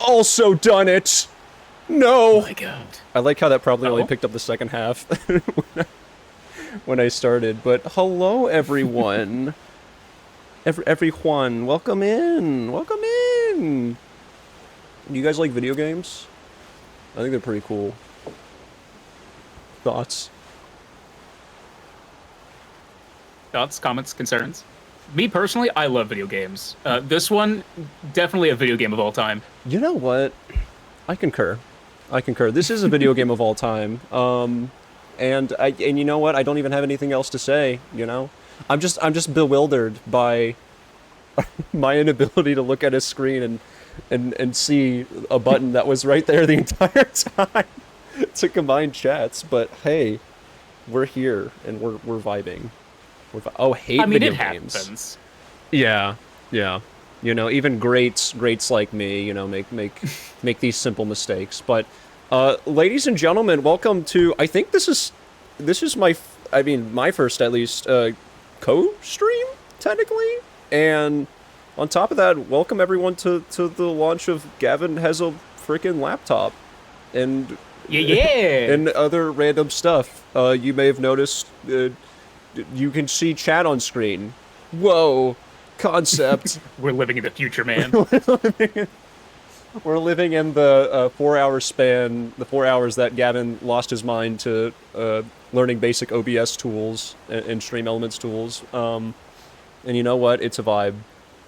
Also done it! No! Oh my god. I like how that probably only picked up the second half when I started, but hello everyone! Everyone, welcome in! Welcome in! You guys like video games? I think they're pretty cool. Thoughts? Thoughts, comments, concerns? Me personally, I love video games. This one, definitely a video game of all time. You know what? I concur. I concur. This is a video game of all time. And you know what? I don't even have anything else to say, you know? I'm just bewildered by my inability to look at a screen and see a button that was right there the entire time to combine chats, but hey, we're here and we're vibing. Oh, hate video games. Happens. Yeah. You know, even greats like me, you know, make these simple mistakes. But, ladies and gentlemen, welcome to. I think this is my first at least co-stream technically, and on top of that, welcome everyone to the launch of Gavin Has a Freaking Laptop, and and other random stuff. You may have noticed. You can see chat on screen. Whoa, concept. We're living in the future, man. We're living in the 4-hour span, the 4 hours that Gavin lost his mind to learning basic OBS tools and Stream Elements tools. And you know what? It's a vibe.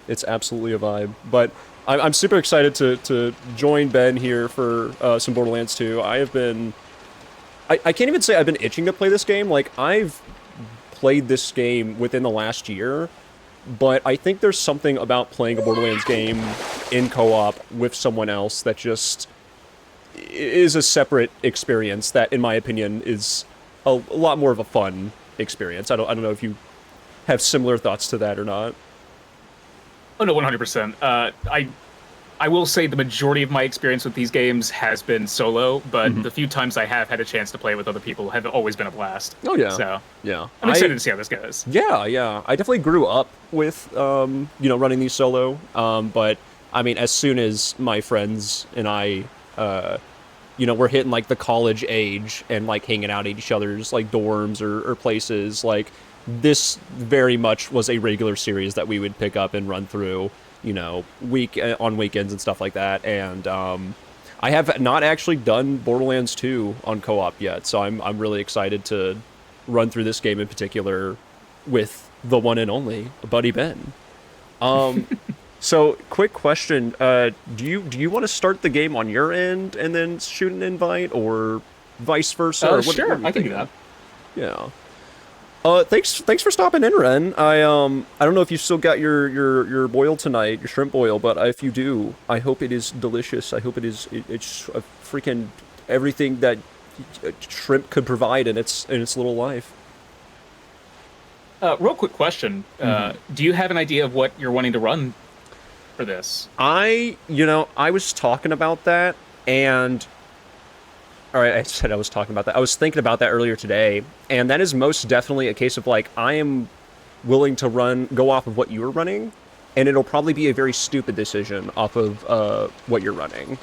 It's absolutely a vibe. But I'm super excited to join Ben here for some Borderlands 2. I can't even say I've been itching to play this game. Like, I've played this game within the last year, but I think there's something about playing a Borderlands game in co-op with someone else that just is a separate experience that, in my opinion, is a lot more of a fun experience. I don't know if you have similar thoughts to that or not. Oh no, 100%. I will say the majority of my experience with these games has been solo, but the few times I have had a chance to play with other people have always been a blast. Oh yeah. So yeah, I'm excited to see how this goes. Yeah. I definitely grew up with running these solo. But I mean, as soon as my friends and I you know, we're hitting like the college age and like hanging out at each other's like dorms or places. Like this very much was a regular series that we would pick up and run through, you know, on weekends and stuff like that. And I have not actually done Borderlands 2 on co-op yet, so I'm really excited to run through this game in particular with the one and only Buddy Ben. So, quick question: do you want to start the game on your end and then shoot an invite, or vice versa? Or sure, I can do that. Yeah. Thanks for stopping in, Ren. I don't know if you still got your boil tonight, your shrimp boil, but if you do, I hope it is delicious. I hope it's a freaking everything that shrimp could provide in its little life. Real quick question: do you have an idea of what you're wanting to run for this? I was talking about that, and all right, I said I was talking about that. I was thinking about that earlier today, and that is most definitely a case of like I am willing to go off of what you were running, and it'll probably be a very stupid decision off of what you're running.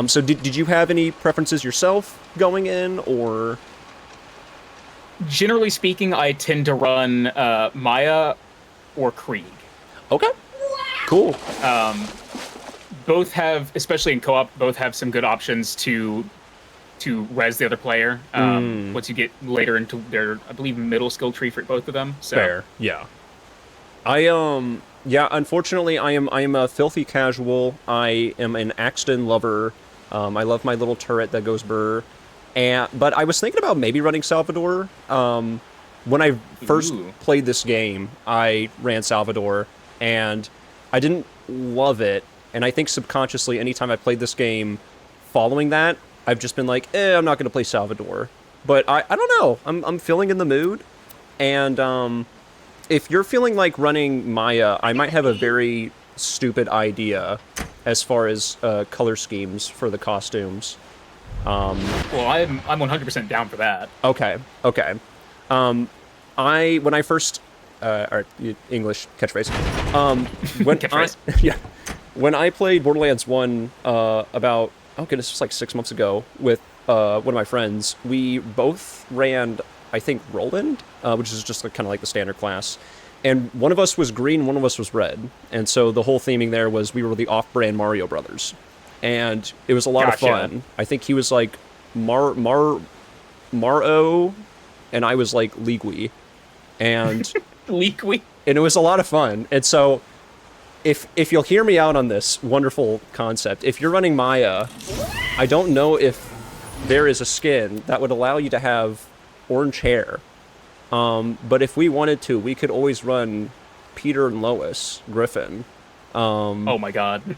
So did you have any preferences yourself going in, or? Generally speaking, I tend to run Maya or Krieg. Okay. Cool. Both have, especially in co-op, both have some good options to res the other player. Once you get later into their, I believe, middle skill tree for both of them. So. Fair. Yeah. Unfortunately, I am a filthy casual. I am an Axton lover. I love my little turret that goes burr. But I was thinking about maybe running Salvador. When I first played this game, I ran Salvador, and I didn't love it. And I think subconsciously, anytime I played this game following that, I've just been like, I'm not going to play Salvador. But I don't know. I'm feeling in the mood. And if you're feeling like running Maya, I might have a very stupid idea as far as color schemes for the costumes. Well, I'm 100% down for that. Okay. When I first or English catchphrase. When catchphrase. When I played Borderlands 1 about it was like 6 months ago with one of my friends, we both ran, I think, Roland, which is just kind of like the standard class. And one of us was green, one of us was red. And so the whole theming there was we were the off-brand Mario Brothers. And it was a lot of fun. I think he was like Maro, and I was like Ligui. And Ligui. And it was a lot of fun. And so if you'll hear me out on this wonderful concept, if you're running Maya, I don't know if there is a skin that would allow you to have orange hair. But if we wanted to, we could always run Peter and Lois Griffin. Oh my god.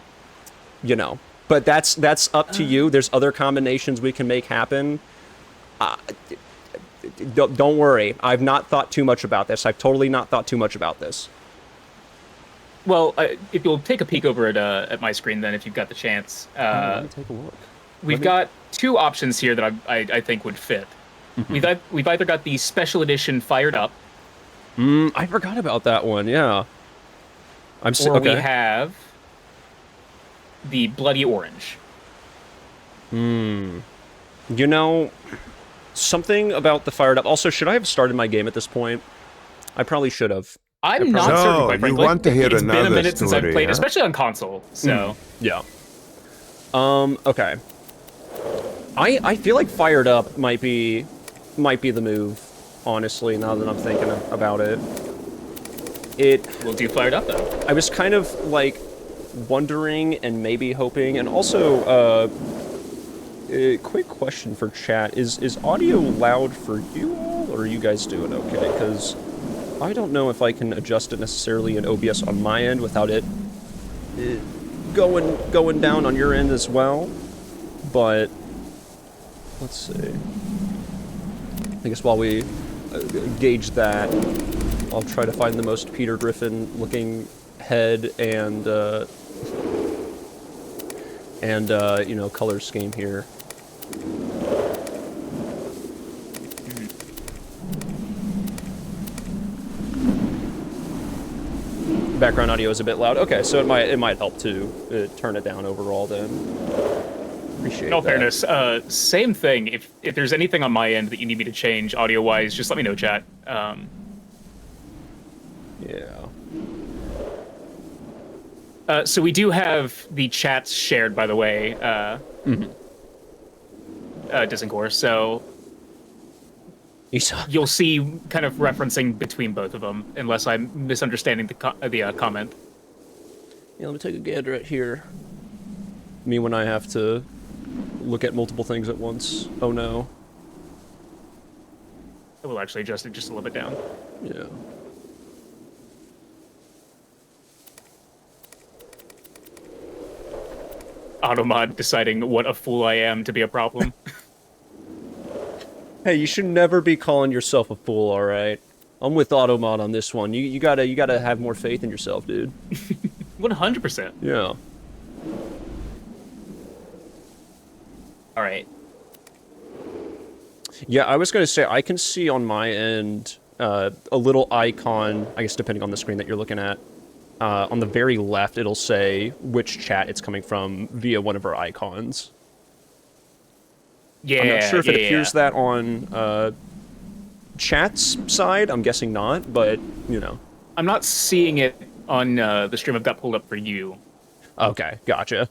You know. But that's up to you. There's other combinations we can make happen. Don't worry. I've not thought too much about this. I've totally not thought too much about this. Well, if you'll take a peek over at my screen, then if you've got the chance, let me take a look. We've got two options here that I think would fit. Mm-hmm. We've either got the special edition Fired Up. I forgot about that one. Yeah. We have the Bloody Orange. You know, something about the Fired Up. Also, should I have started my game at this point? I probably should have. I'm not certain, quite frankly. You want to hear it's another been a minute story, since I've played, huh? especially on console. So yeah. Okay. I feel like Fired Up might be the move. Honestly, now that I'm thinking about it, we'll do Fired Up though. I was kind of like wondering and maybe hoping, and also a quick question for chat: is audio loud for you all, or are you guys doing okay? Because I don't know if I can adjust it necessarily in OBS on my end without it going down on your end as well. But let's see. I guess while we gauge that, I'll try to find the most Peter Griffin looking head and you know, color scheme here. Background audio is a bit loud. Okay, so it might help to turn it down overall then. Appreciate In all that. fairness, same thing. If there's anything on my end that you need me to change audio-wise, just let me know, chat. Yeah. So we do have the chats shared, by the way, Disincore, so you'll see kind of referencing between both of them, unless I'm misunderstanding the comment. Yeah, let me take a gander at here. Me when I have to look at multiple things at once. Oh no. I will actually adjust it just a little bit down. Yeah. Automod deciding what a fool I am to be a problem. Hey, you should never be calling yourself a fool, alright? I'm with Automod on this one. You gotta have more faith in yourself, dude. 100%. Yeah. Alright. Yeah, I was gonna say, I can see on my end a little icon, I guess depending on the screen that you're looking at. On the very left, it'll say which chat it's coming from via one of our icons. Yeah, I'm not sure if it appears that on chat's side. I'm guessing not, but, you know. I'm not seeing it on the stream I've got pulled up for you. Okay, gotcha.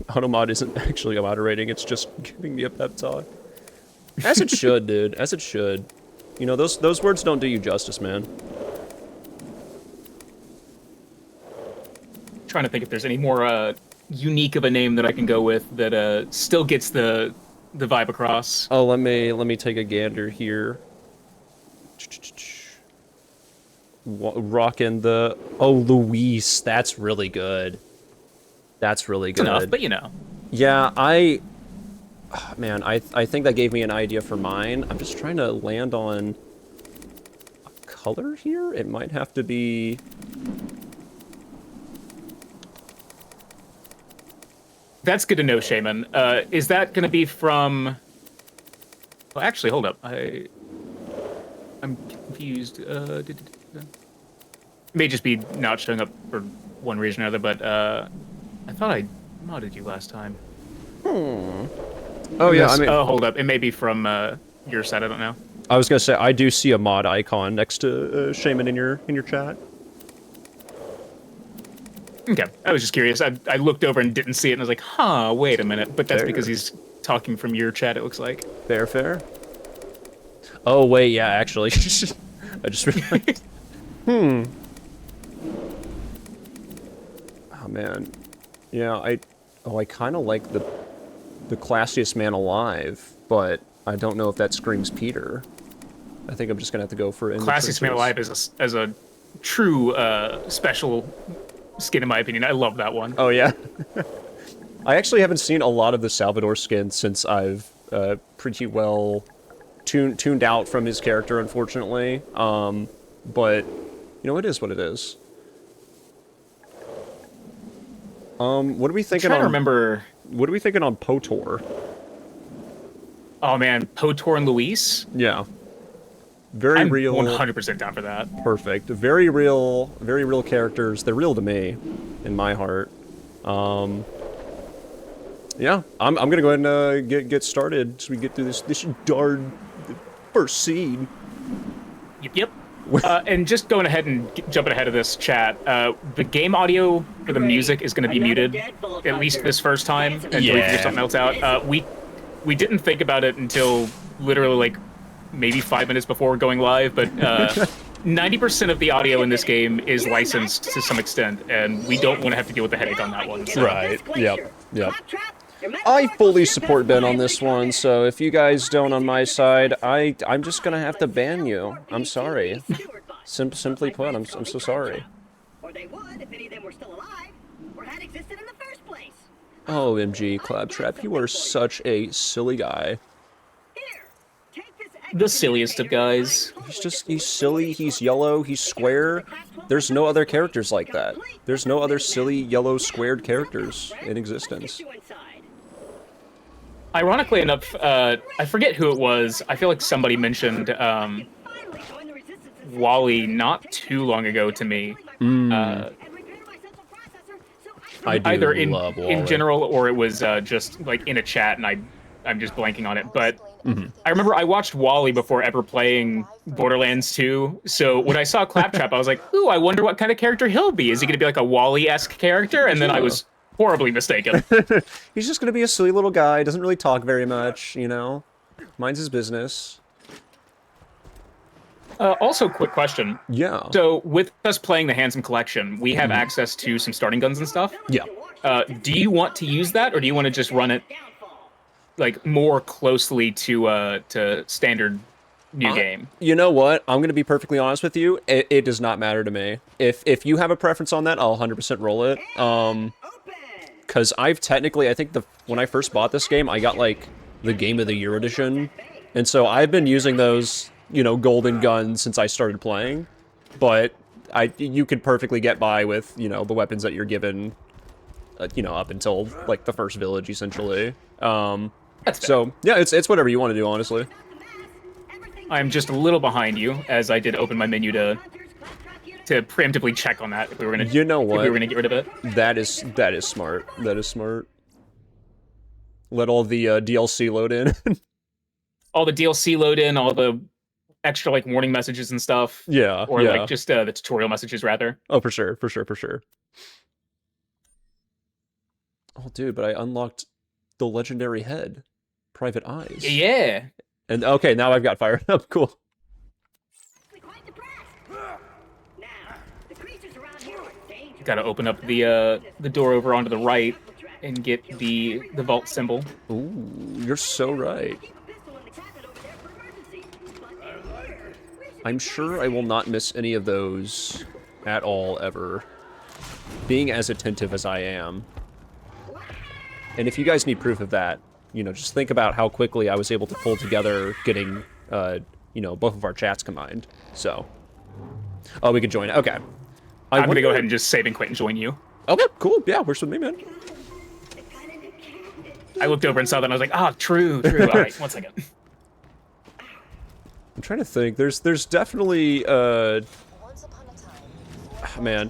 Automod isn't actually moderating, it's just giving me a pep talk. As it should, dude. As it should. You know, those words don't do you justice, man. Trying to think if there's any more unique of a name that I can go with that still gets the vibe across. Oh, let me take a gander here. Rockin' the Luis. That's really good. That's really good. It's enough, but you know. Yeah, man, I think that gave me an idea for mine. I'm just trying to land on a color here. It might have to be. That's good to know, Shaman. Is that going to be from... Well, actually, hold up. I'm confused. It may just be not showing up for one reason or other, but I thought I modded you last time. Oh, yeah, I mean... Oh, hold up. It may be from your side. I don't know. I was going to say, I do see a mod icon next to Shaman in your chat. Okay, I was just curious. I looked over and didn't see it, and I was like, huh, wait a minute. But that's Fair. because he's talking from your chat, it looks like. Fair. Oh, wait, yeah, actually. I just realized. Oh, man. Yeah, I kind of like the classiest man alive, but I don't know if that screams Peter. I think I'm just going to have to go for... Classiest man alive as a true special... skin, in my opinion. I love that one. Oh, yeah? I actually haven't seen a lot of the Salvador skin since I've pretty well tuned out from his character, unfortunately. But, you know, it is what it is. What are we thinking on... remember... What are we thinking on Potor? Oh, man. Potor and Luis? Yeah. Very I'm real. 100% down for that. Perfect. Very real characters. They're real to me, in my heart. Yeah, I'm gonna go ahead and get started so we get through this darn first scene. Yep. And just going ahead and jumping ahead of this chat, the game audio for the music is going to be muted, at least this first time, until we figure something else out. We didn't think about it until literally like maybe 5 minutes before going live, but 90% of the audio in this game is licensed to some extent, and we don't want to have to deal with the headache on that one. So. Right. Yep. I fully support Ben on this one, so if you guys don't on my side, I'm just gonna have to ban you. I'm sorry. Simply put, I'm so sorry. Or they would if any of them were still alive, or had existed in the first place. Oh, MG, Claptrap, you are such a silly guy. The silliest of guys. He's silly, he's yellow, he's square. There's no other characters like that. There's no other silly, yellow, squared characters in existence. Ironically enough, I forget who it was. I feel like somebody mentioned Wally not too long ago to me. I do either love Wally. in general, or it was just like in a chat, and I'm just blanking on it. But I remember I watched Wally before ever playing Borderlands 2. So when I saw Claptrap, I was like, "Ooh, I wonder what kind of character he'll be. Is he going to be like a Wally-esque character?" And then I was horribly mistaken. He's just gonna be a silly little guy. Doesn't really talk very much, you know. Minds his business. Also, quick question. Yeah. So with us playing the Handsome Collection, we have access to some starting guns and stuff. Yeah. Do you want to use that, or do you want to just run it like more closely to standard new game? You know what? I'm gonna be perfectly honest with you. It does not matter to me. If you have a preference on that, I'll 100% roll it. Because I think when I first bought this game, I got like the Game of the Year edition, and so I've been using those, you know, golden guns since I started playing. But you could perfectly get by with, you know, the weapons that you're given, you know, up until like the first village essentially. So yeah, it's whatever you want to do, honestly. I'm just a little behind you, as I did open my menu to preemptively check on that if we were gonna. You know what? If we were gonna get rid of it. That is smart. That is smart. Let all the DLC load in. All the DLC load in, all the extra like warning messages and stuff. Yeah. Or yeah. like just the tutorial messages rather. Oh, for sure. Oh, dude, but I unlocked the legendary head, Private Eyes. Yeah. And okay, now I've got fired up. Cool. Got to open up the door over onto the right and get the vault symbol. Ooh, you're so right. I'm sure I will not miss any of those at all, ever. Being as attentive as I am. And if you guys need proof of that, you know, just think about how quickly I was able to pull together getting, you know, both of our chats combined. So. Oh, we could join. Okay. I'm going to go ahead and just save and quit and join you. Okay, cool. Yeah, works with me, man. I looked over and saw that and I was like, ah, true. All right, 1 second. I'm trying to think. There's definitely, man,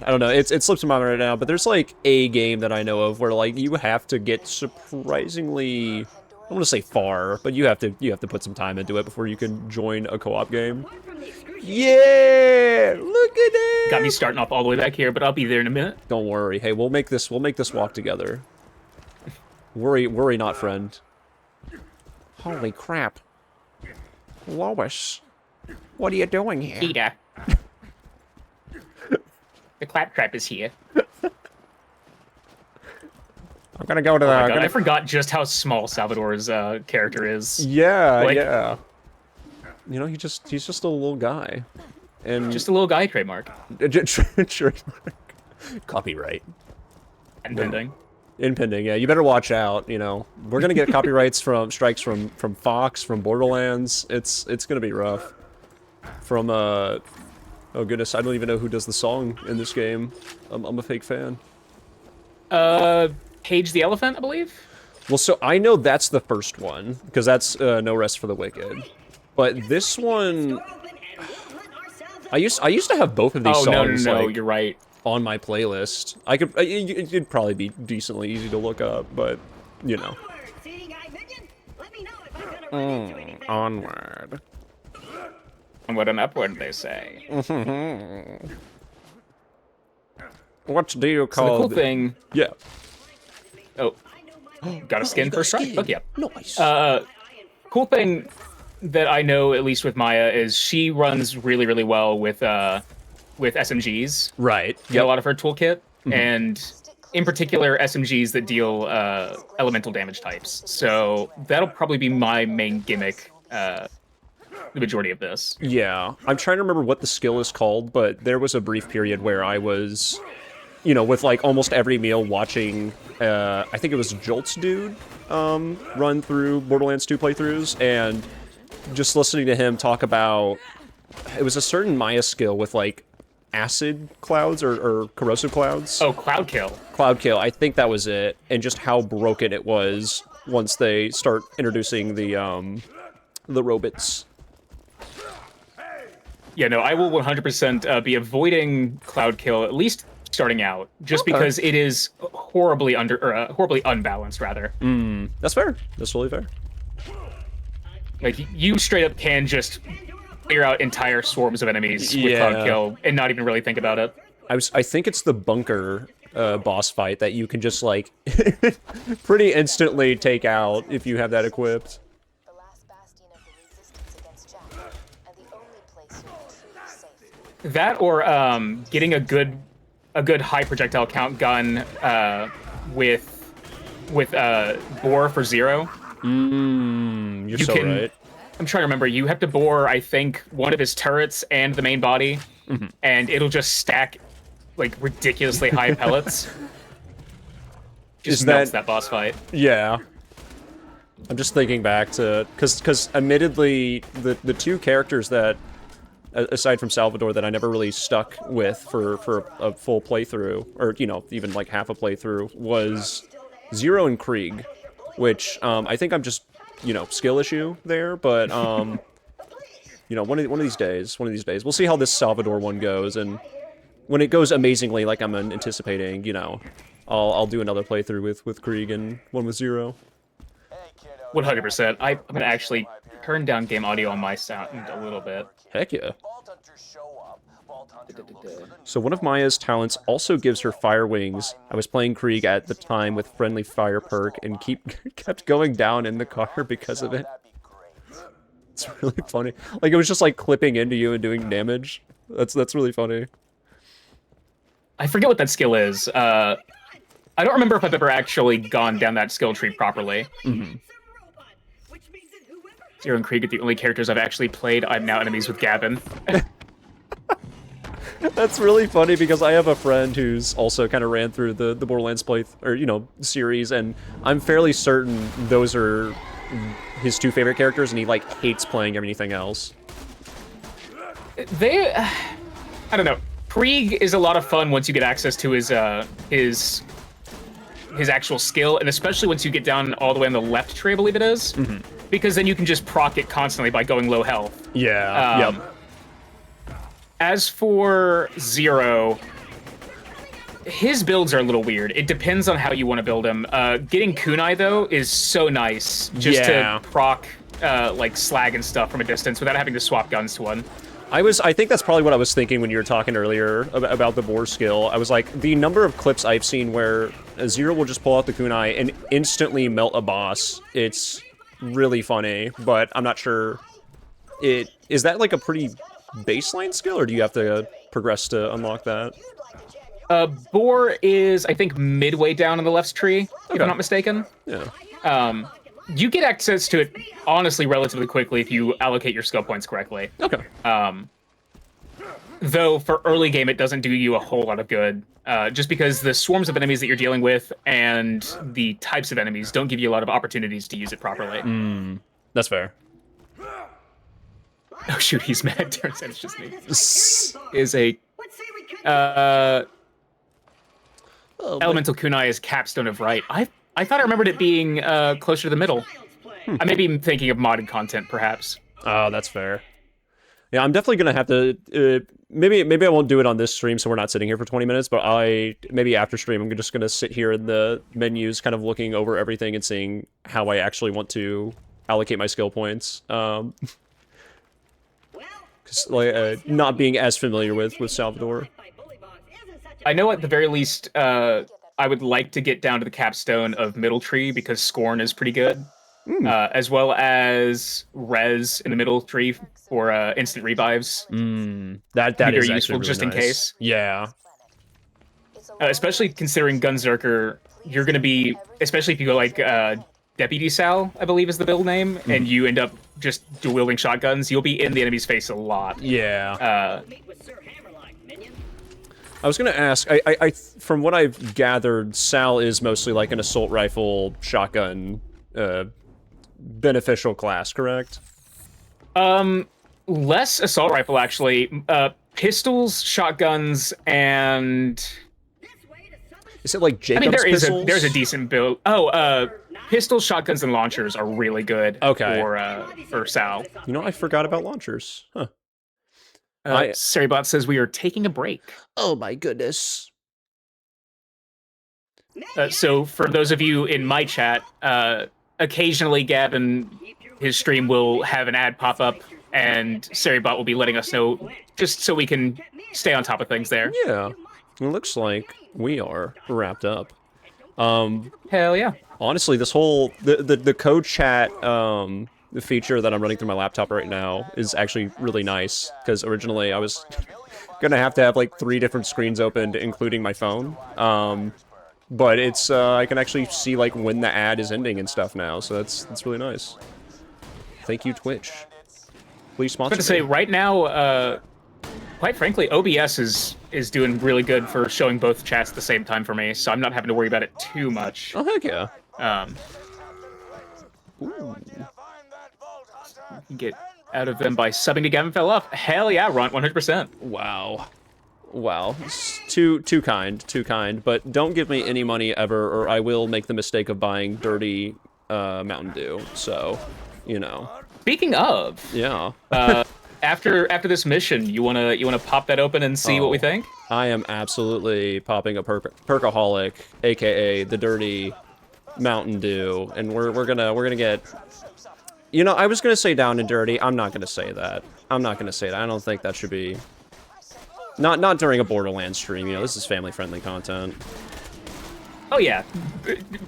I don't know. It slips my mind right now, but there's like a game that I know of where like you have to get surprisingly, I don't want to say far, but you have to put some time into it before you can join a co-op game. Yeah, look at it. Got me starting off all the way back here, but I'll be there in a minute. Don't worry. Hey, we'll make this walk together. Worry not, friend. Holy crap. Lois, what are you doing here? Peter. The Claptrap is here. I'm gonna go to the... Oh my God, I forgot just how small Salvador's character is. Yeah, like, yeah. You know, he's just a little guy. And just a little guy trademark. Trademark. Copyright. Impending. Impending, yeah. You better watch out, you know. We're gonna get copyrights strikes from Fox, from Borderlands. It's gonna be rough. From oh goodness, I don't even know who does the song in this game. I'm a fake fan. Page the Elephant, I believe? Well, so I know that's the first one, because that's No Rest for the Wicked. But this one, I used to have both of these songs. No, like, you're right. On my playlist. It'd probably be decently easy to look up, but you know. Onward. Onward and upward, they say. What do you call the cool thing? Yeah. Oh, got a skin for a strike. Look, yeah. Nice. Cool thing that I know, at least with Maya, is she runs really, really well with SMGs. Right. Get a lot of her toolkit, and in particular SMGs that deal elemental damage types. So that'll probably be my main gimmick. The majority of this. Yeah, I'm trying to remember what the skill is called, but there was a brief period where I was, you know, with like almost every meal watching, I think it was Jolt's dude run through Borderlands 2 playthroughs, and just listening to him talk about, it was a certain Maya skill with like acid clouds or corrosive clouds. Oh, Cloud Kill. Cloud Kill, I think that was it, and just how broken it was once they start introducing the robots. Yeah, no, I will 100% be avoiding Cloud Kill, at least starting out, just Okay. because it is horribly horribly unbalanced, rather. That's fair. That's totally fair. Like, you straight up can just clear out entire swarms of enemies with Cloud Kill and not even really think about it. I think it's the bunker boss fight that you can just, like, pretty instantly take out if you have that equipped. The last bastion of the resistance against Jack, and the only place you'll be truly safe. That or getting a good high projectile count gun with bore for 0. You're so right. I'm trying to remember. You have to bore, I think, one of his turrets and the main body, and it'll just stack like ridiculously high pellets. Just melts that boss fight. Yeah. I'm just thinking back to because admittedly the two characters that aside from Salvador that I never really stuck with for a full playthrough, or even like half a playthrough, was Zero and Krieg, which I think I'm just skill issue there, but one of these days we'll see how this Salvador one goes, and when it goes amazingly like I'm anticipating, I'll do another playthrough with Krieg and one with Zero. 100%. I'm gonna actually turn down game audio on my sound a little bit. Heck yeah. So one of Maya's talents also gives her fire wings. I was playing Krieg at the time with friendly fire perk and kept going down in the car because of it. It's really funny. Like, it was just like clipping into you and doing damage. That's really funny. I forget what that skill is. I don't remember if I've ever actually gone down that skill tree properly. Zero and Krieg are the only characters I've actually played. I'm now enemies with Gavin. That's really funny because I have a friend who's also kind of ran through the Borderlands series, and I'm fairly certain those are his two favorite characters, and he like hates playing anything else. I don't know. Krieg is a lot of fun once you get access to his actual skill, and especially once you get down all the way on the left tree, I believe it is, because then you can just proc it constantly by going low health. Yeah. Yep. As for Zero, his builds are a little weird. It depends on how you want to build him. Getting kunai, though, is so nice just to proc like slag and stuff from a distance without having to swap guns to one. I think that's probably what I was thinking when you were talking earlier about the bore skill. I was like, the number of clips I've seen where Zero will just pull out the kunai and instantly melt a boss, it's really funny, but I'm not sure. Is that like a pretty baseline skill, or do you have to progress to unlock that? Bore is, I think, midway down on the left tree, if I'm not mistaken. Yeah. You get access to it, honestly, relatively quickly if you allocate your skill points correctly. Okay. Though, for early game, it doesn't do you a whole lot of good, just because the swarms of enemies that you're dealing with and the types of enemies don't give you a lot of opportunities to use it properly. That's fair. Oh shoot, he's mad. Turns out it's just me. Elemental kunai is capstone of right. I thought I remembered it being closer to the middle. I may be thinking of modded content, perhaps. Oh, that's fair. Yeah, I'm definitely gonna have to. Maybe I won't do it on this stream, so we're not sitting here for 20 minutes. But maybe after stream, I'm just gonna sit here in the menus, kind of looking over everything and seeing how I actually want to allocate my skill points. Because not being as familiar with Salvador. I know at the very least, I would like to get down to the capstone of Middle Tree because Scorn is pretty good, as well as Res in the Middle Tree for instant revives. That is useful really just in nice. case. Yeah. Especially considering Gunzerker, you're going to be, especially if you go like Deputy Sal, I believe is the build name, and you end up just dual-wielding shotguns, you'll be in the enemy's face a lot. Yeah. I was gonna ask, I from what I've gathered, Sal is mostly like an assault rifle, shotgun, beneficial class, correct? Less assault rifle, actually. Pistols, shotguns, and... Is it like Jacob's pistols? There's a decent build. Pistols, shotguns, and launchers are really good for Sal. You know, I forgot about launchers. Huh. Seribot says we are taking a break. Oh my goodness. So for those of you in my chat, occasionally Gavin, his stream will have an ad pop up, and Seribot will be letting us know, just so we can stay on top of things there. Yeah, it looks like we are wrapped up. Hell yeah. Honestly, this whole the code chat feature that I'm running through my laptop right now is actually really nice, because originally I was gonna have to have like 3 different screens opened, including my phone. But it's I can actually see like when the ad is ending and stuff now, so that's really nice. Thank you, Twitch. Please sponsor. I'm going to say right now, quite frankly, OBS is doing really good for showing both chats at the same time for me, so I'm not having to worry about it too much. Oh heck yeah. You can get out of them by subbing to gavinfelloff. Hell yeah, Ron, 100%. Wow. Wow. Too kind. But don't give me any money ever, or I will make the mistake of buying dirty Mountain Dew. So, you know. Speaking of, yeah. after this mission, you wanna pop that open and see what we think? I am absolutely popping a Perkaholic, aka the dirty Mountain Dew, and we're gonna get. You know, I was gonna say down and dirty. I'm not gonna say that. I don't think that should be. Not during a Borderlands stream. You know, this is family-friendly content. Oh yeah,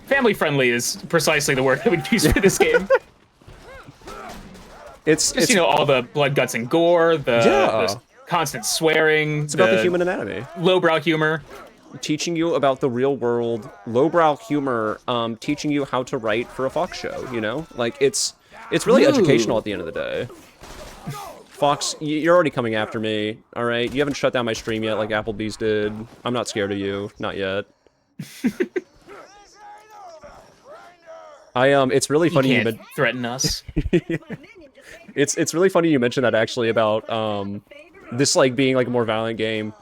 family-friendly is precisely the word I would use for this game. It's you know, all the blood, guts, and gore, the constant swearing. It's about the human anatomy. Lowbrow humor. Teaching you about the real world. Lowbrow humor. Teaching you how to write for a Fox show. You know, like it's really educational at the end of the day. Fox, you're already coming after me. All right, you haven't shut down my stream yet, like Applebee's did. I'm not scared of you, not yet. It's really funny you can't threaten us. It's really funny you mentioned that actually about this like being like a more violent game.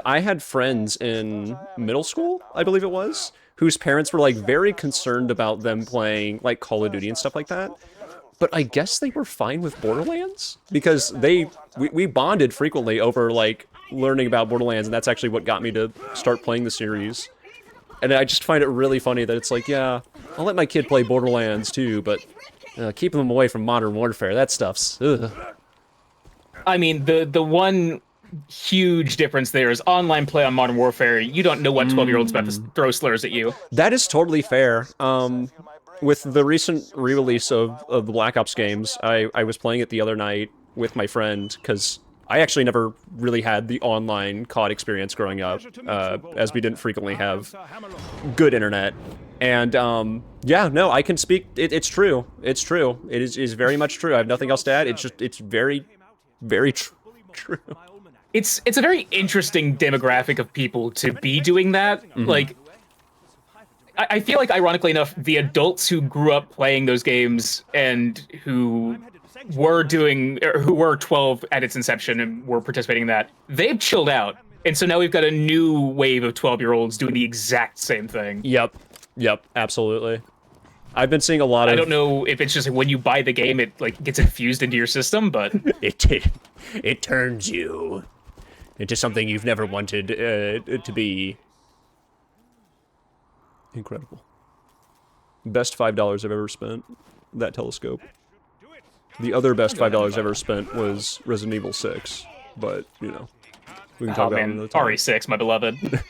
I had friends in middle school, I believe it was, whose parents were like very concerned about them playing like Call of Duty and stuff like that. But I guess they were fine with Borderlands because we bonded frequently over like learning about Borderlands, and that's actually what got me to start playing the series. And I just find it really funny that it's like, yeah, I'll let my kid play Borderlands too, but keep them away from Modern Warfare. That stuff's ugh. I mean, the one huge difference there is online play on Modern Warfare. You don't know what 12-year-old's about to throw slurs at you. That is totally fair. With the recent re-release of the Black Ops games, I was playing it the other night with my friend, because I actually never really had the online COD experience growing up, as we didn't frequently have good internet. And, yeah, no, I can speak, it's true. It's true. It is very much true. I have nothing else to add. It's very, very true. It's a very interesting demographic of people to be doing that. Like, I feel like, ironically enough, the adults who grew up playing those games and who were 12 at its inception and were participating in that, they've chilled out. And so now we've got a new wave of 12-year-olds doing the exact same thing. Yep, absolutely. I've been seeing a lot of... I don't know if it's just when you buy the game, it like gets infused into your system, but... it turns you into something you've never wanted to be. Incredible. Best $5 I've ever spent. That telescope. The other best $5 I've ever spent was Resident Evil 6. But, you know, we can talk about it another time. RE6, my beloved.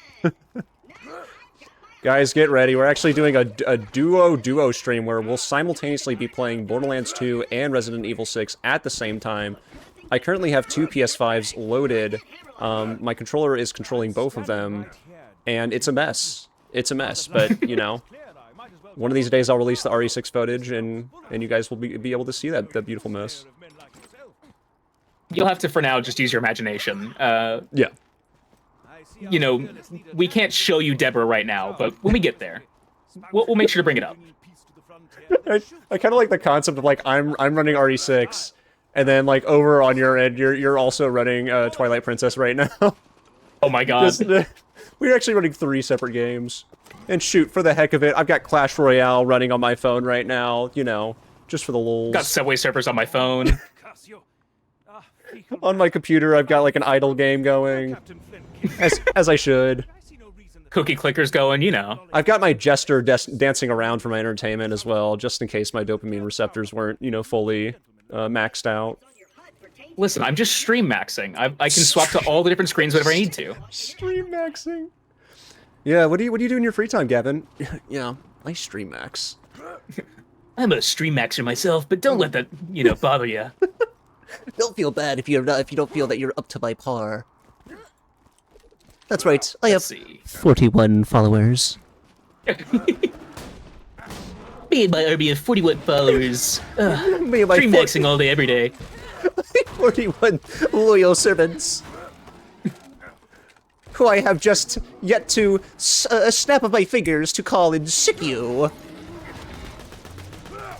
Guys, get ready. We're actually doing a duo stream where we'll simultaneously be playing Borderlands 2 and Resident Evil 6 at the same time. I currently have 2 PS5s loaded. My controller is controlling both of them, and it's a mess. It's a mess, but, you know, one of these days I'll release the RE6 footage, and you guys will be able to see that beautiful mess. You'll have to, for now, just use your imagination. Yeah. You know, we can't show you Deborah right now, but when we get there, we'll make sure to bring it up. I kind of like the concept of, like, I'm running RE6, and then, like, over on your end, you're also running Twilight Princess right now. Oh my god. We're actually running 3 separate games. And shoot, for the heck of it, I've got Clash Royale running on my phone right now, you know, just for the lulz. Got Subway Surfers on my phone. On my computer, I've got, like, an idle game going. As I should. cookie clickers going, you know. I've got my jester dancing around for my entertainment as well, just in case my dopamine receptors weren't, you know, fully maxed out. Listen, Listen, I'm just stream maxing. I can swap to all the different screens whenever I need to. Stream maxing. Yeah, what do you do in your free time, Gavin? Yeah, I stream max. I'm a stream maxer myself, but don't let that, you know, bother you. Don't feel bad if you don't feel that you're up to my par. That's right. I have Let's see. 41 followers. Me and my army of 41 followers. Me and my Stream maxing all day, every day. 41 loyal servants. Who I have just yet to a snap of my fingers to call in sick you.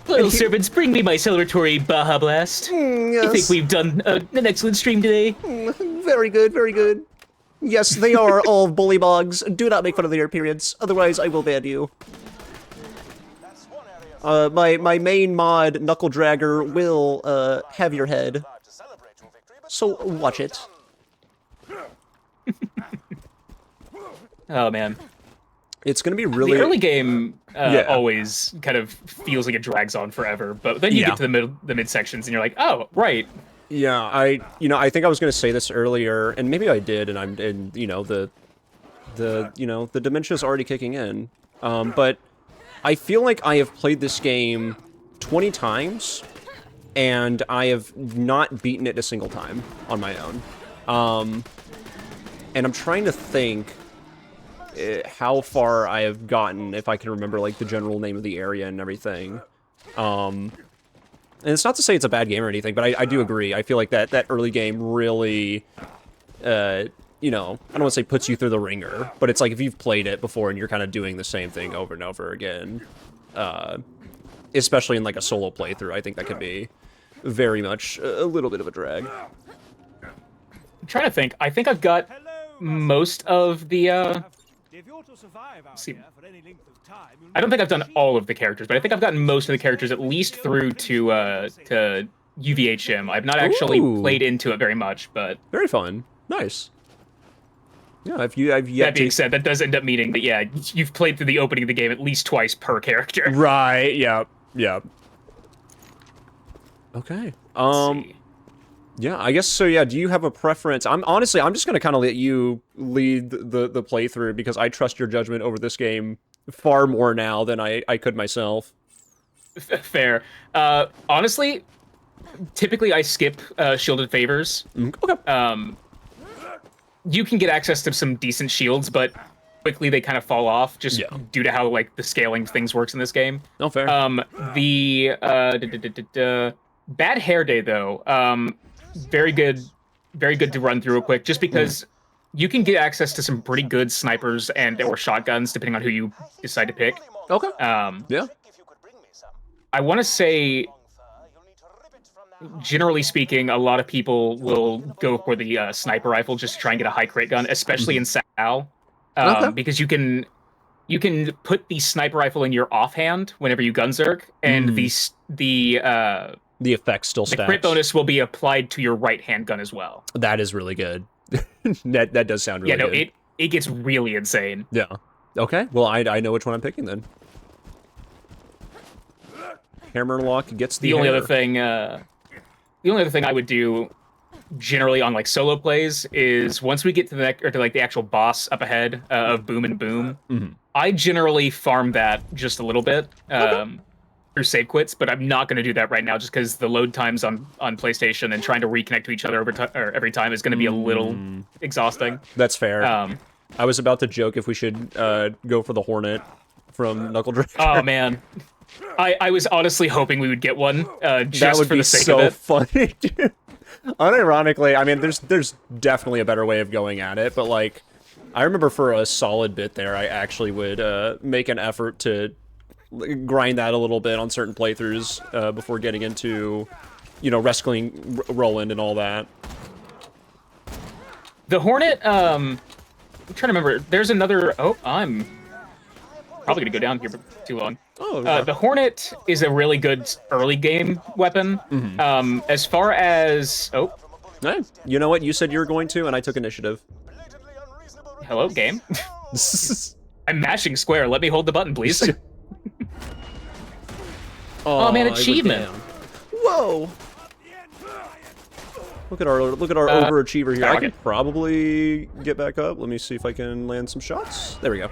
Loyal servants, bring me my celebratory Baja Blast. Yes. I think we've done an excellent stream today. Very good, very good. Yes, they are all bullymogs. Do not make fun of their appearance, otherwise I will ban you. My main mod, Knuckle Dragger, will have your head. So watch it. Oh man, It's gonna be really the early game Yeah. always kind of feels like it drags on forever, but then you Yeah. get to the mid sections and you're like, oh right, Yeah, I think I was gonna say this earlier, and maybe I did, and you know the dementia's already kicking in. But I feel like I have played this game 20 times, and I have not beaten it a single time on my own. And I'm trying to think how far I have gotten, if I can remember like the general name of the area and everything. And it's not to say it's a bad game or anything, but I do agree. I feel like that early game really, you know, I don't want to say puts you through the ringer, but it's like if you've played it before and you're kind of doing the same thing over and over again, especially in like a solo playthrough, I think that could be very much a little bit of a drag. I'm trying to think. I think I've got most of the. See, I don't think I've done all of the characters, but I think I've gotten most of the characters at least through to UVHM. I've not actually Ooh. played into it very much, but Very fun. Nice. Yeah, I've that yet being to... said, that does end up meaning that yeah, you've played through the opening of the game at least twice per character. Right, yeah, yeah. Okay. Let's see. Yeah, I guess so. Yeah, do you have a preference? I'm just gonna kind of let you lead the playthrough because I trust your judgment over this game far more now than I could myself. Fair. Honestly, typically I skip shielded favors. Okay. You can get access to some decent shields, but quickly they kind of fall off just Yeah. due to how like the scaling of things works in this game. No fair. The Bad Hair Day though, very good to run through real quick, just because you can get access to some pretty good snipers and or shotguns depending on who you decide to pick. Okay. Yeah. I want to say, generally speaking, a lot of people will go for the sniper rifle just to try and get a high crate gun, especially in Sal, Okay. because you can put the sniper rifle in your offhand whenever you gunzerk, and The effect still the stacks. crit bonus will be applied to your right hand gun as well. That is really good. that does sound really Yeah, no, good. it gets really insane. Yeah. Okay. Well, I know which one I'm picking then. Hammerlock gets the The only hair. other thing I would do generally on like solo plays is once we get to the actual boss up ahead of Boom and Boom, I generally farm that just a little bit through save quits, but I'm not going to do that right now just because the load times on PlayStation and trying to reconnect to each other every time is going to be a little exhausting. That's fair. Um, I was about to joke if we should go for the Hornet from Knuckle Dragger. oh man, I was honestly hoping we would get one just That would for be the sake so of it. funny, dude. Unironically, I mean, there's definitely a better way of going at it, but like, I remember for a solid bit there, I actually would make an effort to grind that a little bit on certain playthroughs before getting into, you know, rescuing Roland and all that. The Hornet, I'm trying to remember. There's another. Oh, I'm probably gonna go down here for too long. Oh, okay. The Hornet is a really good early game weapon. As far as Hey, you know what? You said you were going to, and I took initiative. hello game. I'm mashing square. Let me hold the button, please. Oh, man, I went achievement. down. Whoa! Look at our overachiever here. I okay. could probably get back up. Let me see if I can land some shots. There we go.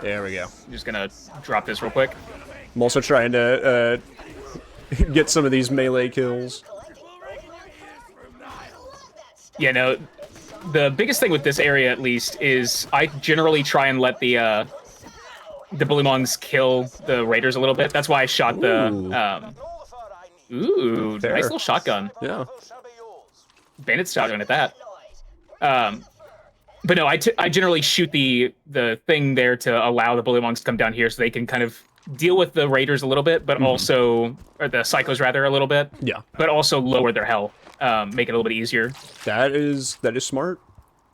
There we go. I'm just gonna drop this real quick. I'm also trying to get some of these melee kills. Yeah, no. The biggest thing with this area, at least, is I generally try and let the Bullymongs kill the raiders a little bit. That's why I shot the Fair. nice little shotgun. Yeah. Bandit shotgun at that. But no, I generally shoot the thing there to allow the Bullymongs to come down here so they can kind of deal with the raiders a little bit, but also, or the psychos rather, a little bit. Yeah. But also lower their health, make it a little bit easier. That is smart.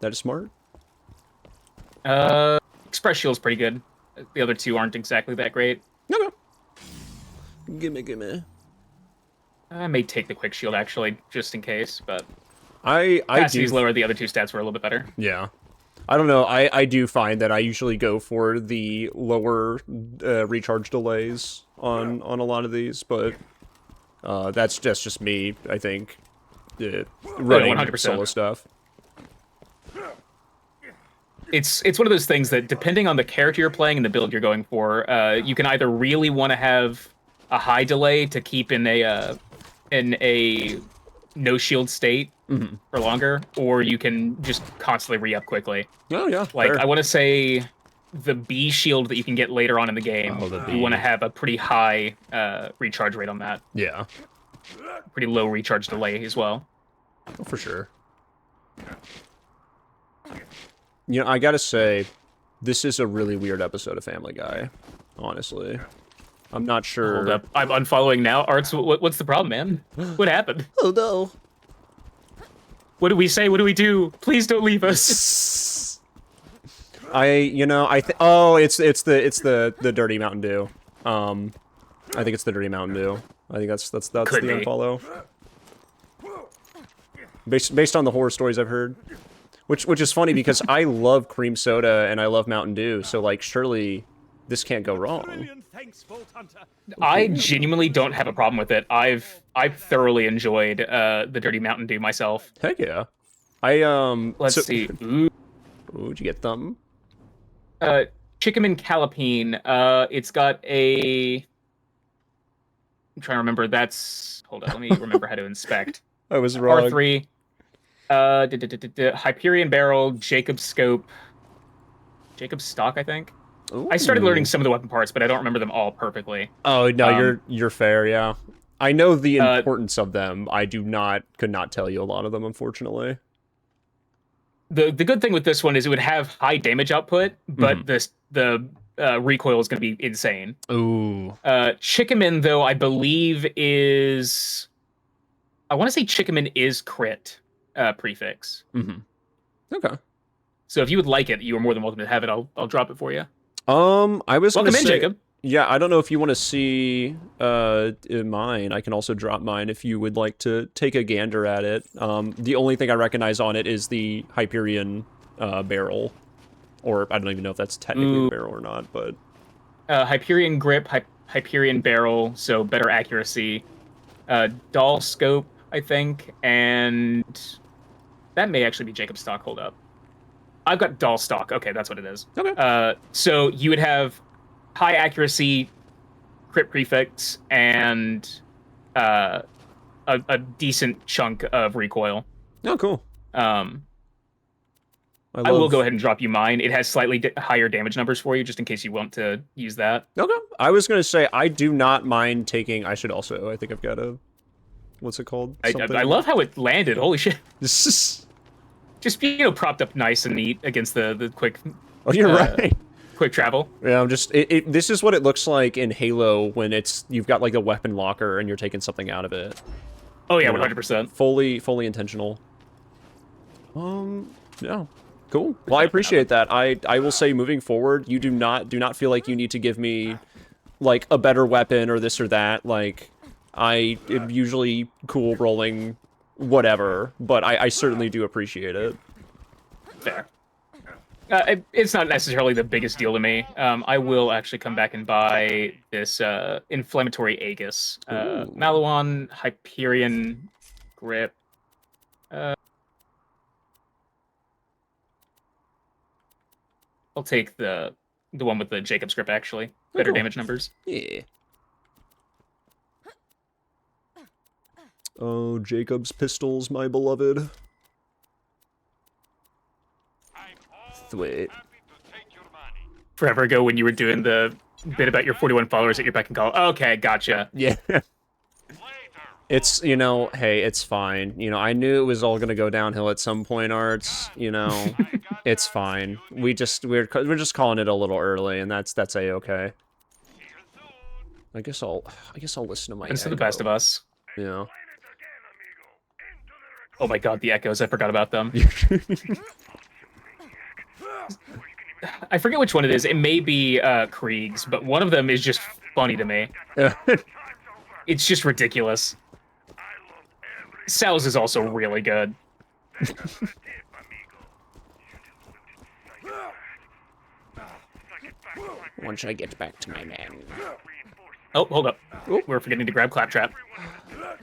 That is smart. Express shield's pretty good. The other two aren't exactly that great. Okay. Gimme. I may take the quick shield actually, just in case, but I capacity's do. lower. The other two stats were a little bit better. Yeah. I don't know. I do find that I usually go for the lower recharge delays on a lot of these, but that's just me. I think running 100%. solo stuff. It's one of those things that, depending on the character you're playing and the build you're going for, you can either really want to have a high delay to keep in a no shield state for longer, or you can just constantly re-up quickly. Oh yeah. Like, fair. I want to say the B shield that you can get later on in the game, you want to have a pretty high recharge rate on that. Yeah. Pretty low recharge delay as well. Oh, for sure. You know, I gotta say, this is a really weird episode of Family Guy, honestly. I'm not sure. Hold up. I'm unfollowing now. Arts, what's the problem, man? What happened? Oh no. What do we say? What do we do? Please don't leave us. Oh, it's the dirty Mountain Dew. I think it's the dirty Mountain Dew. I think that's the Could be. unfollow. Based on the horror stories I've heard. Which is funny because I love cream soda and I love Mountain Dew, so like surely this can't go wrong. I genuinely don't have a problem with it. I've thoroughly enjoyed the Dirty Mountain Dew myself. Heck yeah. Let's see. Ooh. Ooh, did you get something? Chickaman Calipine. It's got a. I'm trying to remember. Hold on. Let me remember how to inspect. I was wrong. R3. Hyperion Barrel, Jacob's Scope, Jacob's Stock, I think. Ooh. I started learning some of the weapon parts, but I don't remember them all perfectly. Oh no, you're fair, yeah. I know the importance of them. I could not tell you a lot of them, unfortunately. The good thing with this one is it would have high damage output, but the recoil is going to be insane. Ooh. Chickaman, though, I believe is. I want to say Chickaman is crit prefix. Okay. So if you would like it, you are more than welcome to have it. I'll drop it for you. I was Welcome in, say, Jacob. Yeah, I don't know if you want to see mine. I can also drop mine if you would like to take a gander at it. The only thing I recognize on it is the Hyperion barrel. Or I don't even know if that's technically a barrel or not, but... Hyperion grip, Hyperion barrel, so better accuracy. Doll scope, I think, and... That may actually be Jacob's stock, hold up. I've got doll stock. Okay, that's what it is. Okay. So you would have high accuracy, crit prefix, and a decent chunk of recoil. Oh, cool. I will go ahead and drop you mine. It has slightly higher damage numbers for you, just in case you want to use that. Okay. I was going to say, I do not mind taking... I should also... I think I've got a... What's it called? I love how it landed. Holy shit. This is... Just, propped up nice and neat against the quick... Oh, you're right. Quick travel. Yeah, I'm just... this is what it looks like in Halo when you've got, like, a weapon locker and you're taking something out of it. Oh, yeah, 100%. Fully intentional. Yeah. Cool. Well, I appreciate that. I will say, moving forward, you do not feel like you need to give me, like, a better weapon or this or that. Like, I am usually cool rolling whatever, but I certainly do appreciate it. Fair. It's not necessarily the biggest deal to me. I will actually come back and buy this inflammatory Aegis. Malawan, Hyperion, Grip. I'll take the one with the Jacob's Grip, actually. Better cool. damage numbers. Yeah. Oh, Jacob's pistols, my beloved. Sweet. Forever ago when you were doing the bit about your 41 followers at your beck and call. Okay, gotcha. Yeah. It's, you know, hey, it's fine. You know, I knew it was all gonna go downhill at some point, Arts. You know, it's fine. We're just calling it a little early, and that's a-okay. I guess I'll listen to my It's echo. the best of us. Yeah. Oh my god, the echoes, I forgot about them. I forget which one it is. It may be Krieg's, but one of them is just funny to me. It's just ridiculous. Sal's is also really good. Once I get back to my man. Oh, hold up. Ooh, we're forgetting to grab Claptrap.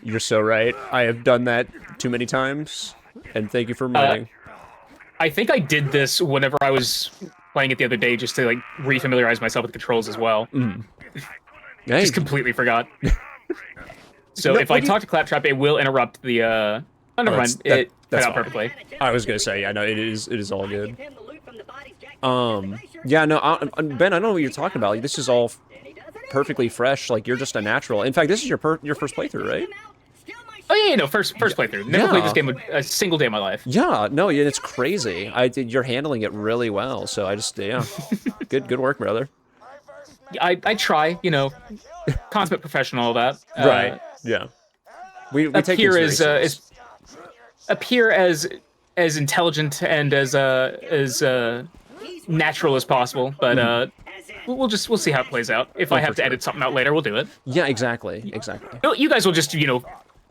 You're so right. I have done that too many times, and thank you for reminding. I think I did this whenever I was playing it the other day, just to like refamiliarize myself with controls as well. Hey. Just completely forgot. So No, if I talk to Claptrap, it will interrupt the. Oh, never mind. It cut out fine. perfectly. I was gonna say, yeah, no, it is all good. Yeah, no, Ben, I don't know what you're talking about. Like, this is all perfectly fresh. Like, you're just a natural. In fact, this is your first playthrough, right? Oh yeah, no, first playthrough. Never played this game a single day in my life. Yeah, no, yeah, it's crazy. You're handling it really well. So I just, yeah, good work, brother. I try, you know, consummate professional, all that. Right. Yeah. We take appear things very serious. appear as intelligent and as natural as possible, but we'll see how it plays out. If I have to edit something out later, we'll do it. Yeah, exactly. No, you guys will just, you know,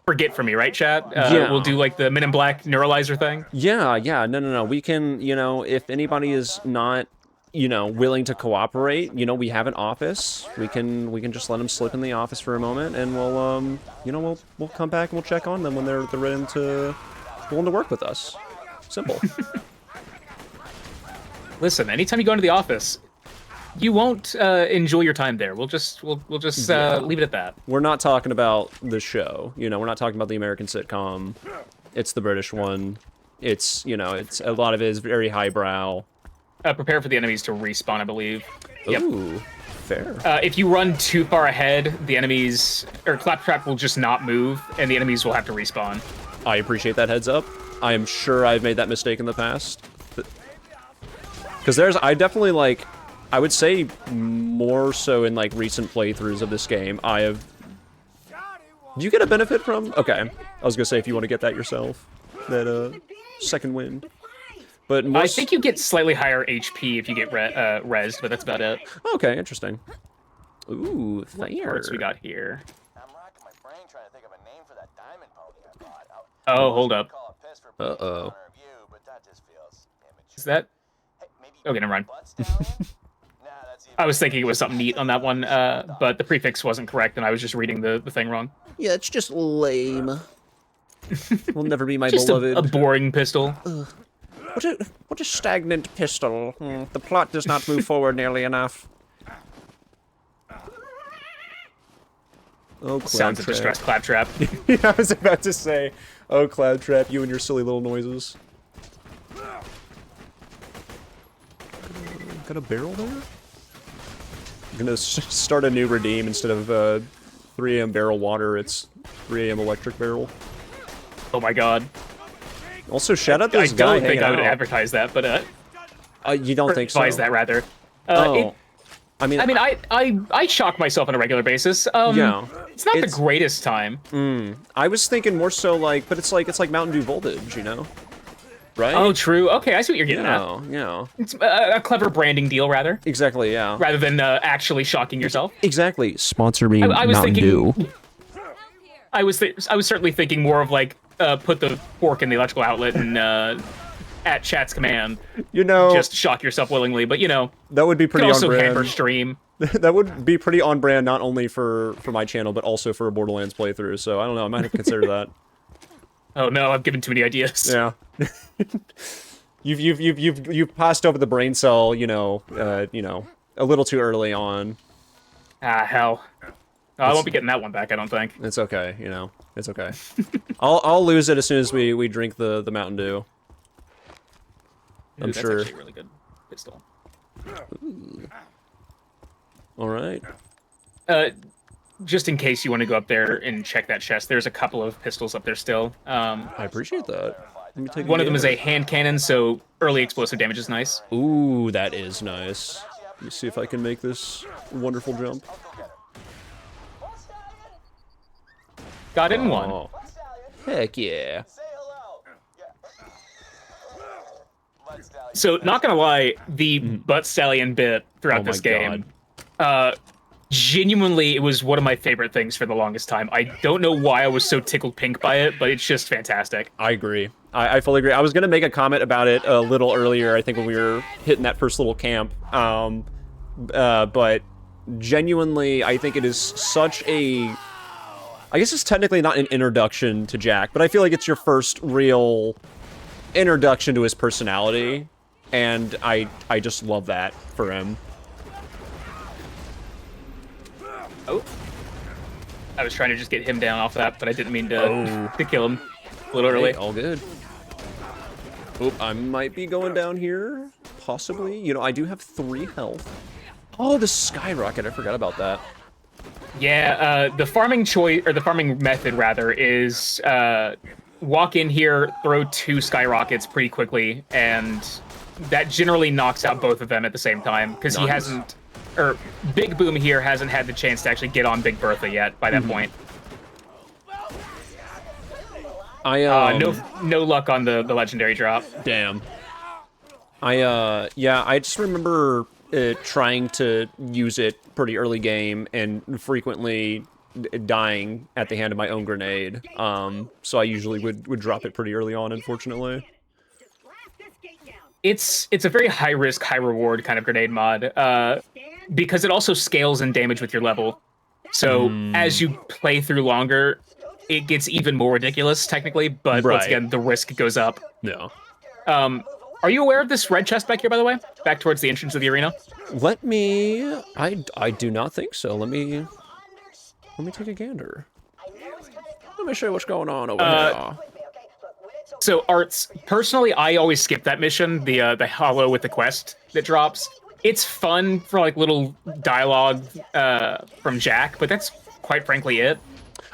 forget from me, right, chat? Yeah. We'll do like the Men in Black neuralizer thing. Yeah. No. We can, you know, if anybody is not, you know, willing to cooperate, you know, we have an office. We can just let them slip in the office for a moment, and we'll, you know, we'll come back and we'll check on them when they're willing to work with us. Simple. Listen, anytime you go into the office, you won't enjoy your time there. We'll just leave it at that. We're not talking about the show. You know, we're not talking about the American sitcom. It's the British one. It's, you know, it's a lot of it is very highbrow. Prepare for the enemies to respawn, I believe. Yep. Ooh, fair. If you run too far ahead, the enemies or Claptrap will just not move, and the enemies will have to respawn. I appreciate that heads up. I am sure I've made that mistake in the past. Because I definitely, like, I would say more so in, like, recent playthroughs of this game, I have... Do you get a benefit from? Okay. I was gonna say, if you want to get that yourself. That, second wind. But I think you get slightly higher HP if you get rezzed, but that's about it. Okay, interesting. Ooh, What parts we got here? I'm racking my brain trying to think of a name for that diamond pony I bought. Oh, hold up. Uh-oh. Is that... Okay, never mind. I was thinking it was something neat on that one, but the prefix wasn't correct, and I was just reading the thing wrong. Yeah, it's just lame. Will never be my Just beloved. a boring pistol. What a stagnant pistol. The plot does not move forward nearly enough. Oh, Sounds of distressed Claptrap. Yeah, I was about to say, oh, Cloudtrap, you and your silly little noises. Got a barrel there? I'm gonna start a new redeem instead of 3 AM barrel water, it's 3 AM electric barrel. Oh my god. Also, shout out this I guy don't think hanging I would out. advertise that, but You don't think so? advise that rather. Oh. I mean, I shock myself on a regular basis. Yeah. It's not the greatest time. I was thinking more so like, but it's like Mountain Dew Voltage, you know? Right? Oh, true. Okay, I see what you're getting at. Yeah. It's a clever branding deal, rather. Exactly, yeah. Rather than actually shocking yourself. Exactly. Sponsor me, I was Mountain thinking, Dew. I was certainly thinking more of like, put the fork in the electrical outlet and at chat's command, You know, just shock yourself willingly. But you know, that would be you can pretty on also hamper brand. stream. That would be pretty on brand, not only for my channel, but also for a Borderlands playthrough. So I don't know. I might have to consider that. Oh no, I've given too many ideas. Yeah. You've passed over the brain cell, you know, a little too early on. Ah, hell. I won't be getting that one back, I don't think. It's okay, you know. It's okay. I'll lose it as soon as we drink the Mountain Dew. I'm Ooh, sure. That's actually a really good pistol. All right. Just in case you want to go up there and check that chest, there's a couple of pistols up there still. I appreciate that. Let me take One of them is a gander. hand cannon, so early explosive damage is nice. Ooh, that is nice. Let me see if I can make this wonderful jump. Got in one. Oh, heck yeah. Say hello. Yeah. Mud Stallion. So, not gonna lie, the butt stallion bit throughout Oh my this game, genuinely, it was one of my favorite things for the longest time. I don't know why I was so tickled pink by it, but it's just fantastic. I agree. I fully agree. I was gonna make a comment about it a little earlier, I think when we were hitting that first little camp. But genuinely, I think it is such a... I guess it's technically not an introduction to Jack, but I feel like it's your first real introduction to his personality, and I just love that for him. Oh. I was trying to just get him down off that, but I didn't mean to kill him a little early. Hey, all good. Oop, I might be going down here, possibly. You know, I do have 3 health. Oh, the skyrocket, I forgot about that. Yeah, the farming choice, or the farming method rather, is walk in here, throw 2 skyrockets pretty quickly, and that generally knocks out both of them at the same time, because he Nice. hasn't, or Big Boom here hasn't had the chance to actually get on Big Bertha yet by that point. No luck on the legendary drop. Damn. Yeah, I just remember trying to use it pretty early game and frequently dying at the hand of my own grenade. So I usually would drop it pretty early on, unfortunately. Just blast this gate down. It's a very high risk, high reward kind of grenade mod, because it also scales in damage with your level. So as you play through longer, it gets even more ridiculous technically, but once Right. again, the risk goes up. No. Are you aware of this red chest back here, by the way? Back towards the entrance of the arena? Let me... I do not think so. Let me take a gander. Let me show you what's going on over here. So, Arts, personally, I always skip that mission, the hollow with the quest that drops. It's fun for, like, little dialogue from Jack, but that's quite frankly it.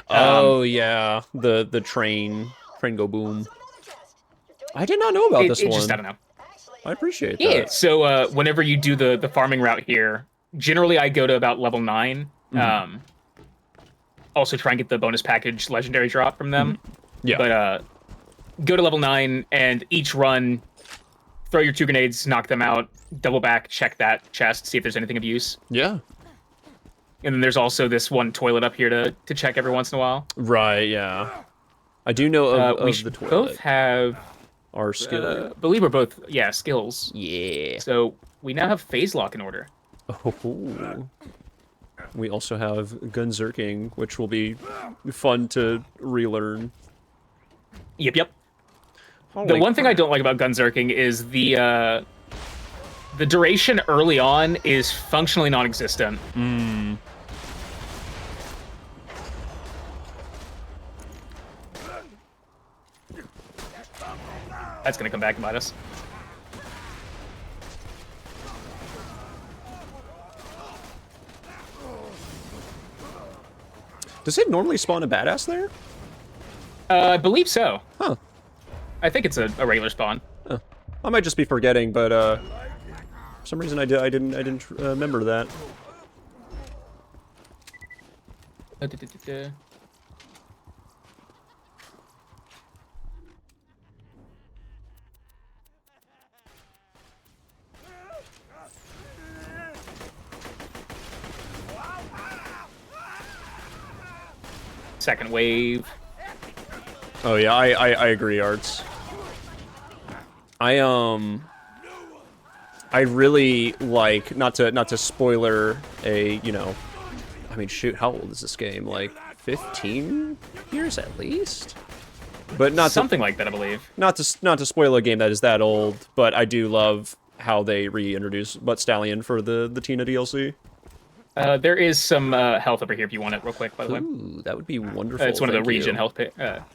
Oh, yeah. The train go boom. I did not know about this one. Just, I don't know. I appreciate that. Yeah, so whenever you do the farming route here, generally I go to about level 9. Also try and get the bonus package legendary drop from them. Yeah. But go to level 9, and each run, throw your 2 grenades, knock them out, double back, check that chest, see if there's anything of use. Yeah. And then there's also this one toilet up here to check every once in a while. Right, yeah. I do know of We the should toilet. both have, Our skill. I believe we're both, skills. Yeah. So we now have phase lock in order. Oh. We also have Gunzerking, which will be fun to relearn. Yep. The Holy one thing I crap. don't like about Gunzerking is the duration early on is functionally non-existent. That's gonna come back and bite us. Does it normally spawn a badass there? I believe so. Huh. I think it's a regular spawn. I might just be forgetting, but for some reason I didn't remember that. Second wave. Oh yeah, I agree, Arts. I really like, not to spoiler a, you know, I mean, shoot, how old is this game? Like 15 years at least? But not Something like that, I believe. not to spoil a game that is that old, but I do love how they reintroduced Butt Stallion for the Tina DLC. There is some health over here if you want it real quick, by the way. Ooh, that would be wonderful. It's one of the Thank region you.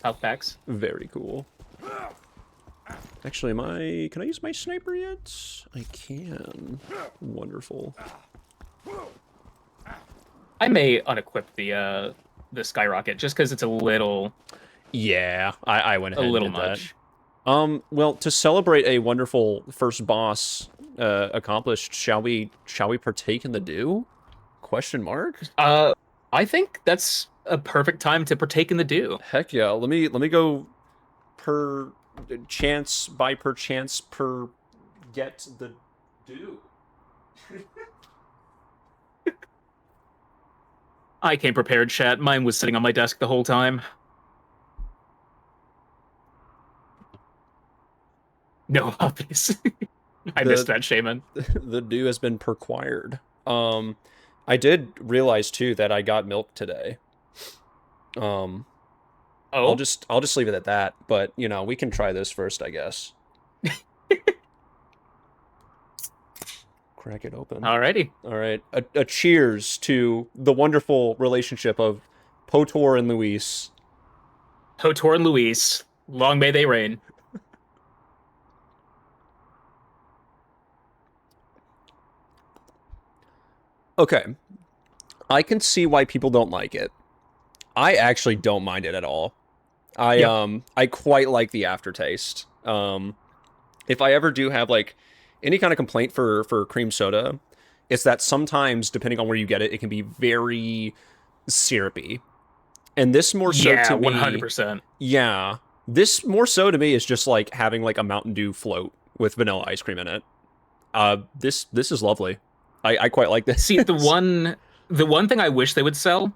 health packs. Very cool. Actually, can I use my sniper yet? I can. Wonderful. I may unequip the skyrocket just because it's a little Yeah, I went ahead and did much. that. Well, to celebrate a wonderful first boss accomplished, shall we partake in the dew? Question mark? I think that's a perfect time to partake in the dew. Heck yeah. Let me go per chance by perchance per get the dew. I came prepared, chat. Mine was sitting on my desk the whole time. No, obvious. I missed that, Shaman. The dew has been perquired. I did realize too that I got milk today. Oh, I'll just leave it at that, but you know, we can try this first, I guess. Crack it open. alrighty. All right. A cheers to the wonderful relationship of Potor and Luis. Kotor and Luis, long may they reign. Okay. I can see why people don't like it. I actually don't mind it at all. I quite like the aftertaste. If I ever do have like any kind of complaint for cream soda, it's that sometimes, depending on where you get it, it can be very syrupy. And this more so Yeah, to me, 100%. yeah, this more so to me is just like having like a Mountain Dew float with vanilla ice cream in it. This is lovely. I quite like this. See, the one thing I wish they would sell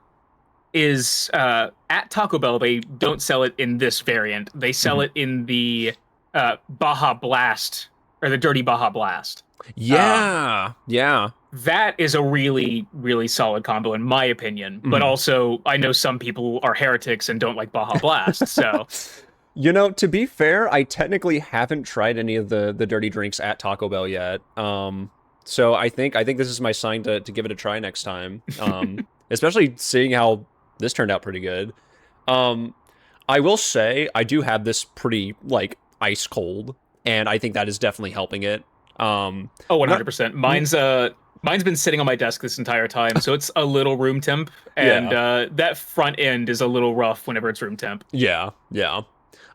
is at Taco Bell they don't sell it in this variant. They sell it in the Baja Blast or the Dirty Baja Blast. Yeah, yeah. That is a really, really solid combo in my opinion. But Mhm. also, I know some people are heretics and don't like Baja Blast. So, You know, to be fair, I technically haven't tried any of the dirty drinks at Taco Bell yet. So I think this is my sign to give it a try next time. Especially seeing how this turned out pretty good. I will say I do have this pretty like ice cold, and I think that is definitely helping it. oh, 100%. Mine's been sitting on my desk this entire time, so it's a little room temp, and that front end is a little rough whenever it's room temp. Yeah, yeah.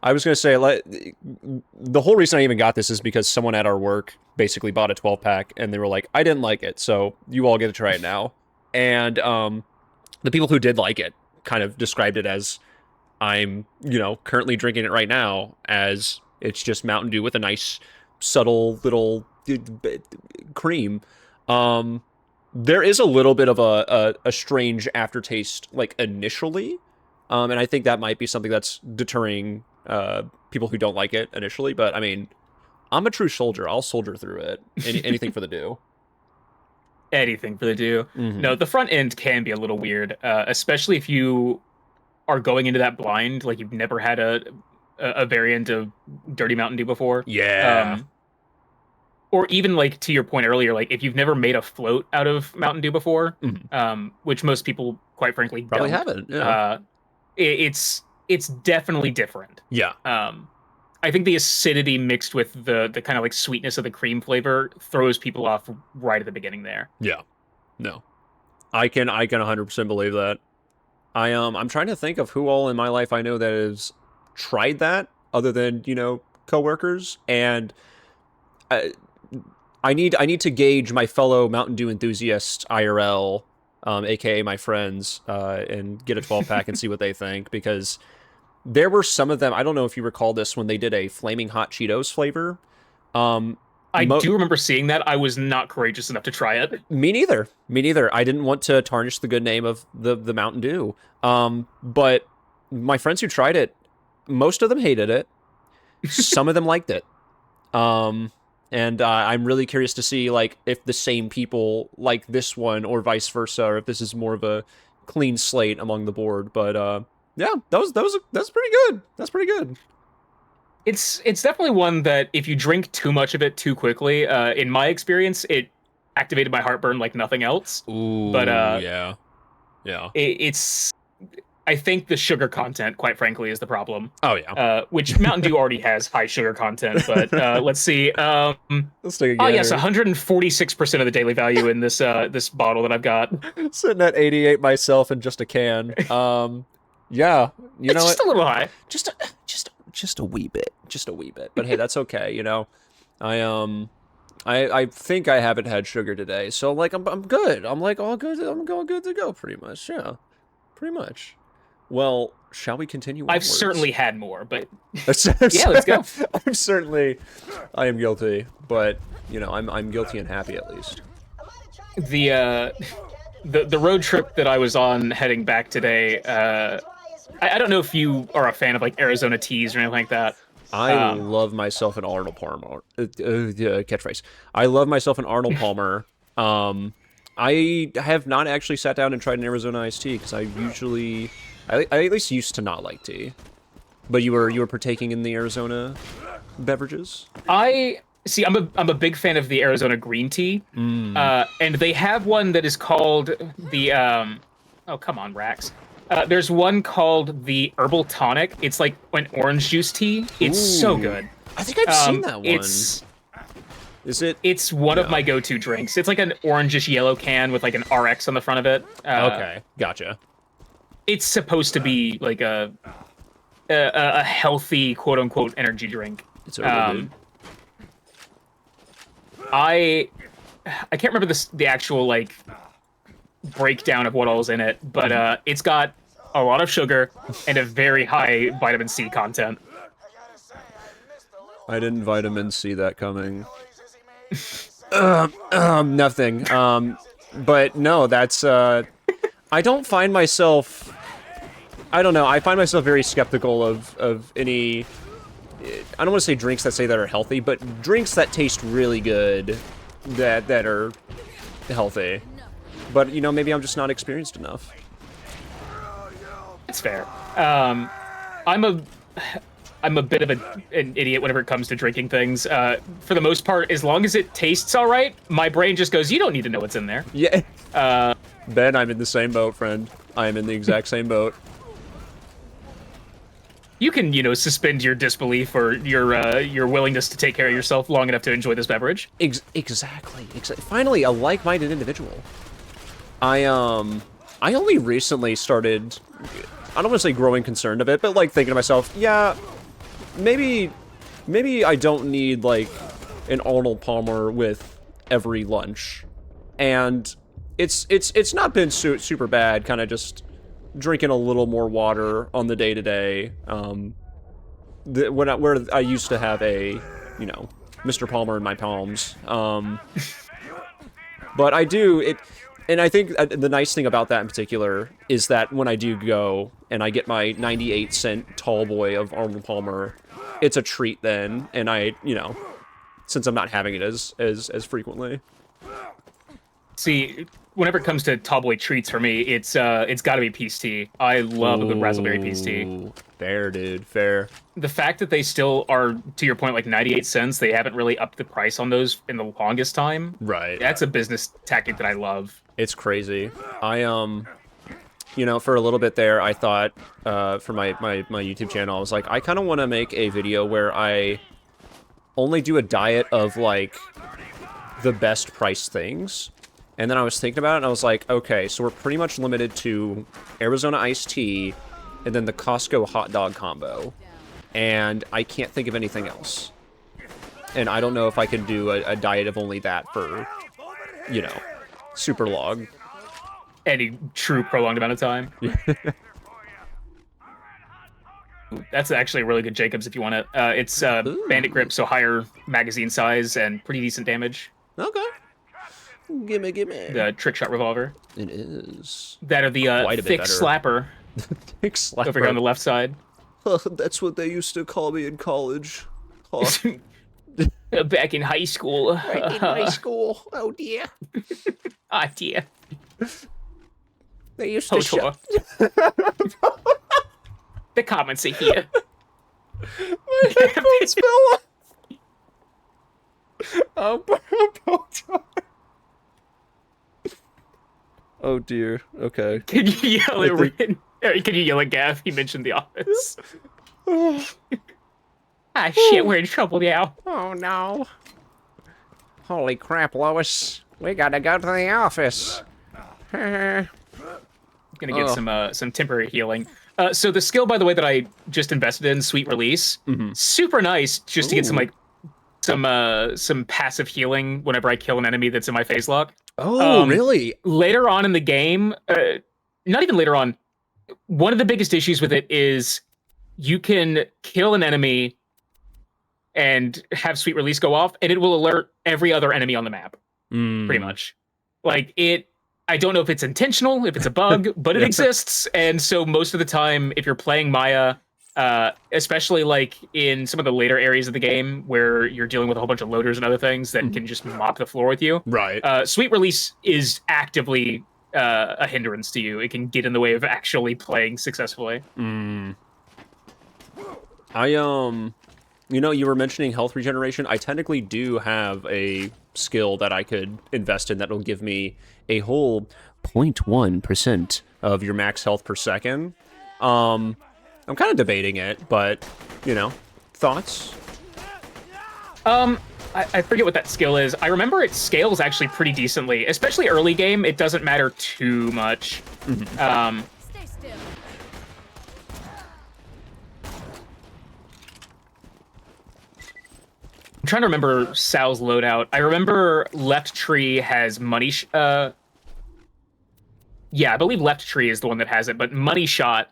I was gonna say, the whole reason I even got this is because someone at our work basically bought a 12-pack, and they were like, "I didn't like it, so you all get to try it now." And the people who did like it kind of described it as, I'm, you know, currently drinking it right now, as it's just Mountain Dew with a nice, subtle little cream. There is a little bit of a strange aftertaste, like initially, and I think that might be something that's deterring people who don't like it initially. But I mean, I'm a true soldier. I'll soldier through it. Anything for the dew. Anything for the dew. Mhm. No, the front end can be a little weird, especially if you are going into that blind, like you've never had a variant of Dirty Mountain Dew before. Yeah. Or even like to your point earlier, like if you've never made a float out of Mountain Dew before, which most people, quite frankly, Probably don't, haven't. Yeah. It's definitely different. Yeah. I think the acidity mixed with the kind of like sweetness of the cream flavor throws people off right at the beginning there. Yeah. No. I can 100% believe that. I'm trying to think of who all in my life I know that has tried that other than, you know, coworkers, and I need to gauge my fellow Mountain Dew enthusiasts IRL, aka my friends, and get a 12-pack and see what they think, because there were some of them, I don't know if you recall this, when they did a Flaming Hot Cheetos flavor. I do remember seeing that. I was not courageous enough to try it. Me neither. I didn't want to tarnish the good name of the Mountain Dew. But my friends who tried it, most of them hated it. Some of them liked it. And I'm really curious to see like if the same people like this one or vice versa, or if this is more of a clean slate among the board. But yeah, that's pretty good. That's pretty good. It's definitely one that if you drink too much of it too quickly, in my experience, it activated my heartburn like nothing else. Ooh, But yeah. it's I think the sugar content, quite frankly, is the problem. Oh yeah. Which Mountain Dew already has high sugar content, but let's see. Let's take a Oh yes, gander. 146% of the daily value in this this bottle that I've got. Sitting at 88 myself in just a can. Yeah, you It's know just what? a little high. Just a wee bit. Just a wee bit. But hey, that's okay, you know. I think I haven't had sugar today, so like I'm good. I'm like all good. I'm going good to go pretty much. Yeah. Pretty much. Well, shall we continue I've onwards? certainly had more, but Yeah, let's go. I am guilty, but you know, I'm guilty and happy at least. the road trip that I was on heading back today, I don't know if you are a fan of like Arizona teas or anything like that. I love myself an Arnold Palmer. Catchphrase. I love myself an Arnold Palmer. I have not actually sat down and tried an Arizona iced tea because I at least used to not like tea. But you were partaking in the Arizona beverages? I see. I'm a big fan of the Arizona green tea, and they have one that is called the oh come on, Rax. There's one called the herbal tonic. It's like an orange juice tea. It's so Ooh. good. I think I've seen that one. Is it? It's one of my go-to drinks. It's like an orangish yellow can with like an RX on the front of it. Okay, gotcha. It's supposed to be like a healthy quote-unquote energy drink. It's really good. I can't remember the actual like breakdown of what all's in it, but it's got a lot of sugar and a very high vitamin C content. I didn't vitamin C that coming. Nothing. But no, that's I don't find myself. I don't know. I find myself very skeptical of any. I don't want to say drinks that say that are healthy, but drinks that taste really good, that are healthy. But you know, maybe I'm just not experienced enough. It's fair. I'm a bit of an idiot whenever it comes to drinking things. For the most part, as long as it tastes all right, my brain just goes, "You don't need to know what's in there." Yeah. Ben, I'm in the same boat, friend. I am in the exact same boat. You can, you know, suspend your disbelief or your willingness to take care of yourself long enough to enjoy this beverage. Exactly. Finally, a like-minded individual. I only recently started. I don't want to say growing concerned of it, but like thinking to myself, yeah, maybe I don't need like an Arnold Palmer with every lunch, and it's not been super bad. Kind of just drinking a little more water on the day-to-day. Where I used to have a, you know, Mr. Palmer in my palms. But I do it. And I think the nice thing about that in particular is that when I do go and I get my 98-cent tall boy of Arnold Palmer, it's a treat then, and I, you know, since I'm not having it as frequently. See, whenever it comes to tall boy treats for me, it's got to be peace tea. I love a good raspberry peace tea. Fair, dude, fair. The fact that they still are, to your point, like 98 cents, they haven't really upped the price on those in the longest time. Right. That's a business tactic that I love. It's crazy. I you know, for a little bit there, I thought for my YouTube channel, I was like, I kind of want to make a video where I only do a diet of like the best price things. And then I was thinking about it, and I was like, okay, so we're pretty much limited to Arizona iced tea, and then the Costco hot dog combo. And I can't think of anything else. And I don't know if I can do a diet of only that for, you know, super long. Any true prolonged amount of time. That's actually a really good Jacobs if you want it. It's Bandit Grip, so higher magazine size and pretty decent damage. Okay. Gimme. The trick shot revolver. It is. That are the Quite a bit thick better. slapper Big slap. over here on the left side. That's what they used to call me in college. Back in high school. Back in high school. Oh dear. Ah, dear. They used to Kotor. The comments are here. My headphones fell off. Oh dear. Okay. Can you yell at I think- Rin? Can you yell at Gav? He mentioned The Office. Ah, shit, we're in trouble now. Oh no. Holy crap, Lois. We gotta go to the office. Gonna get Oh. some temporary healing. So the skill, by the way, that I just invested in, Sweet Release, super nice, just to get some passive healing whenever I kill an enemy that's in my phase lock. Oh, really? Later on in the game, not even later on, one of the biggest issues with it is you can kill an enemy and have Sweet Release go off, and it will alert every other enemy on the map, pretty much. Like, I don't know if it's intentional, if it's a bug, but it exists, and so most of the time, if you're playing Maya, especially like in some of the later areas of the game where you're dealing with a whole bunch of loaders and other things that can just mop the floor with you, Right. Sweet Release is actively a hindrance to you. It can get in the way of actually playing successfully. You know, you were mentioning health regeneration. I technically do have a skill that I could invest in that will give me a whole 0.1% of your max health per second. I'm kind of debating it, but, you know, thoughts? I forget what that skill is. I remember it scales actually pretty decently, especially early game. It doesn't matter too much. Stay still. I'm trying to remember Sal's loadout. I remember left tree has money. Yeah, I believe left tree is the one that has it, but money shot,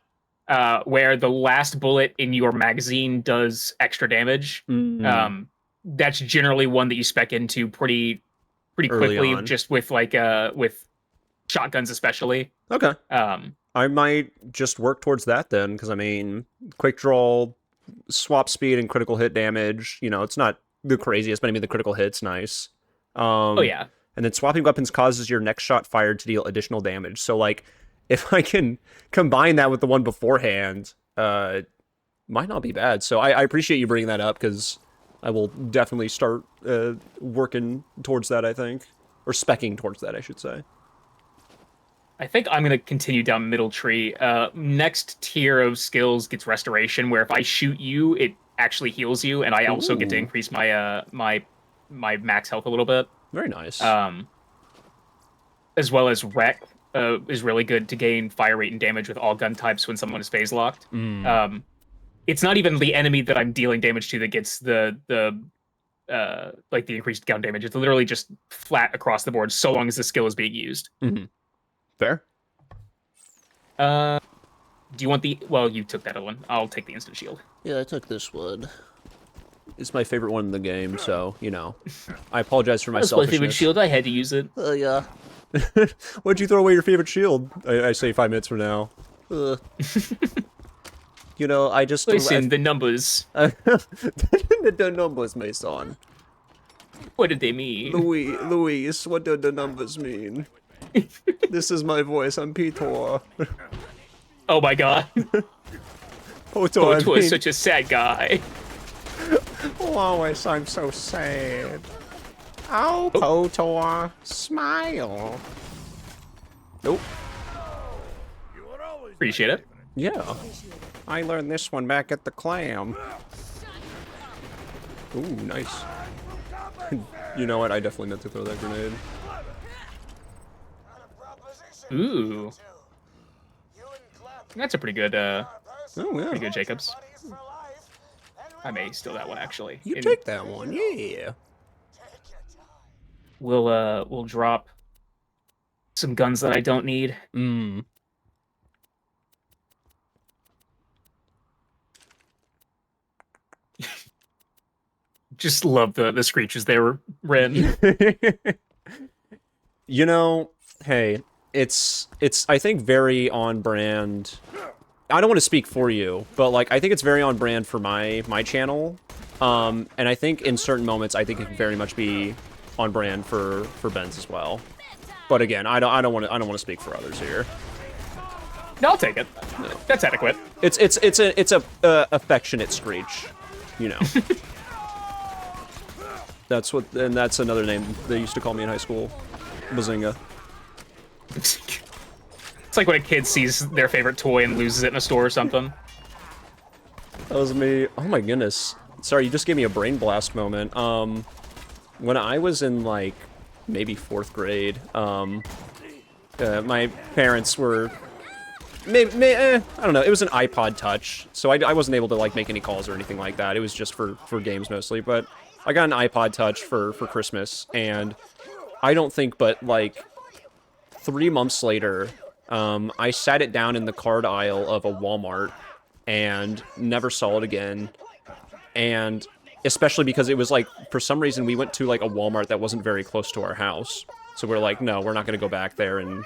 where the last bullet in your magazine does extra damage. That's generally one that you spec into pretty Early quickly, on. just with like with shotguns especially. Okay. Um, I might just work towards that then, because, I mean, quick draw, swap speed, and critical hit damage, you know, it's not the craziest, but I mean, the critical hit's nice. oh yeah. And then swapping weapons causes your next shot fired to deal additional damage. So, like, if I can combine that with the one beforehand, might not be bad. So I appreciate you bringing that up, because I will definitely start working towards that, I think. Or specking towards that, I should say. I think I'm gonna continue down middle tree. Next tier of skills gets restoration, where if I shoot you, it actually heals you, and I also get to Ooh. increase my my max health a little bit. Very nice. As well as wreck is really good to gain fire rate and damage with all gun types when someone is phase locked. It's not even the enemy that I'm dealing damage to that gets the like the increased gun damage. It's literally just flat across the board, so long as the skill is being used. Fair. Do you want the? Well, you took that other one. I'll take the instant shield. Yeah, I took this one. It's my favorite one in the game, so, you know. I apologize for my That's my favorite selfishness. shield. I had to use it. Yeah. Why'd you throw away your favorite shield? I say 5 minutes from now. You know, I just... Listen, the numbers. The numbers, my son. What did they mean? Luis, what do the numbers mean? This is my voice, I'm Peter. Oh my god. Poto, I Poto is mean, such a sad guy. Lois, I'm so sad. Oh, Potor, smile. Nope. Appreciate it. Yeah. I learned this one back at the clam. Ooh, nice. You know what? I definitely meant to throw that grenade. Ooh. That's a pretty good, Oh, yeah. pretty good Jacobs. I may steal that one, actually. You And take that one, yeah. we'll drop some guns that I don't need. Just love the screeches there, Ren. You know, hey, it's I think very on brand. I don't want to speak for you, but like I think it's very on brand for my channel. And I think in certain moments, I think it can very much be on brand for Ben's as well. But again, I don't want to speak for others here. No, I'll take it. That's adequate. It's a affectionate screech, you know. That's another name they used to call me in high school, Bazinga. It's like when a kid sees their favorite toy and loses it in a store or something. That was me. Oh my goodness. Sorry, you just gave me a brain blast moment. When I was in like maybe 4th grade, my parents were I don't know. It was an iPod Touch, so I wasn't able to like make any calls or anything like that. It was just for games mostly. But I got an iPod Touch for Christmas, and I don't think but like 3 months later, I sat it down in the card aisle of a Walmart and never saw it again. And especially because it was like, for some reason, we went to like a Walmart that wasn't very close to our house. So we're like, no, we're not going to go back there and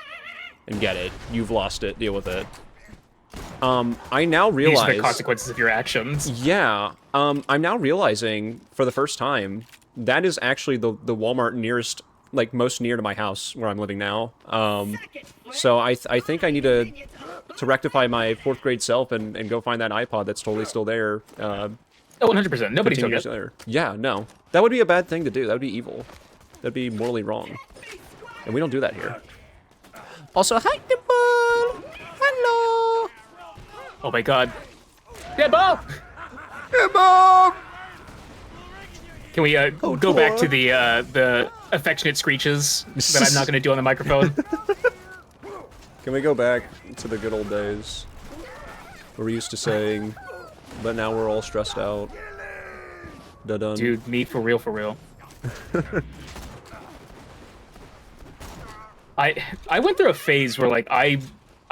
get it. You've lost it. Deal with it. I now realize... These are the consequences of your actions. Yeah. I'm now realizing, for the first time, that is actually the Walmart nearest, like, most near to my house, where I'm living now. So I think I need to rectify my 4th grade self and go find that iPod that's totally still there. Oh, 100%. Nobody took it. Later. Yeah, no. That would be a bad thing to do. That would be evil. That'd be morally wrong. And we don't do that here. Also, hi, Dimple! Hello! Oh my god. Debo! Hey, Can we go back to the affectionate screeches that I'm not going to do on the microphone? Can we go back to the good old days where we used to saying, but now we're all stressed out. Dun-dun. Dude, me for real, for real. I went through a phase where like I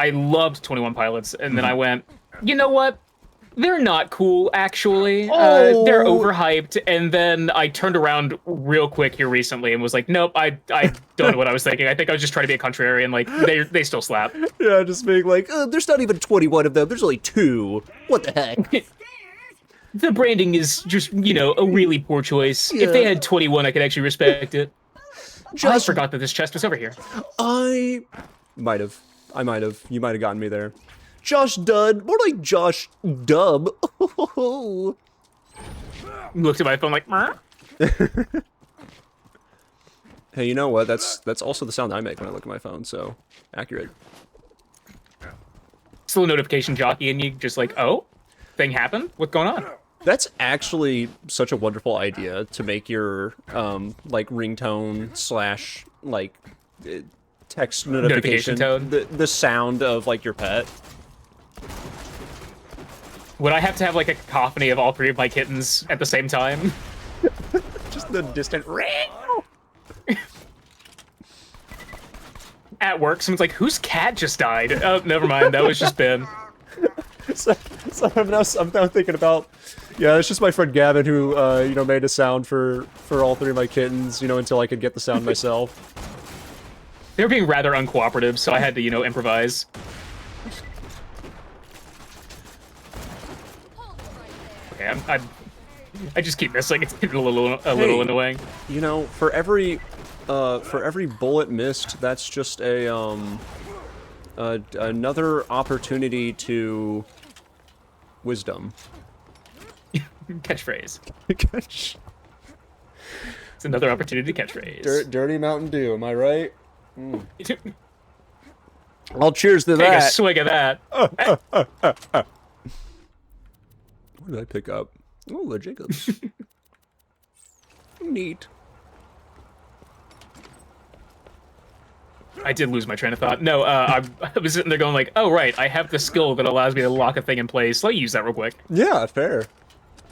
loved 21 Pilots, and then I went, you know what? They're not cool, actually. Oh. They're overhyped. And then I turned around real quick here recently and was like, nope, I don't know what I was thinking. I think I was just trying to be a contrarian. Like, they still slap. Yeah, just being like, There's not even 21 of them. There's only 2. What the heck? The branding is just, you know, a really poor choice. Yeah. If they had 21, I could actually respect it. I Just forgot that this chest was over here. I might have. You might have gotten me there. Josh Dud. More like Josh Dub. Looked at my phone like, "Mer?" Hey, you know what? That's also the sound I make when I look at my phone, so accurate. Still a notification jockey, and you just like, oh, thing happened? What's going on? That's actually such a wonderful idea to make your like ringtone slash like text notification tone. the sound of like your pet. Would I have to have like a cacophony of all 3 of my kittens at the same time? Just the distant ring. At work, someone's like, whose cat just died? Oh, never mind. That was just Ben. So I'm now thinking about, yeah, it's just my friend Gavin who you know, made a sound for all 3 of my kittens, you know, until I could get the sound myself. They were being rather uncooperative, so I had to, you know, improvise. Okay, I just keep missing. It's getting a little annoying. You know, for every bullet missed, that's just another opportunity to wisdom. Catchphrase. Catch. It's another opportunity to catchphrase. Dirty Mountain Dew, am I right? Take I'll cheers to a that. swig of that. What did I pick up? Oh, the Jacobs. Neat. I did lose my train of thought. No, I was sitting there going like, oh, right, I have the skill that allows me to lock a thing in place. Let me use that real quick. Yeah, fair.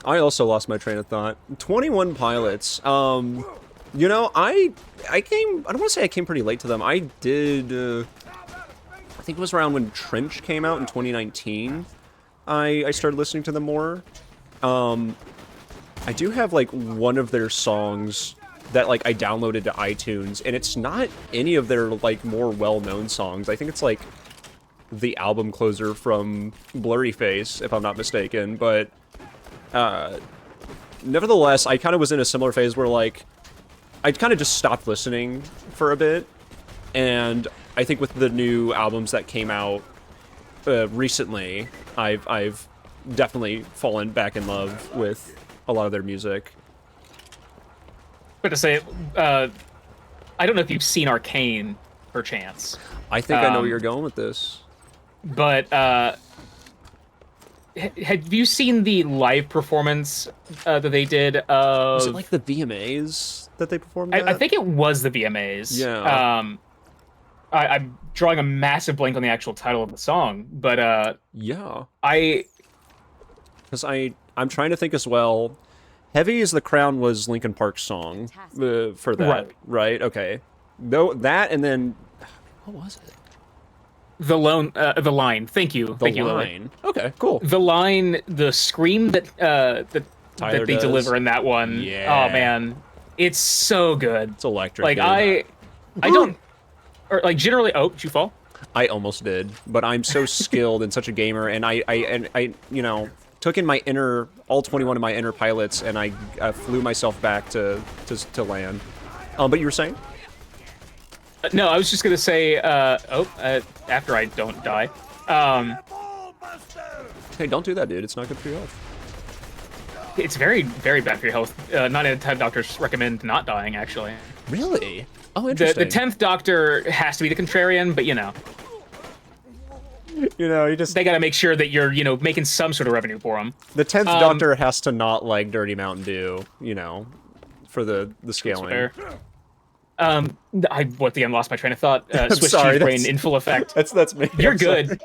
I also lost my train of thought. 21 Pilots. You know, I don't want to say I came pretty late to them. I did, I think it was around when Trench came out in 2019. I started listening to them more. I do have, like, one of their songs that, like, I downloaded to iTunes, and it's not any of their, like, more well-known songs. I think it's, like, the album closer from Blurry Face, if I'm not mistaken, but, Nevertheless, I kind of was in a similar phase where, like, I kind of just stopped listening for a bit, and I think with the new albums that came out recently, I've definitely fallen back in love with a lot of their music. But to say, I don't know if you've seen Arcane, perchance. I think I know where you're going with this. But have you seen the live performance that they did of... Was it like the VMAs that they performed I at? think it was the VMAs. Yeah. I'm drawing a massive blank on the actual title of the song, but Yeah. Because I'm trying to think as well. Heavy as the Crown was Linkin Park's song for that, right? Okay. No, that and then what was it? the line. Thank you, The Lily. line. Okay, cool. The line, the scream that that Tyler they does. deliver in that one. Yeah. Oh man, it's so good. It's electric. Like dude. I don't, or like generally. Oh, did you fall? I almost did, but I'm so skilled and such a gamer, and I you know, took in all 21 of my inner pilots, and I flew myself back to land. But you were saying? No, I was just gonna say. After I don't die. Hey, don't do that, dude. It's not good for your health. It's very, very bad for your health. 9 out of 10 doctors recommend not dying, actually. Really? Oh, The interesting. 10th doctor has to be the contrarian, but you know, you just they gotta make sure that you're, making some sort of revenue for them. the 10th Doctor has to not like Dirty Mountain Dew, for the scaling. Fair. I once again lost my train of thought. Swiss sorry, cheese brain that's- in full effect. That's me. You're I'm sorry. good.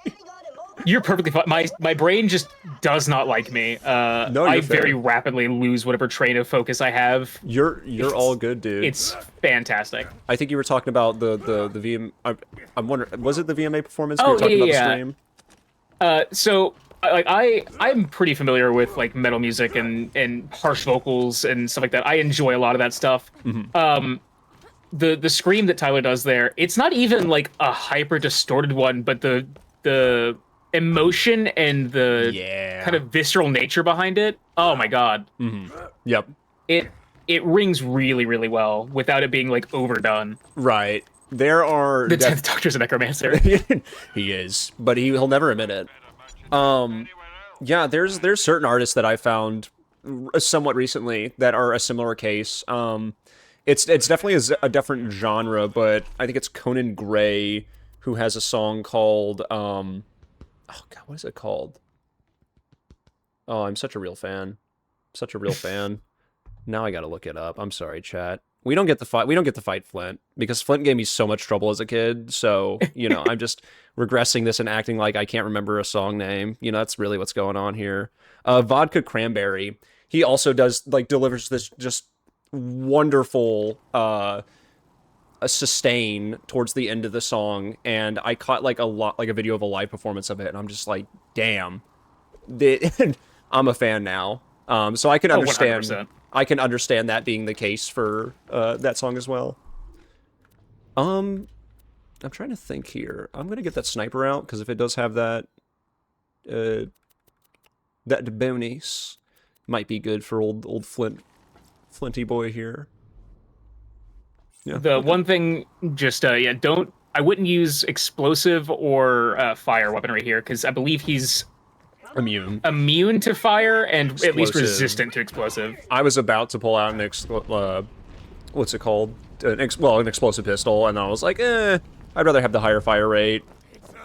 You're perfectly fine. My brain just does not like me. No, I you're fair. very rapidly lose whatever train of focus I have. You're all good, dude. It's fantastic. I think you were talking about the VM. I'm wondering, was it the VMA performance? Oh, we were talking yeah, about yeah. the stream. I'm pretty familiar with like metal music and harsh vocals and stuff like that. I enjoy a lot of that stuff. Mm-hmm. The scream that Tyler does there, it's not even like a hyper distorted one, but the emotion and the kind of visceral nature behind it. Oh my god. Mm-hmm. Yep. It rings really, really well without it being like overdone. Right. There are The 10th Doctor's a necromancer. he is, but he'll never admit it. Yeah, there's certain artists that I found somewhat recently that are a similar case. It's definitely a different genre, but I think it's Conan Gray who has a song called oh god, what is it called? Oh, I'm such a real fan. Such a real fan. Now I gotta look it up. I'm sorry, chat. We don't get to fight Flint because Flint gave me so much trouble as a kid. So, I'm just regressing this and acting like I can't remember a song name. That's really what's going on here. Vodka Cranberry. He also delivers this just wonderful a sustain towards the end of the song, and I caught a video of a live performance of it, and I'm just like, damn, I'm a fan now. So I can understand. 100%. I can understand that being the case for that song as well. I'm trying to think here. I'm gonna get that sniper out because if it does have that bonus, might be good for old Flinty boy here. Yeah. The one thing, just I wouldn't use explosive or fire weaponry here because I believe he's immune to fire and at least Explosive. resistant to explosive. I was about to pull out what's it called? An explosive pistol, and I was like, I'd rather have the higher fire rate.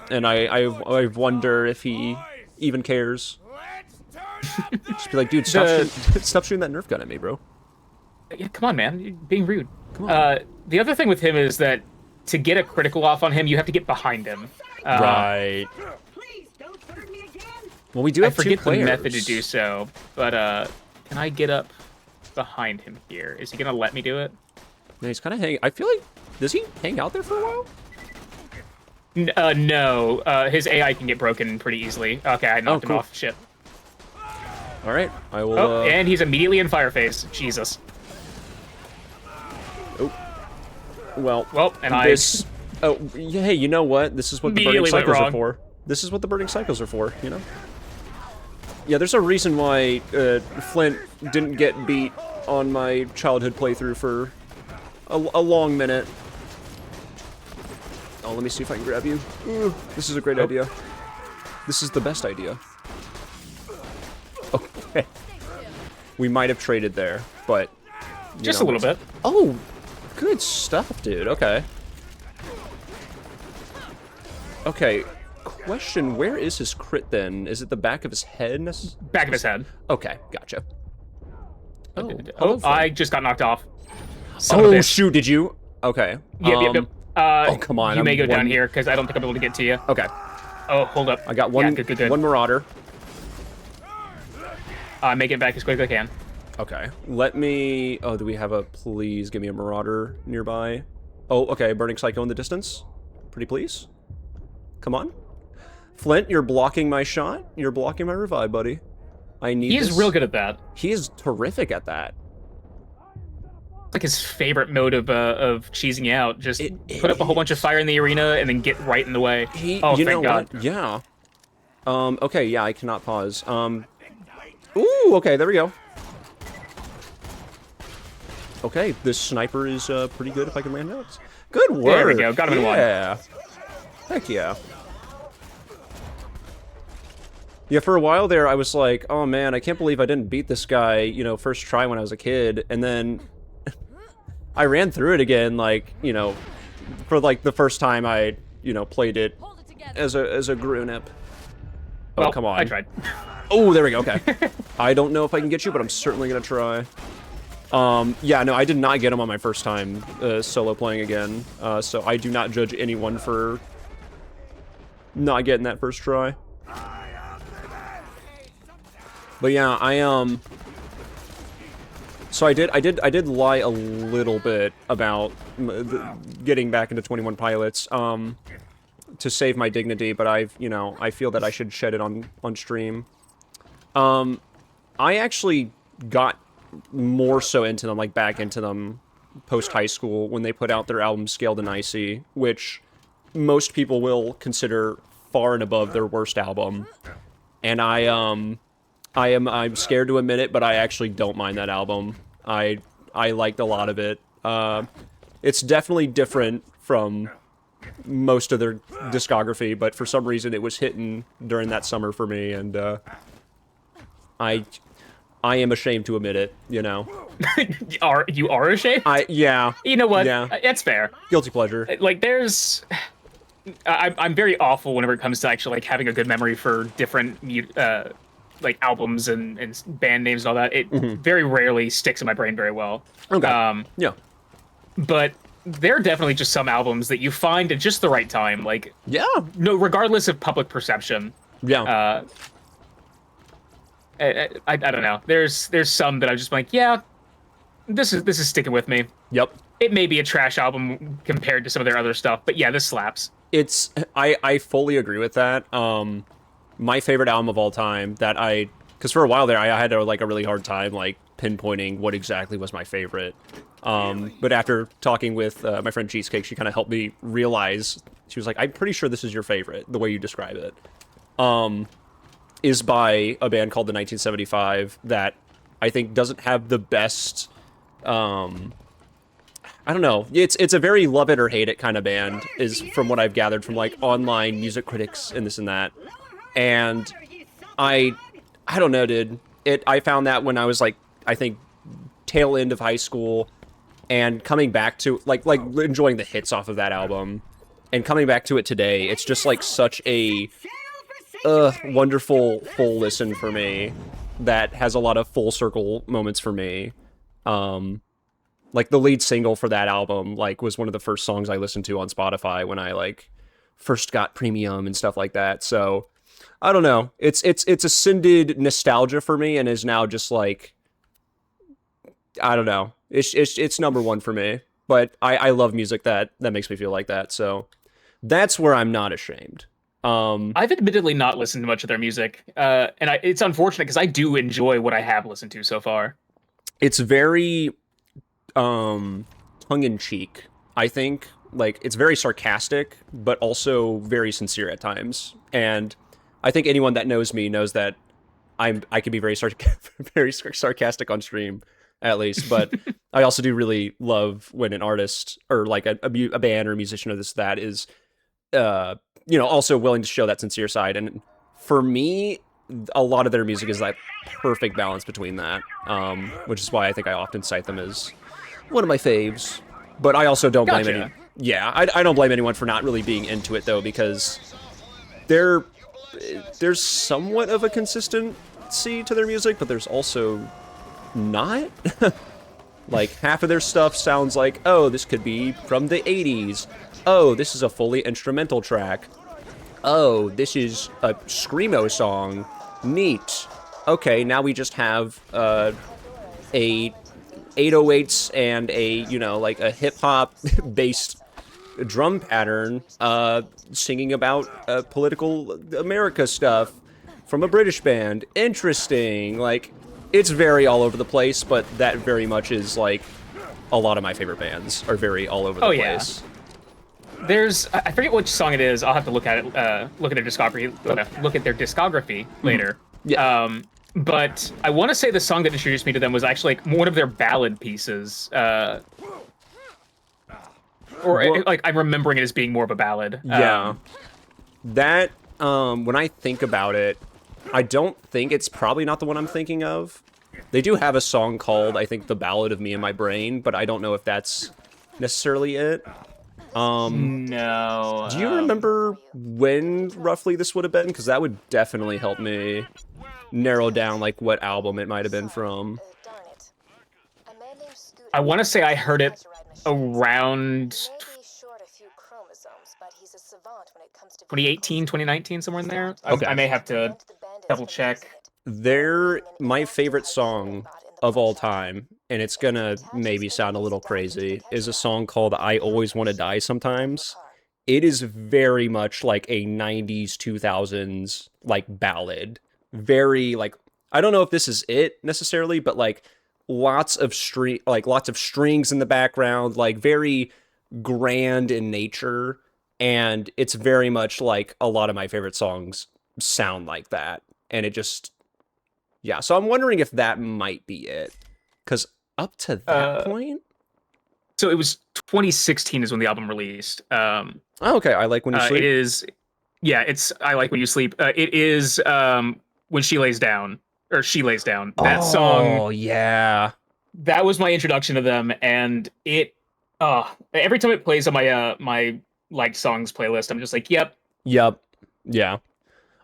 And I wonder if he even cares. Just be like, dude, stop shooting that Nerf gun at me, bro. Yeah, come on, man, you're being rude. Come on. The other thing with him is that to get a critical off on him, you have to get behind him. Right. Please don't burn me again. Well, we do I have two forget the players. method to do so, but can I get up behind him here? Is he gonna let me do it? Yeah, he's kind of hanging. I feel like, does he hang out there for a while? No. His AI can get broken pretty easily. Okay, I knocked him cool. off. Shit. All right, I will. Oh, and he's immediately in fire phase. Jesus. Well, and this. Oh, yeah, hey, you know what? This is what the burning Immediately went cycles are wrong. for. This is what the burning cycles are for. Yeah, there's a reason why Flint didn't get beat on my childhood playthrough for a long minute. Oh, let me see if I can grab you. Ooh, this is a great idea. This is the best idea. Okay. We might have traded there, but... Just a little bit. Oh, good stuff, dude. Okay. Okay, question, where is his crit then? Is it the back of his head? Back of his head. Okay, gotcha. Oh, Oh, I just got knocked off. Son of a oh bitch. shoot, did you? Okay. Yep. Oh, come on. You may I'm go down one- here, because I don't think I'll be able to get to you. Okay. Oh, hold up. I got one, Yeah, good. one Marauder. Make it back as quick as I can. Okay. Let me... Oh, do we have a... Please give me a Marauder nearby. Oh, okay. Burning Psycho in the distance. Pretty please. Come on. Flint, you're blocking my shot. You're blocking my revive, buddy. I need He is this. real good at that. He is terrific at that. Like his favorite mode of cheesing you out. Just It put up a whole bunch of fire in the arena and then get right in the way. Oh, you know thank God. what? Yeah. Okay, yeah, I cannot pause. Ooh, okay, there we go. Okay, this sniper is pretty good if I can land it. Good work. There we go, got him in one. Yeah. Heck yeah. Yeah, for a while there, I was like, oh man, I can't believe I didn't beat this guy, you know, first try when I was a kid. And then I ran through it again, like, you know, for like the first time I, you know, played it as a grown-up. Oh, Well, come on. I tried. Oh, there we go, okay. I don't know if I can get you, but I'm certainly gonna try. Yeah, no, I did not get him on my first time solo playing again, so I do not judge anyone for not getting that first try. But yeah, so I did lie a little bit about getting back into 21 Pilots, to save my dignity, but I feel that I should shed it on stream. I actually got more so into them, like back into them post high school when they put out their album Scaled and Icy, which most people will consider far and above their worst album. And I'm scared to admit it, but I actually don't mind that album. I liked a lot of it. It's definitely different from most of their discography, but for some reason it was hitting during that summer for me, and I am ashamed to admit it, you know. You are ashamed? Yeah. You know what? Yeah. That's fair. Guilty pleasure. Like, I'm very awful whenever it comes to actually, like, having a good memory for different, like, albums and band names and all that. It very rarely sticks in my brain very well. Okay. Yeah. But there are definitely just some albums that you find at just the right time, like, Yeah. no, regardless of public perception. Yeah. I don't know. There's some that I'm just like, yeah, this is sticking with me. Yep. It may be a trash album compared to some of their other stuff, but yeah, this slaps. I fully agree with that. My favorite album of all time that because for a while there I had a really hard time like pinpointing what exactly was my favorite. But after talking with my friend Cheesecake, she kind of helped me realize, she was like, I'm pretty sure this is your favorite, the way you describe it. Is by a band called the 1975 that I think doesn't have the best, I don't know. It's a very love it or hate it kind of band, is from what I've gathered from like online music critics and this and that. And I don't know, dude. I found that when I was like, I think tail end of high school, and coming back to like enjoying the hits off of that album, and coming back to it today, it's just like such a wonderful full listen for me that has a lot of full circle moments for me. Like the lead single for that album like was one of the first songs I listened to on Spotify when I like first got premium and stuff like that. So I don't know, it's ascended nostalgia for me and is now just like, I don't know, it's number one for me. But I love music that makes me feel like that, so that's where I'm not ashamed. I've admittedly not listened to much of their music, and it's unfortunate because I do enjoy what I have listened to so far. It's very tongue-in-cheek, I think. Like, it's very sarcastic, but also very sincere at times. And I think anyone that knows me knows that I can be very very sarcastic on stream, at least. But I also do really love when an artist or like a band or a musician or that is, also willing to show that sincere side. And for me, a lot of their music is that perfect balance between that, which is why I think I often cite them as one of my faves. But I also don't blame any. Yeah, I don't blame anyone for not really being into it though, because there's somewhat of a consistency to their music, but there's also not. Like half of their stuff sounds like, oh, this could be from the 80s. Oh, this is a fully instrumental track. Oh, this is a screamo song. Neat. Okay, now we just have a 808s and like a hip hop based drum pattern singing about political America stuff from a British band. Interesting. Like, it's very all over the place, but that very much is like a lot of my favorite bands are very all over the place. There's, I forget which song it is. I'll have to look at it, look at their discography later. Yeah. But I want to say the song that introduced me to them was actually like one of their ballad pieces. Like I'm remembering it as being more of a ballad. Yeah. That, when I think about it, I don't think it's probably not the one I'm thinking of. They do have a song called, I think, The Ballad of Me and My Brain, but I don't know if that's necessarily it. No. Do you remember when roughly this would have been? Because that would definitely help me narrow down like what album it might have been from. Darn it. A man named Scooter I want to say I heard it tried to ride machine. around Maybe short a few chromosomes, but he's a savant when it comes to 2018, 2019, somewhere in there. Okay. I may have to double check. They're my favorite song of all time, and it's gonna maybe sound a little crazy, is a song called I Always Want to Die Sometimes. It is very much like a 90s, 2000s, like, ballad. Very, like, I don't know if this is it, necessarily, but, like, lots of strings in the background, like, very grand in nature, and it's very much like a lot of my favorite songs sound like that, and it just... Yeah, so I'm wondering if that might be it. Because up to that point... So it was 2016 is when the album released. Oh, okay, I Like When You Sleep. It is... Yeah, it's I Like When You Sleep. It is When She Lays Down. Or She Lays Down. That song... Oh, yeah. That was my introduction to them, and it... every time it plays on my my liked songs playlist, I'm just like, yep. Yep. Yeah.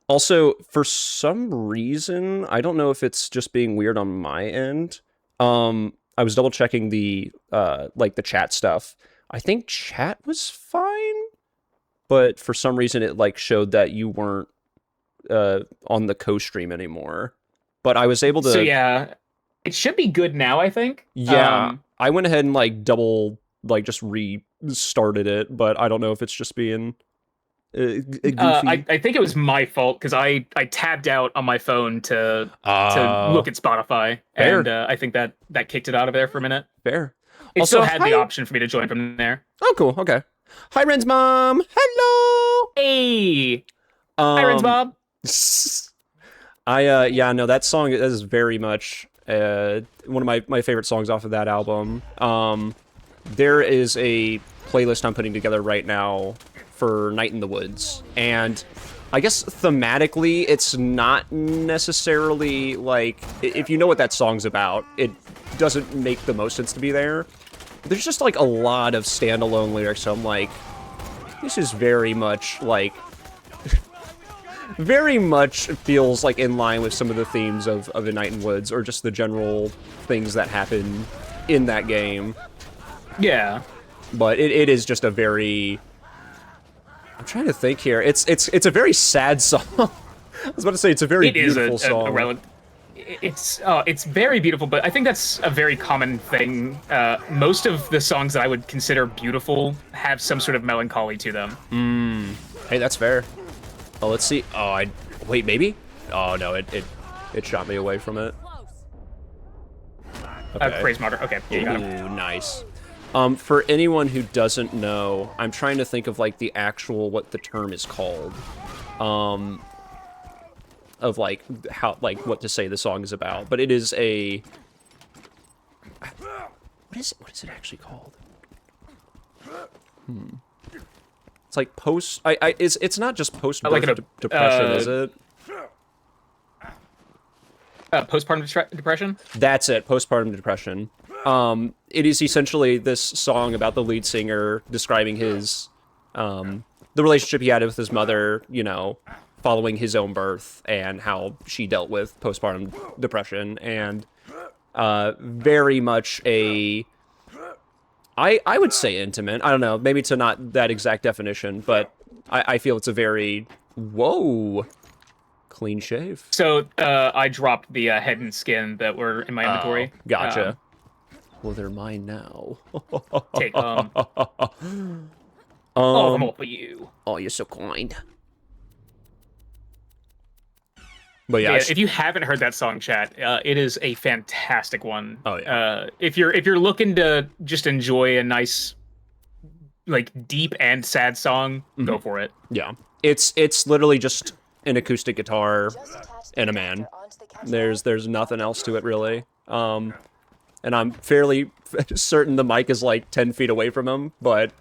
Also, for some reason, I don't know if it's just being weird on my end. I was double checking the the chat stuff. I think chat was fine, but for some reason it like showed that you weren't on the co-stream anymore. But I was able to. So yeah, it should be good now, I think. Yeah, I went ahead and like just restarted it, but I don't know if it's just being. Goofy. I think it was my fault because I tabbed out on my phone to look at Spotify, Fair. and I think that kicked it out of there for a minute. Fair. It Also, still had the hi- option for me to join from there. Oh, cool. Okay. Hi, Ren's mom. Hello. Hey, hi, Ren's Bob. No, that song is very much one of my favorite songs off of that album. There is a playlist I'm putting together right now for Night in the Woods, and I guess thematically it's not necessarily like, if you know what that song's about, it doesn't make the most sense to be there. There's just like a lot of standalone lyrics, so I'm like, this is very much like very much feels like in line with some of the themes of A Night in the Woods, or just the general things that happen in that game. Yeah, but it is just a very... I'm trying to think here. It's a very sad song. I was about to say it's a very beautiful song. It's very beautiful, but I think that's a very common thing. Most of the songs that I would consider beautiful have some sort of melancholy to them. Hey, that's fair. Oh, let's see. Oh, wait, maybe? Oh no, it shot me away from it. Okay. Praise Martyr. Okay, yeah, you got him. Ooh, nice. For anyone who doesn't know, I'm trying to think of like the actual what the term is called. of like how what to say the song is about, but it is a what is it actually called? It's like post. It's not just post birth depression, is it? Postpartum depression. That's it. Postpartum depression. It is essentially this song about the lead singer describing his the relationship he had with his mother, you know, following his own birth, and how she dealt with postpartum depression, and very much a I would say intimate. I don't know, maybe to not that exact definition, but I feel it's a very clean shave. So I dropped the head and skin that were in my inventory. Gotcha. Well, they're mine now. Take all of them all for you. Oh, you're so kind. But yeah, If you haven't heard that song, chat, it is a fantastic one. Oh yeah. If you're looking to just enjoy a nice, like, deep and sad song, go for it. Yeah, it's literally just an acoustic guitar and a man. There's nothing else to it really. And I'm fairly certain the mic is like 10 feet away from him, but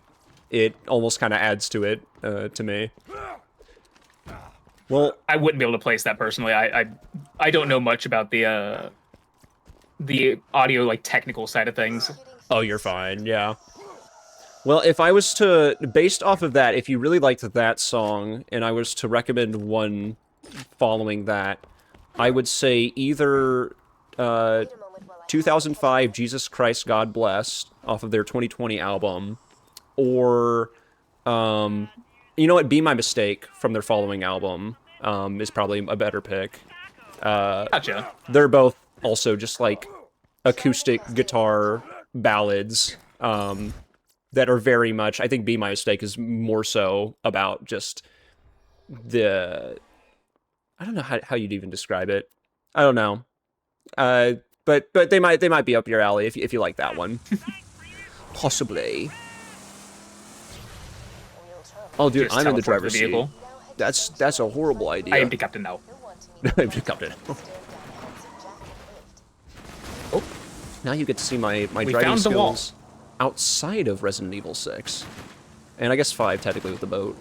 it almost kind of adds to it to me. Well, I wouldn't be able to place that personally. I don't know much about the audio, like, technical side of things. Oh, you're fine. Yeah. Well, if I was to, based off of that, if you really liked that song, and I was to recommend one following that, I would say either 2005 Jesus Christ God Bless off of their 2020 album, or you know what, Be My Mistake from their following album is probably a better pick. Gotcha. They're both also just like acoustic guitar ballads that are very much, I think Be My Mistake is more so about just I don't know how you'd even describe it. I don't know. But they might be up your alley if you like that one. Possibly. Oh, dude, Just I'm in the teleport driver's the seat. vehicle. That's a horrible idea. I am the captain now. I'm the captain. Oh, now you get to see my driving found the wall. skills outside of Resident Evil 6. And I guess 5, technically, with the boat.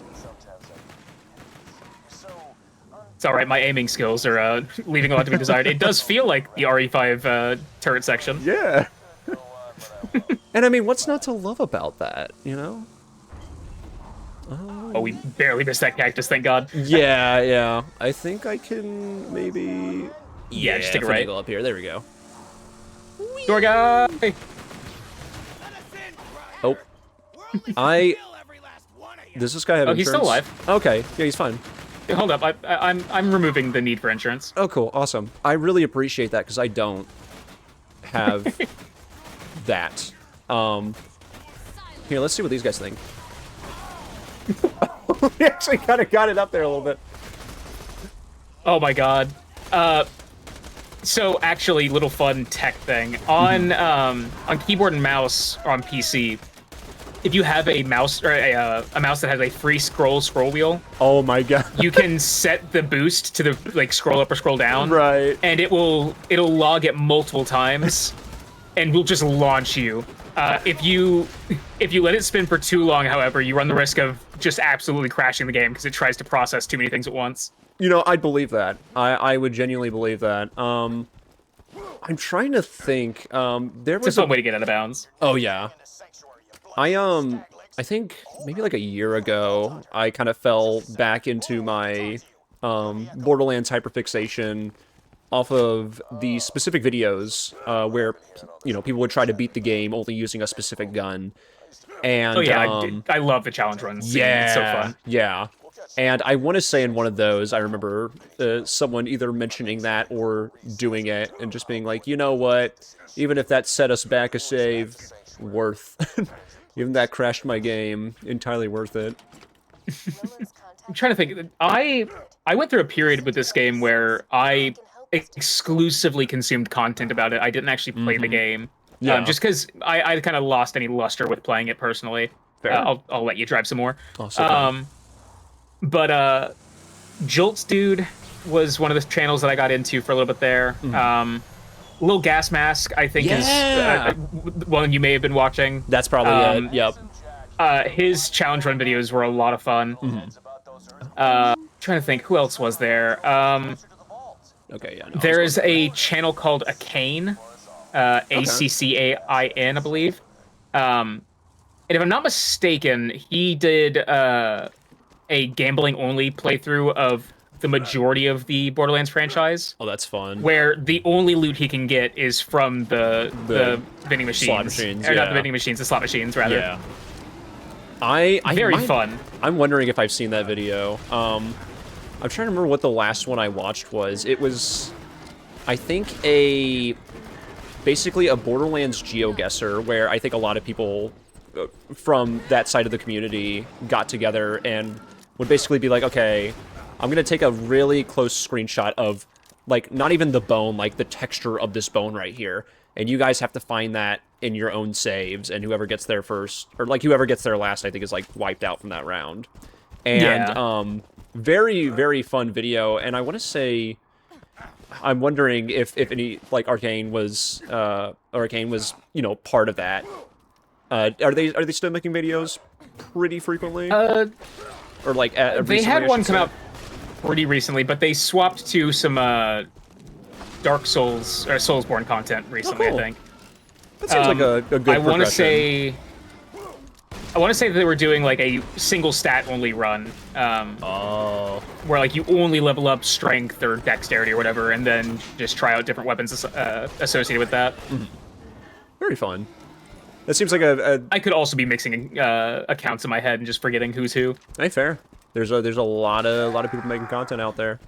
It's all right. My aiming skills are leaving a lot to be desired. It does feel like the RE5 turret section. Yeah. And I mean, what's not to love about that, you know? Oh, we barely missed that cactus, thank God. Yeah. I think I can maybe... Yeah, just take a right. Finagle up here. There we go. Door guy! Oh. Does this guy have insurance? he's still alive. Okay. Yeah, he's fine. Hold up, I'm removing the need for insurance. Oh, cool. Awesome. I really appreciate that, because I don't have that. Here, let's see what these guys think. We actually kind of got it up there a little bit. Oh my God. So actually, little fun tech thing on keyboard and mouse or on PC. If you have a mouse or a mouse that has a free scroll wheel, Oh my god. you can set the boost to the like scroll up or scroll down, Right. and it'll log it multiple times, and will just launch you. If you let it spin for too long, however, you run the risk of just absolutely crashing the game because it tries to process too many things at once. You know, I'd believe that. I would genuinely believe that. I'm trying to think. There It's was a fun way to get out of bounds. Oh yeah. I think maybe like a year ago, I kind of fell back into my Borderlands hyperfixation off of the specific videos where, you know, people would try to beat the game only using a specific gun. And Oh yeah, I love the challenge runs. yeah, It's so fun. Yeah. And I want to say in one of those, I remember someone either mentioning that or doing it and just being like, you know what, even if that set us back a save, worth. Even that crashed my game, entirely worth it. I'm trying to think. I went through a period with this game where I exclusively consumed content about it. I didn't actually play the game. Yeah. Just because I kind of lost any luster with playing it personally. I'll let you drive some more. Also, But Jolts dude, was one of the channels that I got into for a little bit there. Lil Gas Mask, I think, is one you may have been watching. That's probably it. Yep. His challenge run videos were a lot of fun. Trying to think, who else was there? Okay, yeah. No, There is a channel called Accain, Accain, I believe. And if I'm not mistaken, he did a gambling-only playthrough of the majority of the Borderlands franchise. Oh, that's fun. Where the only loot he can get is from the vending machines. Slot machines, Or not the vending machines, the slot machines, rather. Yeah. Very fun. I'm wondering if I've seen that video. I'm trying to remember what the last one I watched was. It was, I think, basically a Borderlands GeoGuessr, where I think a lot of people from that side of the community got together and would basically be like, okay, I'm going to take a really close screenshot of, like, not even the bone, like, the texture of this bone right here. And you guys have to find that in your own saves, and whoever gets there first, or, like, whoever gets there last, I think, is, like, wiped out from that round. And, very, very fun video, and I want to say, I'm wondering if any, like, Arcane was, you know, part of that. Are they still making videos pretty frequently? Or, like, they had one come out pretty recently, but they swapped to some Dark Souls or Soulsborne content recently. Oh, cool. I think that seems like a good I want to progression. say that they were doing like a single stat only run, where like you only level up strength or dexterity or whatever, and then just try out different weapons associated with that. Very fun. That seems like I could also be mixing accounts in my head and just forgetting who's who. Hey, fair. There's a lot of people making content out there.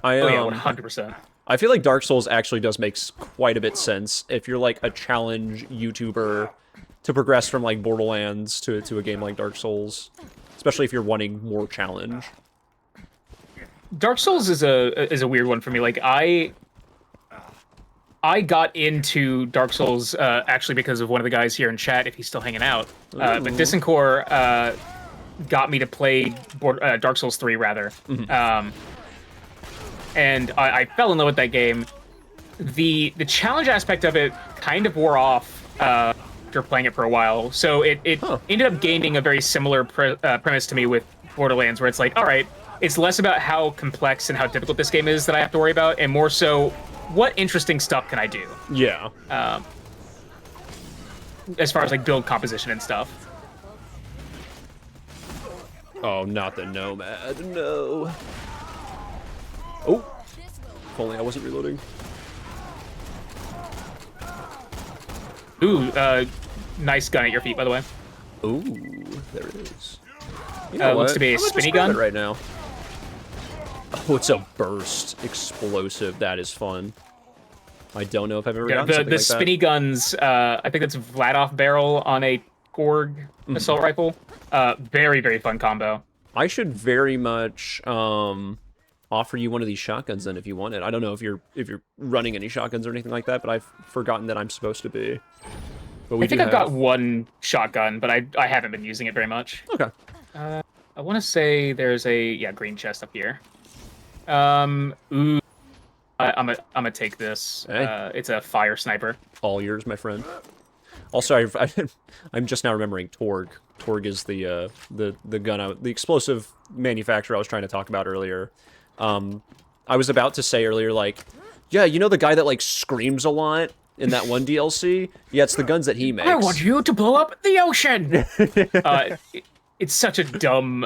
Oh yeah, 100%. I feel like Dark Souls actually does make quite a bit sense if you're like a challenge YouTuber to progress from like Borderlands to a game like Dark Souls, especially if you're wanting more challenge. Dark Souls is a weird one for me. Like I got into Dark Souls actually because of one of the guys here in chat, if he's still hanging out. But Disincore got me to play Dark Souls 3 rather. And I fell in love with that game. The challenge aspect of it kind of wore off after playing it for a while. So it ended up gaining a very similar premise to me with Borderlands, where it's like, all right, it's less about how complex and how difficult this game is that I have to worry about, and more so, what interesting stuff can I do? Yeah. As far as like build composition and stuff. Oh, not the Nomad. No. Oh. If only I wasn't reloading. Ooh, nice gun at your feet, by the way. Ooh, there it is. You know looks what? to be a I'm gonna just spinny grab gun. it right now. Oh, it's a burst explosive. That is fun. I don't know if I've ever gotten something the like spinny guns. I think that's Vladoff barrel on a Korg assault rifle. Very, very fun combo. I should very much offer you one of these shotguns then if you want it. I don't know if you're running any shotguns or anything like that, but I've forgotten that I'm supposed to be. But I think I've got one shotgun, but I haven't been using it very much. Okay. I want to say there's a green chest up here. Ooh, I'm gonna take this. Hey. It's a fire sniper. All yours, my friend. Also, I'm just now remembering Torg. Torg is the gun, the explosive manufacturer I was trying to talk about earlier. I was about to say earlier, like, yeah, you know the guy that like screams a lot in that one DLC? Yeah, it's the guns that he makes. I want you to blow up the ocean. It's such a dumb,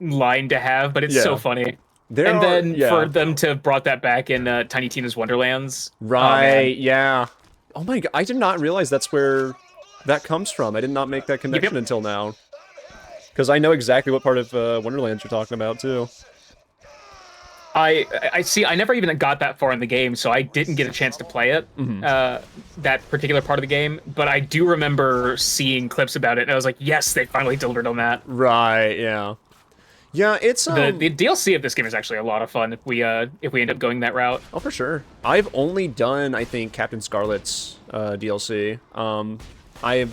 line to have, but it's so funny. For them to have brought that back in Tiny Tina's Wonderlands. Right, yeah. Oh my god, I did not realize that's where that comes from. I did not make that connection until now. Because I know exactly what part of Wonderlands you're talking about, too. I see, I never even got that far in the game, so I didn't get a chance to play it, that particular part of the game, but I do remember seeing clips about it, and I was like, yes, they finally delivered on that. Right, yeah. Yeah, it's the DLC of this game is actually a lot of fun if we end up going that route. Oh, for sure. I've only done, I think, Captain Scarlet's DLC. I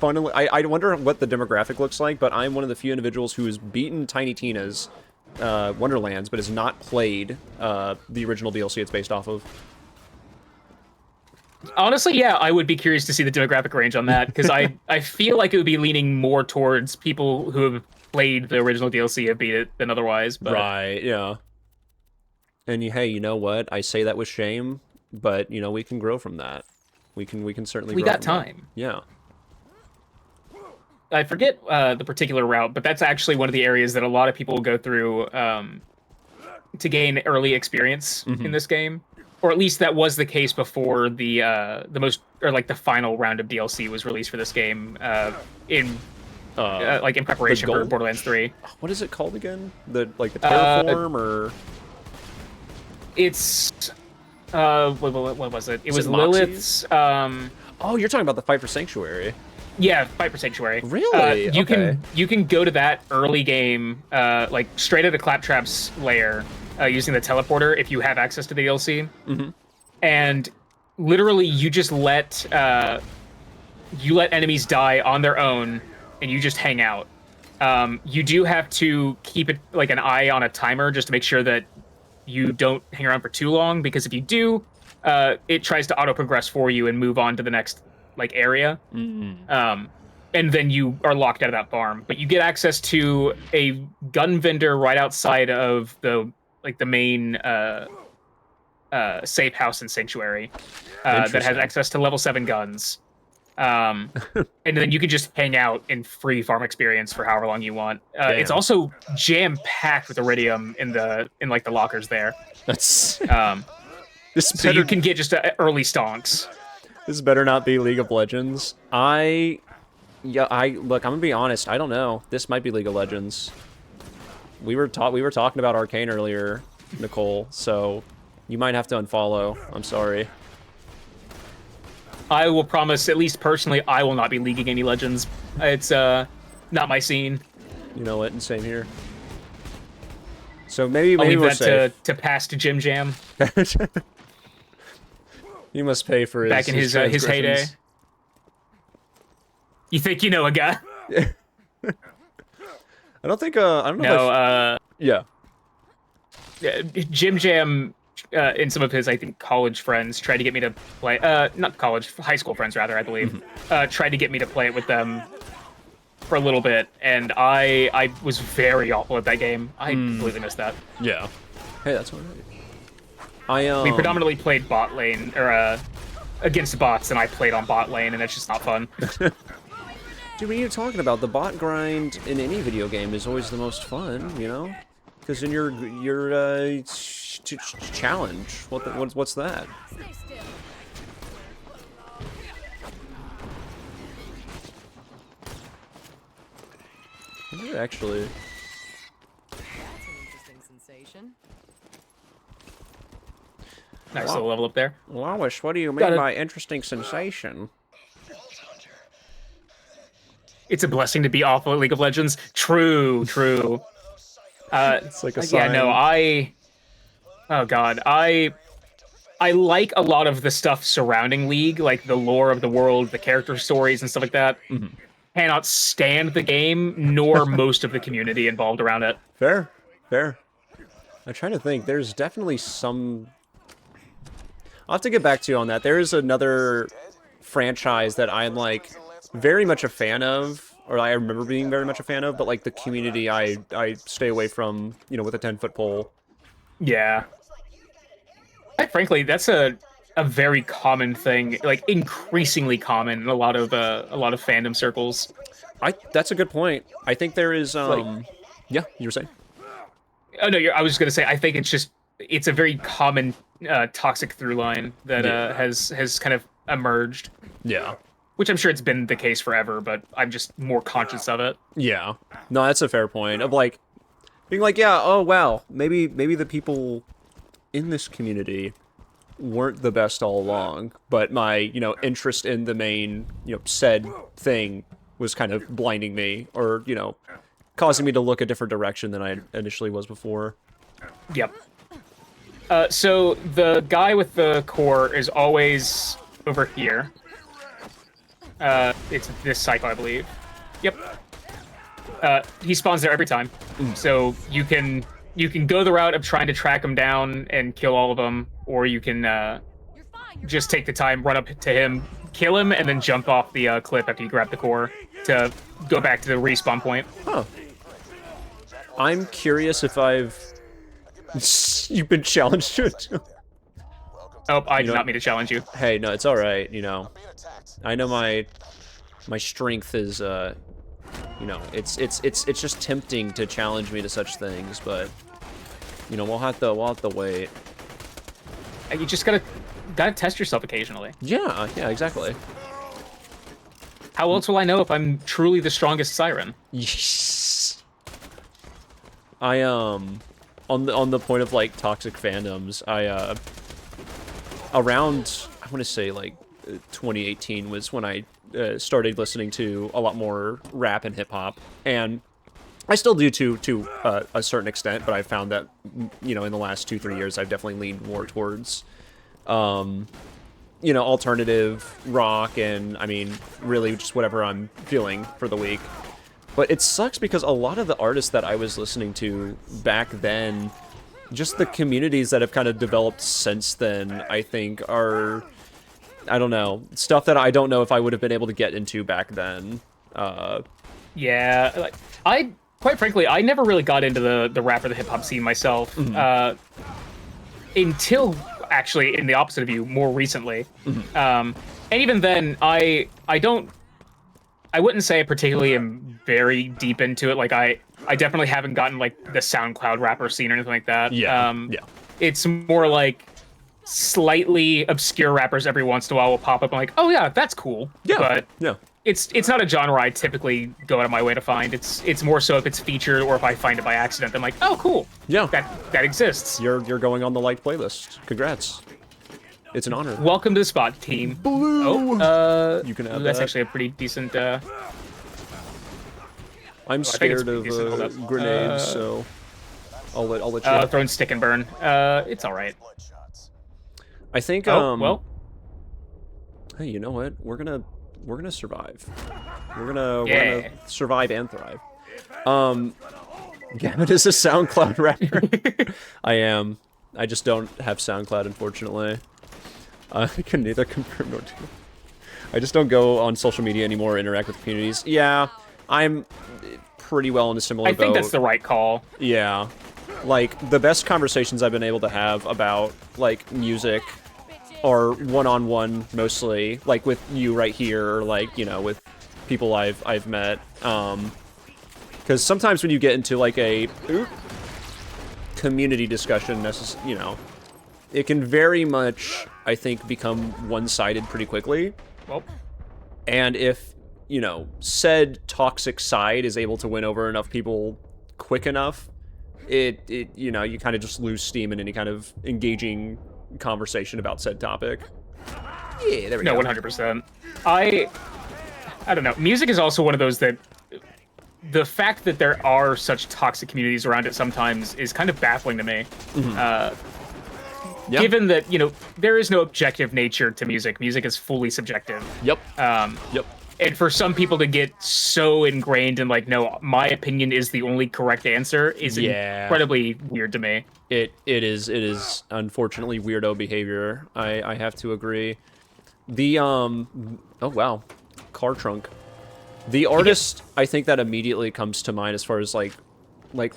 wonder what the demographic looks like, but I'm one of the few individuals who has beaten Tiny Tina's Wonderlands, but has not played the original DLC it's based off of. Honestly, yeah, I would be curious to see the demographic range on that, because I feel like it would be leaning more towards people who have played the original DLC have beat it than otherwise. But... Right, yeah. And hey, you know what? I say that with shame, but you know we can grow from that. We can certainly. We grow got from that. time. Yeah. I forget the particular route, but that's actually one of the areas that a lot of people will go through to gain early experience in this game. Or at least that was the case before the final round of DLC was released for this game in preparation for Borderlands 3. What is it called again? The terraform or? It's what was it? It was Moxie's? Lilith's. Oh, you're talking about the fight for Sanctuary. Yeah, Fight for Sanctuary. Really? You can go to that early game, straight out of Claptrap's lair, using the teleporter if you have access to the DLC. And literally, you just let enemies die on their own, and you just hang out. You do have to keep it like an eye on a timer just to make sure that you don't hang around for too long, because if you do, it tries to auto progress for you and move on to the next area. And then you are locked out of that farm. But you get access to a gun vendor right outside of the main safe house in Sanctuary that has access to level 7 guns. And then you can just hang out in free farm experience for however long you want. It's also jam-packed with iridium in the lockers there. That's so you can get just early stonks. This better not be League of Legends. Look, I'm gonna be honest, I don't know. This might be League of Legends. We were talking about Arcane earlier, Nicole, so you might have to unfollow. I'm sorry. I will promise, at least personally, I will not be leaguing any Legends. It's not my scene. You know what? And same here. So maybe I'll leave we're that safe. to past Jim Jam. You must pay for his back in his heyday. transgressions. You think you know a guy? I don't think. I don't know. No. Yeah. Jim Jam and some of his, I think, college friends tried to get me to play. Not college, high school friends rather, I believe. Tried to get me to play it with them for a little bit, and I was very awful at that game. I completely missed that. Yeah. Hey, that's all right. We predominantly played bot lane, or against bots, and I played on bot lane, and it's just not fun. Dude, what are you talking about? The bot grind in any video game is always the most fun, you know? Because in your challenge, what's that? Actually. That's an interesting sensation. Nice little level up there. Lois, what do you mean by interesting sensation? It's a blessing to be awful at League of Legends. True. It's like a sign. Yeah, no, oh god, I like a lot of the stuff surrounding League, like the lore of the world, the character stories and stuff like that. Cannot stand the game, nor most of the community involved around it. Fair. I'm trying to think. There's definitely some... I'll have to get back to you on that. There is another franchise that I'm, like, very much a fan of, or I remember being very much a fan of, but, like, the community I stay away from, you know, with a 10-foot pole. Yeah. Frankly, that's a very common thing, like, increasingly common in a lot of fandom circles. That's a good point. I think there is, yeah, you were saying? Oh, no, I was just gonna say, I think it's a very common toxic through line that has kind of emerged. Yeah. Which I'm sure it's been the case forever, but I'm just more conscious of it. Yeah. No, that's a fair point. Of, like, being like, yeah, oh, wow, maybe the people in this community weren't the best all along, but my, you know, interest in the main, you know, said thing was kind of blinding me, or, you know, causing me to look a different direction than I initially was before. Yep. So the guy with the core is always over here. It's this cycle, I believe. Yep. He spawns there every time. So you can you can go the route of trying to track him down and kill all of them, or you can just take the time, run up to him, kill him, and then jump off the cliff after you grab the core to go back to the respawn point. Huh. I'm curious if I've... You've been challenged to it. Oh, I did not mean to challenge you. Hey, no, it's alright, you know. I know my strength is, you know, it's just tempting to challenge me to such things, but, you know, we'll have to wait. You just gotta test yourself occasionally. Yeah, exactly. How else will I know if I'm truly the strongest siren? Yes. I on the point of like toxic fandoms, around I want to say like 2018 was when I started listening to a lot more rap and hip hop, and I still do to a certain extent, but I found that, you know, in the last 2-3 years I've definitely leaned more towards you know, alternative rock, and I mean really just whatever I'm feeling for the week. But it sucks because a lot of the artists that I was listening to back then, just the communities that have kind of developed since then, I think are, I don't know, stuff that I don't know if I would have been able to get into back then. Yeah, like, quite frankly, I never really got into the rap or the hip hop scene myself until, actually, in the opposite of you, more recently. And even then, I wouldn't say I particularly am very deep into it. Like, I definitely haven't gotten, like, the SoundCloud rapper scene or anything like that. Yeah. It's more like slightly obscure rappers every once in a while will pop up. I'm like, oh yeah, that's cool. Yeah. But yeah. It's not a genre I typically go out of my way to find. It's more so if it's featured or if I find it by accident, I'm like, oh cool. Yeah. That exists. You're going on the liked playlist. Congrats. It's an honor. Welcome to the spot, team. Blue. Oh, you can have that's that. actually a pretty decent. I'm scared of grenades, so I'll let you. Throwing stick and burn. It's all right. I think. Well. Hey, you know what? We're gonna survive. We're gonna survive and thrive. Gavin is a SoundCloud rapper. I am. I just don't have SoundCloud, unfortunately. I can neither confirm nor deny. I just don't go on social media anymore or interact with communities. Yeah, I'm pretty well in a similar boat. I think that's the right call. Yeah. Like, the best conversations I've been able to have about, like, music are one-on-one, mostly. Like, with you right here, or, like, you know, with people I've met. Because sometimes when you get into, like, a community discussion, you know, it can very much, I think, become one-sided pretty quickly. Well. And if, you know, said toxic side is able to win over enough people quick enough, it you know, you kind of just lose steam in any kind of engaging conversation about said topic. Yeah, there we go. No, 100%. I don't know. Music is also one of those that the fact that there are such toxic communities around it sometimes is kind of baffling to me. Yep. Given that, you know, there is no objective nature to music. Music is fully subjective. Yep. Yep. And for some people to get so ingrained in, like, no, my opinion is the only correct answer is incredibly weird to me. It is unfortunately weirdo behavior. I have to agree. The oh wow, car trunk. The artist I think that immediately comes to mind as far as like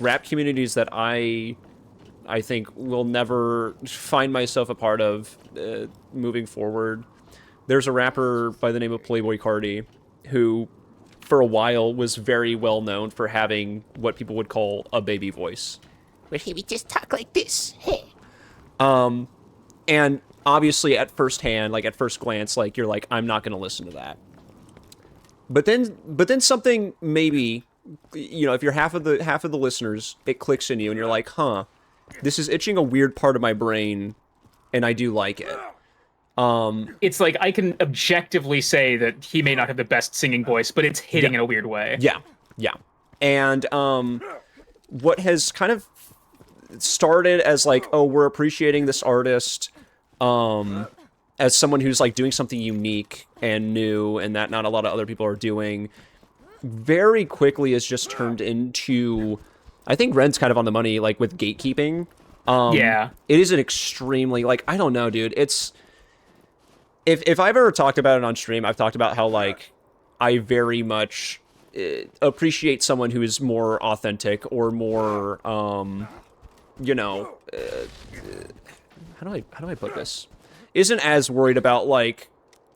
rap communities that I think will never find myself a part of moving forward. There's a rapper by the name of Playboy Cardi who, for a while, was very well known for having what people would call a baby voice. Where he would just talk like this. Hey. And obviously at first hand, like at first glance, like you're like, I'm not gonna listen to that. But then something maybe, you know, if you're half of the listeners, it clicks in you and you're like, huh, this is itching a weird part of my brain, and I do like it. It's like I can objectively say that he may not have the best singing voice, but it's hitting in a weird way. Yeah. And what has kind of started as like, oh, we're appreciating this artist as someone who's like doing something unique and new and that not a lot of other people are doing, very quickly has just turned into I think Ren's kind of on the money, like with gatekeeping. Yeah. It is an extremely, like, I don't know, dude. It's if I've ever talked about it on stream, I've talked about how like I very much appreciate someone who is more authentic or more, you know, how do I put this? Isn't as worried about like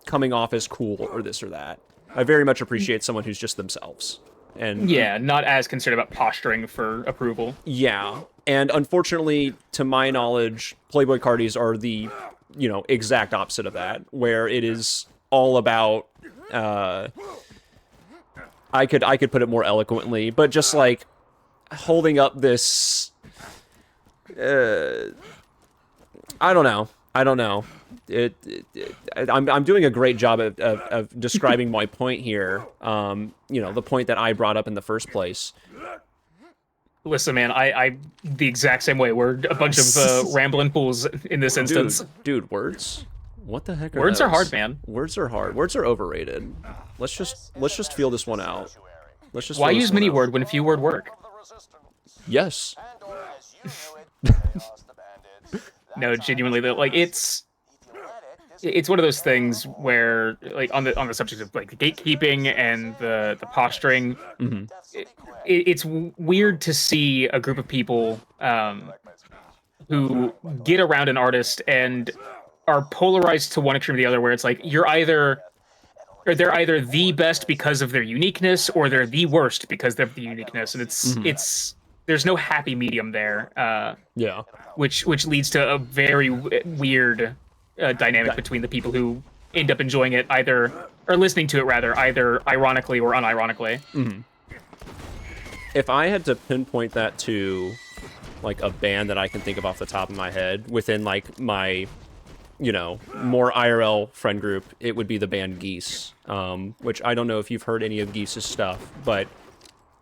coming off as cool or this or that. I very much appreciate someone who's just themselves. And Yeah, not as concerned about posturing for approval. yeah, and unfortunately, to my knowledge, Playboy Cardies are the, you know, exact opposite of that, where it is all about, I could put it more eloquently, but just like holding up this, I don't know. I'm doing a great job of describing my point here. You know, the point that I brought up in the first place. Listen, man, I the exact same way. We're a bunch of rambling fools in this instance. Dude, words? What the heck are Words are those? hard, man. Words are hard. Words are overrated. Let's just feel this one out. Let's just. Why feel this use one mini out. word when few word work? Yes. No, genuinely, though, like it's one of those things where, like, on the subject of like the gatekeeping and the posturing, it's weird to see a group of people who get around an artist and are polarized to one extreme or the other, where it's like they're either the best because of their uniqueness, or they're the worst because of the uniqueness, and it's there's no happy medium there. Yeah. Which leads to a very weird dynamic between the people who end up enjoying it either listening to it either ironically or unironically. If I had to pinpoint that to like a band that I can think of off the top of my head within like my, you know, more IRL friend group, it would be the band Geese, which I don't know if you've heard any of Geese's stuff, but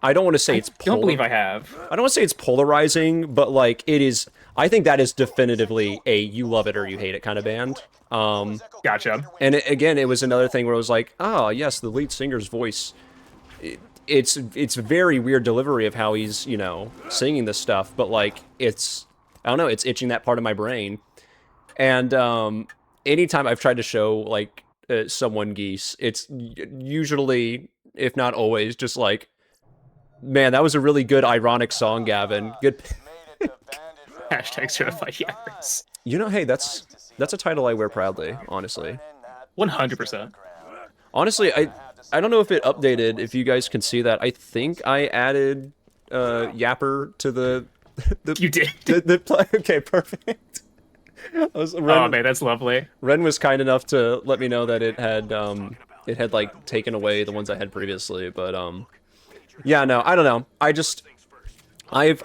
I don't want to say it's Don't believe I have. I don't want to say it's polarizing, but like it is. I think that is definitively a you love it or you hate it kind of band. Gotcha. And it was another thing where it was like, oh yes, the lead singer's voice. It's very weird delivery of how he's, you know, singing this stuff, but like it's, I don't know, it's itching that part of my brain. And anytime I've tried to show like someone Geese, it's usually, if not always, just like, man, that was a really good ironic song, Gavin. Good. Hashtag certified yappers. You know, hey, that's a title I wear proudly, honestly. 100%. Honestly, I don't know if it updated, if you guys can see that. I think I added Yapper to the You did. Okay, perfect. Oh man, that's lovely. Ren was kind enough to let me know that it had like taken away the ones I had previously, but yeah, no, I don't know. I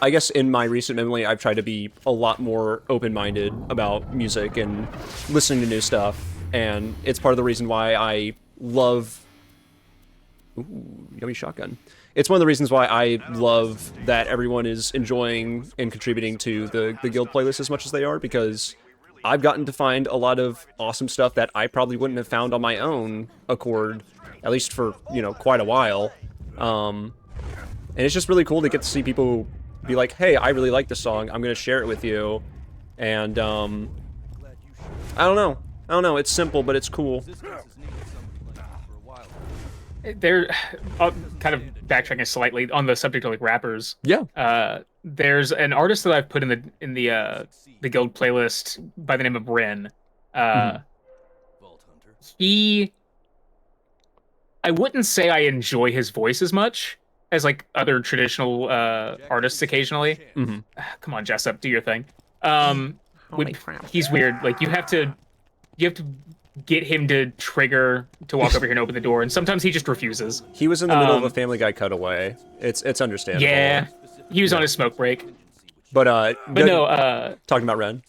guess in my recent memory, I've tried to be a lot more open-minded about music and listening to new stuff, and it's part of the reason why I love... Ooh, yummy shotgun. It's one of the reasons why I love that everyone is enjoying and contributing to the guild playlist as much as they are, because I've gotten to find a lot of awesome stuff that I probably wouldn't have found on my own accord, at least for, you know, quite a while. And it's just really cool to get to see people be like, hey, I really like this song, I'm going to share it with you. And, I don't know, it's simple, but it's cool. There, kind of backtracking slightly on the subject of like rappers. Yeah. There's an artist that I've put in the guild playlist by the name of Ren. He, I wouldn't say I enjoy his voice as much as like other traditional artists occasionally. Come on, Jessup, do your thing. He's weird. Like you have to get him to trigger to walk over here and open the door, and sometimes he just refuses. He was in the middle of a Family Guy cutaway. It's understandable. Yeah, he was on his smoke break. But no, talking about Ren.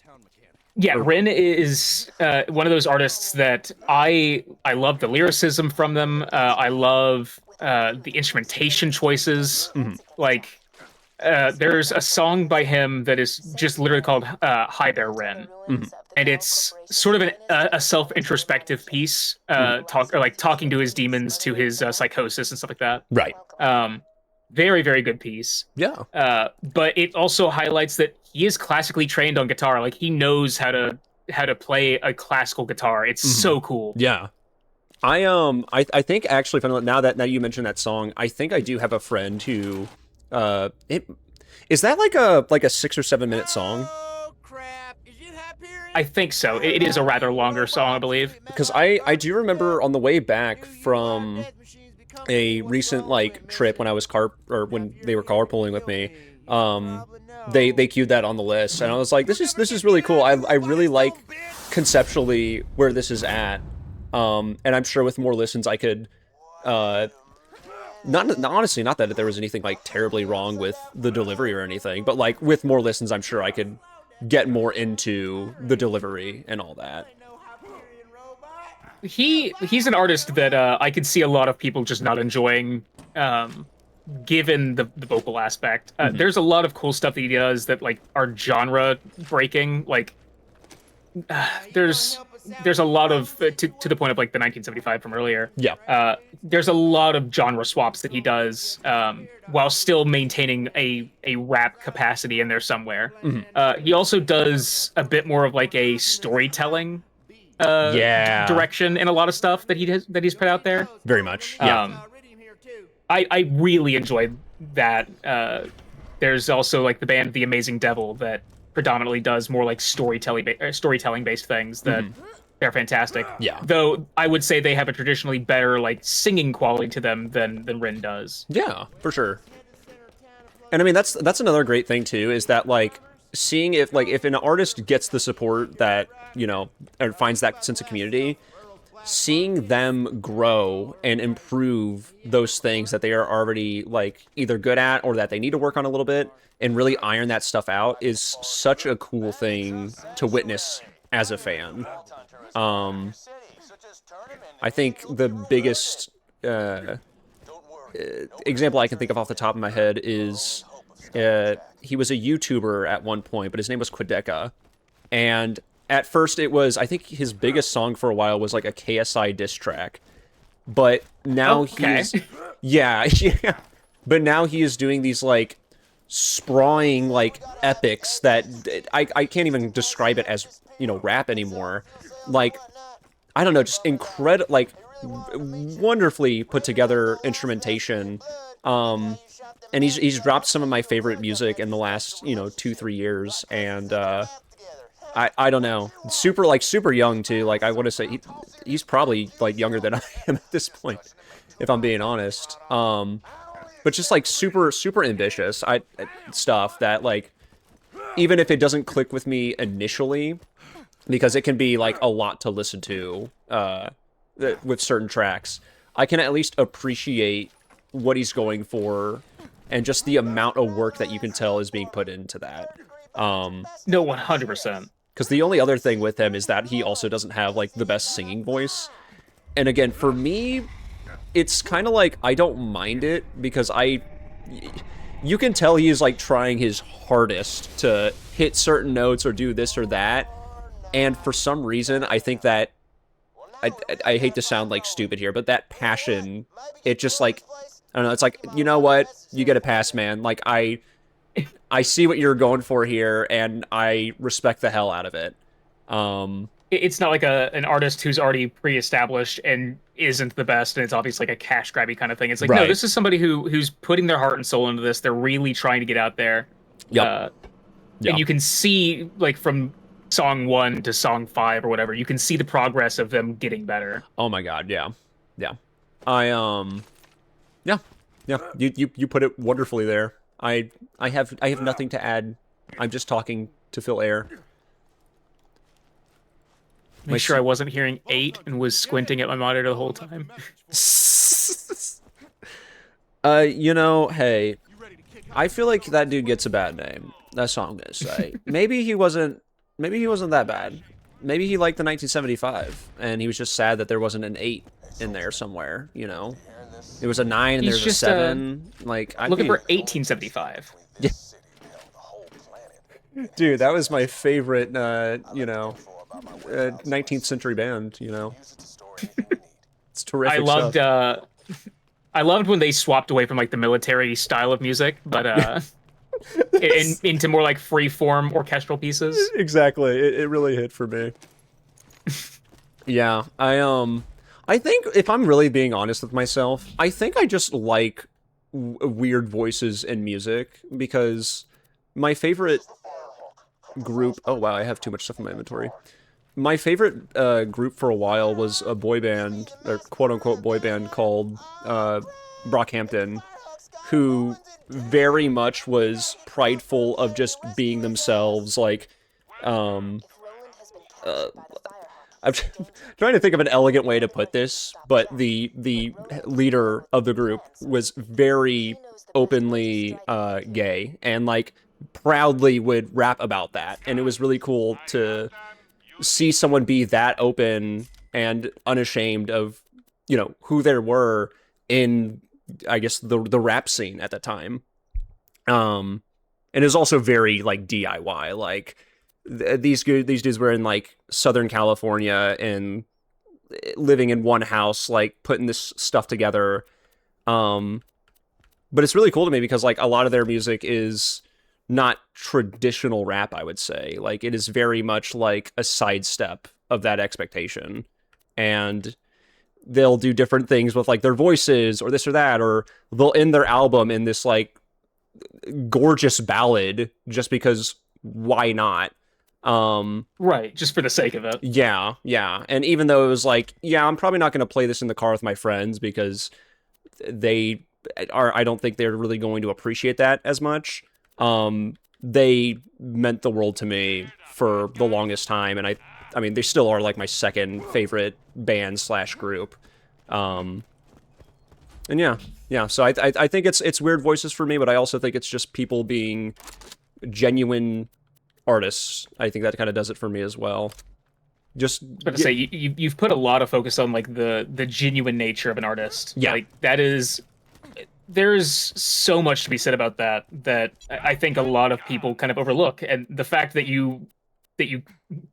Yeah, Ren is one of those artists that I love the lyricism from them. I love the instrumentation choices. Like, there's a song by him that is just literally called "Hi There, Ren," and it's sort of a self-introspective piece, talking to his demons, to his psychosis and stuff like that. Right. Very, very good piece. Yeah. But it also highlights that he is classically trained on guitar. Like he knows how to play a classical guitar. It's so cool. Yeah. I think actually, now that you mentioned that song, I think I do have a friend who, is that like a 6 or 7 minute song? I think so. It is a rather longer song, I believe. Because I do remember on the way back from a recent like trip when I was when they were carpooling with me, they queued that on the list, and I was like, this is really cool. I really like conceptually where this is at. And I'm sure with more listens I could, honestly, not that there was anything like terribly wrong with the delivery or anything, but like with more listens I'm sure I could get more into the delivery and all that. He's an artist that I could see a lot of people just not enjoying, given the vocal aspect. There's a lot of cool stuff that he does that like are genre breaking. Like there's a lot of to the point of like the 1975 from earlier. Yeah. There's a lot of genre swaps that he does while still maintaining a rap capacity in there somewhere. He also does a bit more of like a storytelling direction in a lot of stuff that he's put out there. Very much. Yeah. I really enjoyed that. There's also like the band The Amazing Devil that predominantly does more like storytelling based things that they're fantastic. Yeah. Though I would say they have a traditionally better like singing quality to them than Rin does. Yeah, for sure. And I mean that's another great thing too, is that like seeing if an artist gets the support that, you know, or finds that sense of community, seeing them grow and improve those things that they are already like either good at or that they need to work on a little bit and really iron that stuff out is such a cool thing to witness as a fan. I think the biggest example I can think of off the top of my head is he was a YouTuber at one point, but his name was Quedeca. And at first it was, I think his biggest song for a while was like a KSI diss track. But now he's... Yeah. But now he is doing these like sprawling like epics that I can't even describe it as, you know, rap anymore. Like, I don't know, just incredible, like wonderfully put together instrumentation. And he's dropped some of my favorite music in the last, you know, 2-3 years, and I don't know, super young too. Like I want to say he's probably like younger than I am at this point, if I'm being honest. But just like super ambitious stuff that like even if it doesn't click with me initially, because it can be like a lot to listen to with certain tracks, I can at least appreciate what he's going for and just the amount of work that you can tell is being put into that. No, 100%. Because the only other thing with him is that he also doesn't have like the best singing voice. And again, for me, it's kind of like I don't mind it because you can tell he is like trying his hardest to hit certain notes or do this or that. And for some reason, I think that I hate to sound like stupid here, but that passion, it just like, I don't know, it's like, you know what? You get a pass, man. Like I see what you're going for here, and I respect the hell out of it. It's not like an artist who's already pre-established and isn't the best, and it's obviously like a cash grabby kind of thing. It's like, no, this is somebody who's putting their heart and soul into this. They're really trying to get out there. Yep. And you can see, like, from song 1 to song 5 or whatever, you can see the progress of them getting better. Oh my god, yeah. You put it wonderfully there. I have nothing to add. I'm just talking to fill air. Make sure I wasn't hearing 8 and was squinting at my monitor the whole time. You know, hey, I feel like that dude gets a bad name. That's all I'm gonna say. Maybe he wasn't that bad. Maybe he liked the 1975, and he was just sad that there wasn't an 8 in there somewhere, you know? It was a 9 and there's a 7. Like, I'm looking for 1875. Yeah. Dude, that was my favorite, you know, 19th century band, you know? It's terrific I loved, stuff. I loved when they swapped away from like the military style of music, but into more like free form orchestral pieces. Exactly. It really hit for me. Yeah, I think if I'm really being honest with myself, I think I just like weird voices in music because my favorite group. Oh wow, I have too much stuff in my inventory. My favorite group for a while was a boy band, or quote-unquote boy band, called Brockhampton, who very much was prideful of just being themselves. Like, If Roland has been captured by the Firehawk, I'm trying to think of an elegant way to put this, but the leader of the group was very openly gay and like proudly would rap about that, and it was really cool to see someone be that open and unashamed of, you know, who they were in, I guess, the rap scene at the time. And it was also very like DIY. Like these dudes were in like Southern California and living in one house, like putting this stuff together. But it's really cool to me because like a lot of their music is not traditional rap, I would say. Like it is very much like a sidestep of that expectation. And they'll do different things with like their voices or this or that, or they'll end their album in this like gorgeous ballad just because why not? Right, just for the sake of it. Yeah. And even though it was like, yeah, I'm probably not going to play this in the car with my friends because I don't think they're really going to appreciate that as much. They meant the world to me for the longest time, and I mean, they still are like my second favorite band / group. And yeah. So I think it's weird voices for me, but I also think it's just people being genuine artists. I think that kind of does it for me as well. Just But to say you've put a lot of focus on like the genuine nature of an artist. Yeah. Like that is, there's so much to be said about that I think a lot of people kind of overlook, and the fact that you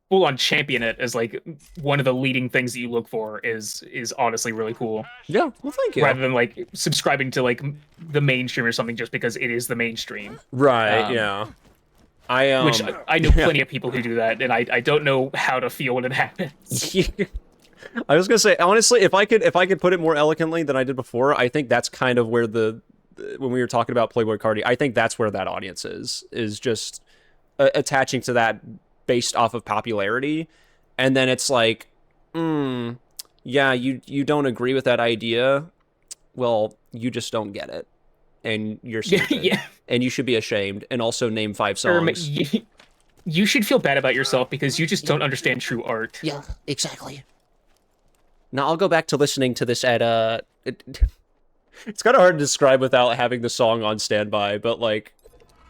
full on champion it as like one of the leading things that you look for is honestly really cool. Yeah, well, thank you. Rather than like subscribing to like the mainstream or something just because it is the mainstream. Right, yeah. Which I know plenty of people who do that, and I don't know how to feel when it happens. I was gonna say, honestly, if I could put it more eloquently than I did before, I think that's kind of where when we were talking about Playboy Cardi, I think that's where that audience is just attaching to that based off of popularity, and then it's like, yeah, you don't agree with that idea, well, you just don't get it, and you're stupid, Yeah. and you should be ashamed, and also name 5 songs. You should feel bad about yourself because you just don't understand true art. Yeah, exactly. Now I'll go back to listening to this at it's kind of hard to describe without having the song on standby, but like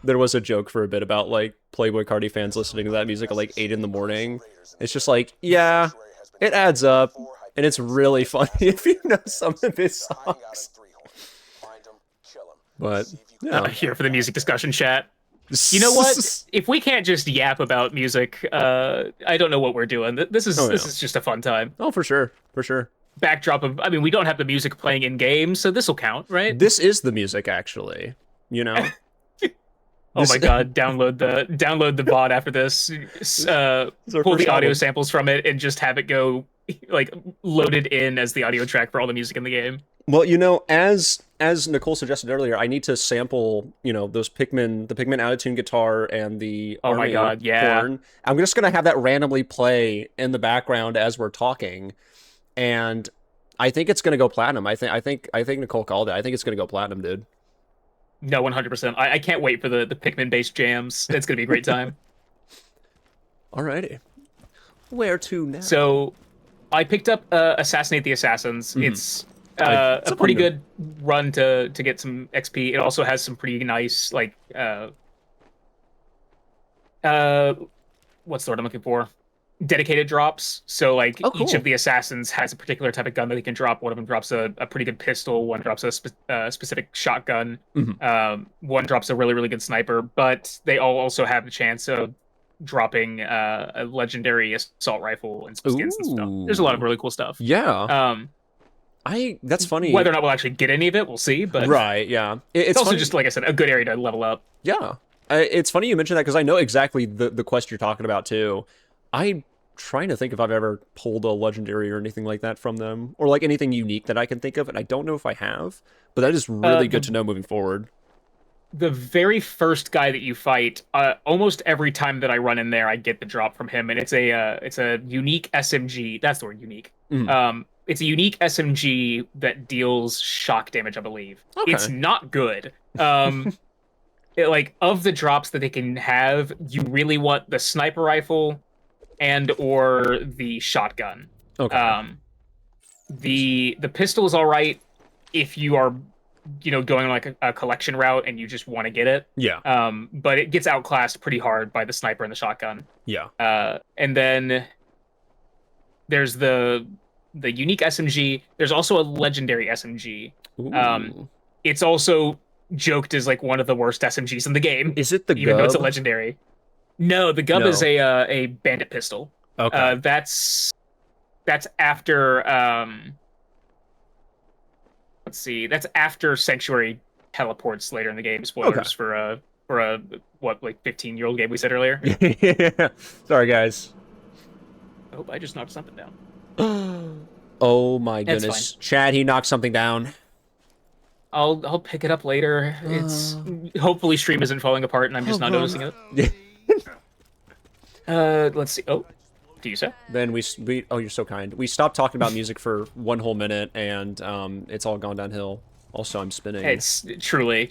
there was a joke for a bit about like Playboy Cardi fans listening to that music at like 8 in the morning. It's just like, yeah, it adds up, and it's really funny if you know some of his songs. But yeah, Here for the music discussion chat. You know what? If we can't just yap about music, I don't know what we're doing. This is this is just a fun time. Oh, for sure, for sure. Backdrop of, I mean, we don't have the music playing in game, so this will count, right? This is the music, actually. You know. Oh my god! Download the bot after this. Pull the audio samples from it and just have it go like loaded in as the audio track for all the music in the game. Well, you know, as Nicole suggested earlier, I need to sample, you know, the Pikmin out-of-tune guitar and the Oh my Army god, yeah. horn. I'm just gonna have that randomly play in the background as we're talking, and I think it's gonna go platinum. I think Nicole called it. I think it's gonna go platinum, dude. No, 100%. I can't wait for the Pikmin-based jams. It's gonna be a great time. Alrighty. Where to now? So, I picked up Assassinate the Assassins. Mhm. It's a pretty good run to get some XP. It also has some pretty nice, like, what's the word I'm looking for? Dedicated drops. So, like, each of the assassins has a particular type of gun that they can drop. One of them drops a pretty good pistol. One drops a specific shotgun. One drops a really, really good sniper. But they all also have the chance of dropping a legendary assault rifle and some skins and stuff. There's a lot of really cool stuff. Yeah. That's funny. Whether or not we'll actually get any of it, we'll see. But Right, yeah. it's also funny. just, like I said, a good area to level up. Yeah. It's funny you mentioned that because I know exactly the quest you're talking about too. I'm trying to think if I've ever pulled a legendary or anything like that from them, or like anything unique that I can think of, and I don't know if I have. But that is really good to know moving forward. The very first guy that you fight, almost every time that I run in there, I get the drop from him, and it's a unique SMG. That's the word, unique. It's a unique SMG that deals shock damage, I believe. Okay. It's not good. Like, of the drops that they can have, you really want the sniper rifle and or the shotgun. Okay. The pistol is all right if you are, going like a collection route and you just want to get it. Yeah. But it gets outclassed pretty hard by the sniper and the shotgun. Yeah. And then there's the unique SMG. There's also a legendary SMG. Ooh. It's also joked as like one of the worst SMGs in the game. Is it the even though it's a Gub? legendary? No, the Gub No. is a bandit pistol. Okay. That's after let's see. That's after Sanctuary teleports later in the game. Spoilers for a what, like 15-year-old game we said earlier. Sorry, guys. I hope I just knocked something down. Oh my That's goodness. Chad, he knocked something down. I'll pick it up later. It's hopefully stream isn't falling apart and I'm just not noticing it. Let's see. Oh, do you say? Then we oh, you're so kind. We stopped talking about music for one whole minute, and it's all gone downhill. Also, I'm spinning. It's truly.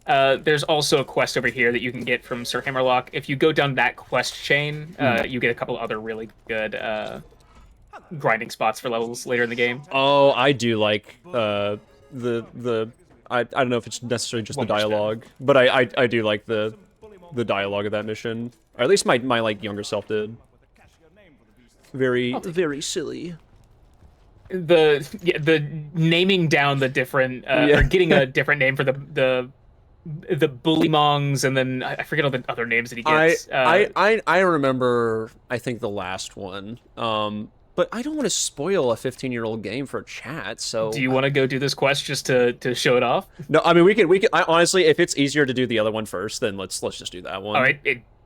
There's also a quest over here that you can get from Sir Hammerlock. If you go down that quest chain, you get a couple other really good grinding spots for levels later in the game. Oh, I do like I don't know if it's necessarily just the dialogue, but I do like the dialogue of that mission. Or at least my like younger self did. Very silly. The naming down the different or getting a different name for the bullymongs, and then I forget all the other names that he gets. I remember, I think, the last one. But I don't want to spoil a 15-year-old game for chat, so... Do you want to go do this quest just to show it off? No, I mean, we can honestly, if it's easier to do the other one first, then let's just do that one. All right,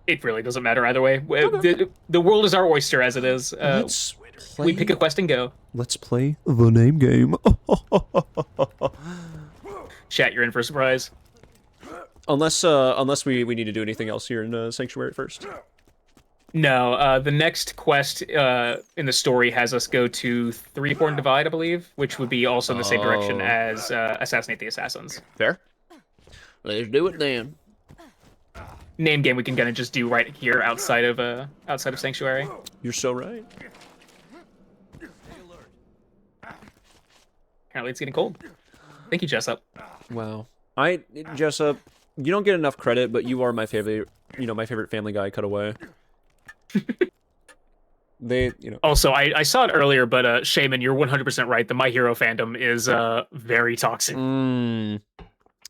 it really doesn't matter either way. The world is our oyster as it is. We pick a quest and go. Let's play the name game. Chat, you're in for a surprise. Unless we need to do anything else here in Sanctuary first. No, the next quest in the story has us go to Threeborn Divide, I believe, which would be also in the same direction as Assassinate the Assassins. Fair. Let's do it then. Name game we can kind of just do right here outside of Sanctuary. You're so right. Apparently it's getting cold. Thank you, Jessup. Wow. Jessup, you don't get enough credit, but you are my favorite. My favorite Family Guy cutaway. Also, I saw it earlier, but Shaman, you're 100% right. The My Hero fandom is very toxic.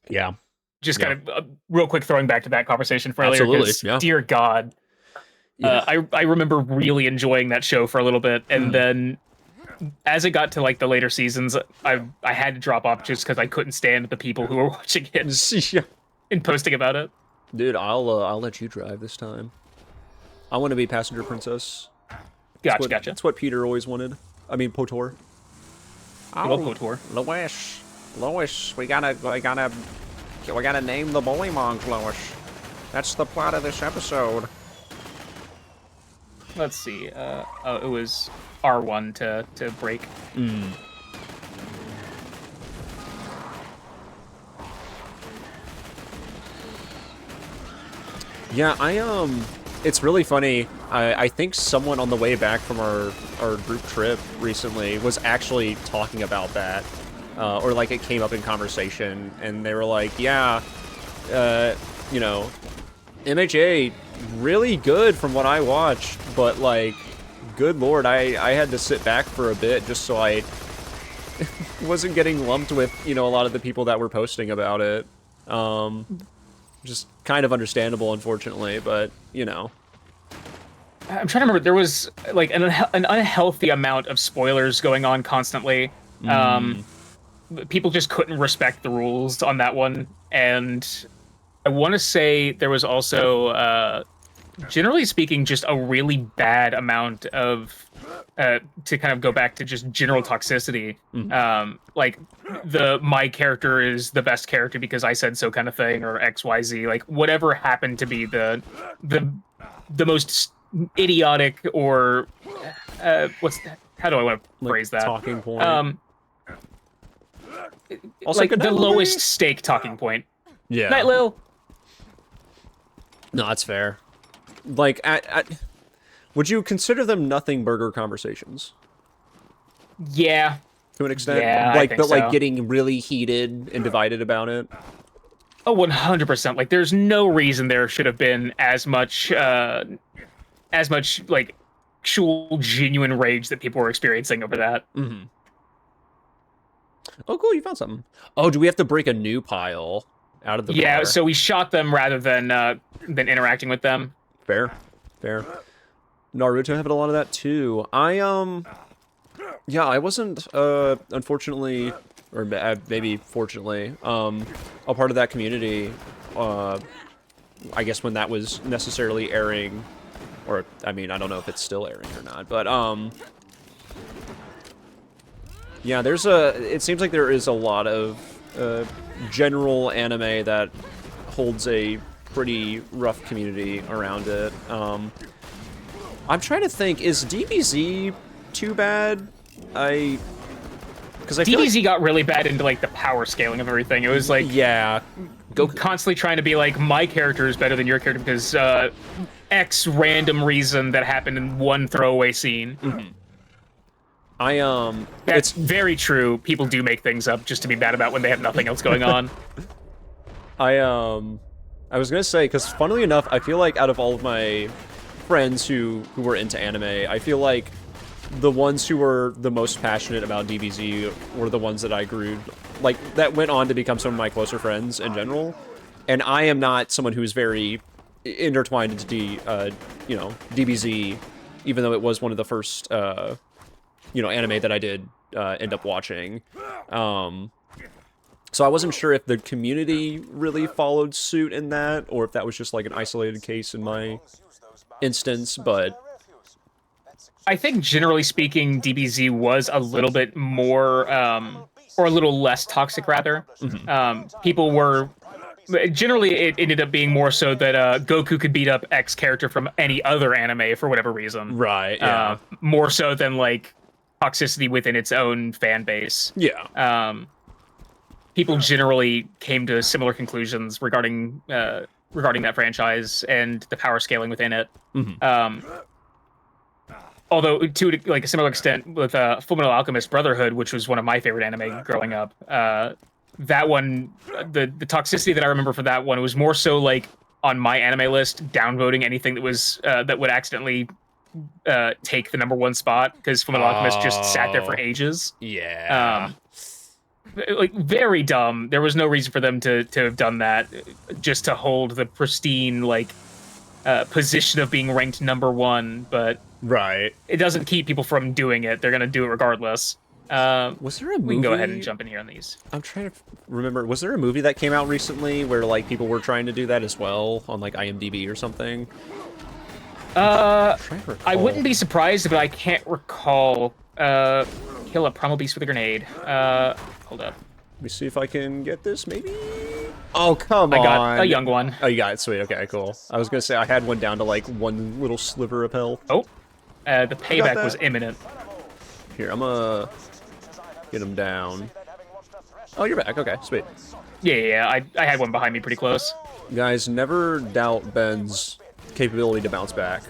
Yeah. Just kind of real quick throwing back to that conversation for earlier. Absolutely, yeah. Dear God. Yeah. I remember really enjoying that show for a little bit, and then as it got to like the later seasons, I had to drop off just because I couldn't stand the people who were watching it Yeah. and posting about it. Dude, I'll let you drive this time. I want to be passenger princess. Gotcha. That's what Peter always wanted. I mean, Potor. I love KOTOR. Lois, we gotta name the bullymong, Lois. That's the plot of this episode. Let's see. It was R1 to break. Yeah, it's really funny. I think someone on the way back from our group trip recently was actually talking about that. Or like it came up in conversation, and they were like, yeah, MHA, really good from what I watched, but like, good lord, I had to sit back for a bit just so I wasn't getting lumped with, a lot of the people that were posting about it. Just kind of understandable, unfortunately, but, I'm trying to remember, there was like an unhealthy amount of spoilers going on constantly. People just couldn't respect the rules on that one, and I want to say there was also, generally speaking, just a really bad amount of, to kind of go back to just general toxicity. Like my character is the best character because I said so kind of thing, or XYZ, like whatever happened to be the most idiotic or how do I want to phrase that? Talking point. Also, like the lowest stake talking point. Yeah. Night, Lil. No, that's fair. Like, would you consider them nothing burger conversations? Yeah. To an extent? Yeah, like, I think but like so. getting really heated and divided about it? Oh, 100%. Like, there's no reason there should have been as much, like, actual genuine rage that people were experiencing over that. Mm-hmm. Oh, cool, you found something. Oh, do we have to break a new pile out of the bar? So we shot them rather than interacting with them. Fair. Naruto having a lot of that, too. Yeah, I wasn't, unfortunately, or maybe fortunately, a part of that community, I guess when that was necessarily airing, or, I mean, I don't know if it's still airing or not, but, yeah, it seems like there is a lot of, general anime that holds a pretty rough community around it. I'm trying to think, is DBZ too bad? Because I feel DBZ got really bad into, like, the power scaling of everything. It was, like... Yeah. Constantly trying to be like, my character is better than your character because, X random reason that happened in one throwaway scene. That's very true. People do make things up just to be bad about when they have nothing else going on. I was gonna say, because funnily enough, I feel like out of all of my friends who were into anime, I feel like the ones who were the most passionate about DBZ were the ones that I grew, like, that went on to become some of my closer friends in general. And I am not someone who's very intertwined into DBZ, even though it was one of the first, anime that I did end up watching. So I wasn't sure if the community really followed suit in that, or if that was just like an isolated case in my instance, but... I think generally speaking, DBZ was a little bit more, or a little less toxic, rather. People were... Generally, it ended up being more so that Goku could beat up X character from any other anime for whatever reason. Right, yeah. More so than, like, toxicity within its own fan base. Yeah. People generally came to similar conclusions regarding that franchise and the power scaling within it. Although, to like a similar extent with Fullmetal Alchemist Brotherhood, which was one of my favorite anime growing up, that one, the toxicity that I remember for that one was more so like on my anime list, downvoting anything that was that would accidentally take the #1 spot, because Fullmetal Alchemist just sat there for ages. Yeah. Like, very dumb. There was no reason for them to have done that, just to hold the pristine, like, position of being ranked #1, but Right. it doesn't keep people from doing it. They're gonna do it regardless. Was there a movie? We can go ahead and jump in here on these. I'm trying to remember. Was there a movie that came out recently where, like, people were trying to do that as well on, like, IMDb or something? I wouldn't be surprised, but I can't recall. Kill a primal beast with a grenade. Hold up. Let me see if I can get this, maybe? Oh, come on. I got a young one. Oh, you got it. Sweet. Okay, cool. I was gonna say I had one down to, like, one little sliver of health. Oh. The payback that. was imminent. Here, I'm gonna get him down. Oh, you're back. Okay, sweet. Yeah. I had one behind me pretty close. Guys, never doubt Ben's capability to bounce back.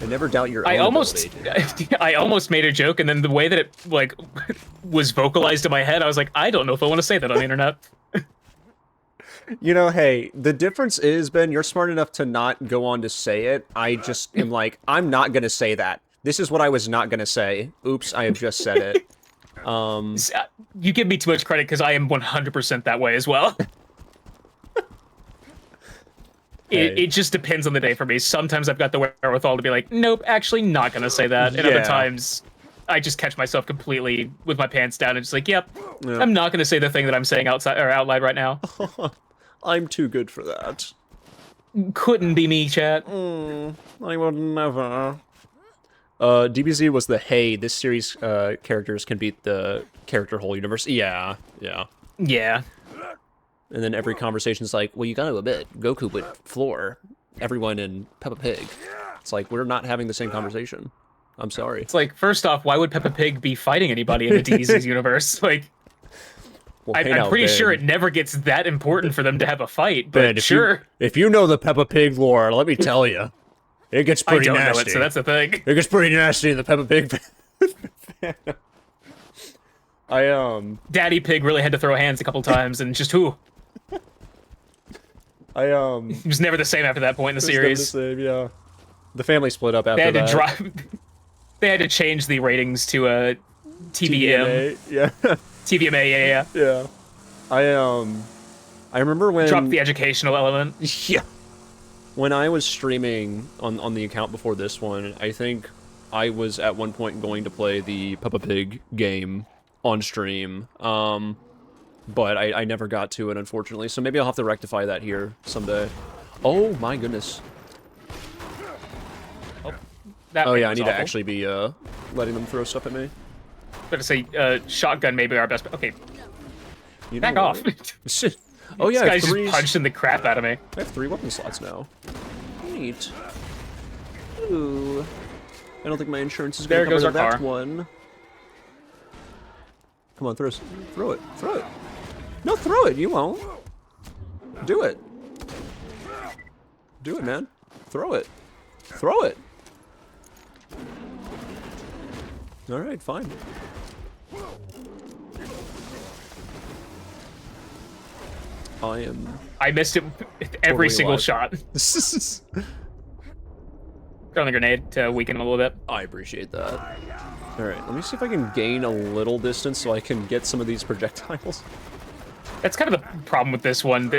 I never doubt your own ability. I almost made a joke, and then the way that it, like, was vocalized in my head, I was like, I don't know if I want to say that on the internet. You know, hey, the difference is, Ben, you're smart enough to not go on to say it. I just am like, I'm not gonna say that. This is what I was not gonna say. Oops, I have just said it. You give me too much credit, because I am 100% that way as well. It just depends on the day for me. Sometimes I've got the wherewithal to be like, nope, actually not gonna say that. And other times, I just catch myself completely with my pants down and just like, yep, Yeah. I'm not gonna say the thing that I'm saying outside or out loud right now. I'm too good for that. Couldn't be me, chat. I would never. DBZ was the hey, this series characters can beat the character whole universe. Yeah. Yeah. And then every conversation's like, well, you gotta admit, Goku would floor everyone in Peppa Pig. It's like, we're not having the same conversation. I'm sorry. It's like, first off, why would Peppa Pig be fighting anybody in the DBZ universe? Like, Well, hey I'm now, pretty Ben. sure it never gets that important for them to have a fight, but Ben, sure. if you know the Peppa Pig lore, let me tell you, it gets I pretty don't nasty. know it, so that's the thing. It gets pretty nasty in the Peppa Pig. Daddy Pig really had to throw hands a couple times, and just who? He was never the same after that point in the series. Yeah. The family split up after They had that. to drive. They had to change the ratings to a TVM. Yeah. TVMA, yeah. Yeah. I remember when Drop the educational element. Yeah. When I was streaming on the account before this one, I think I was at one point going to play the Peppa Pig game on stream. But I never got to it, unfortunately. So maybe I'll have to rectify that here someday. Oh my goodness. That Oh was yeah, I need to awful. actually be letting them throw stuff at me. Better say, shotgun may be our best. Okay, You back know off. what? This Oh yeah, I guy's have, three, just punching the crap out of me. I have 3 weapon slots now. Neat. Ooh. I don't think my insurance is There going to goes cover our that car. one. Come on, throw it. Throw it. No, throw it. You won't. Do it. Do it, man. Throw it. Throw it. All right, fine. I missed it every Totally single alive. shot. Throwing the grenade to weaken him a little bit. I appreciate that. All right, let me see if I can gain a little distance so I can get some of these projectiles. That's kind of the problem with this one.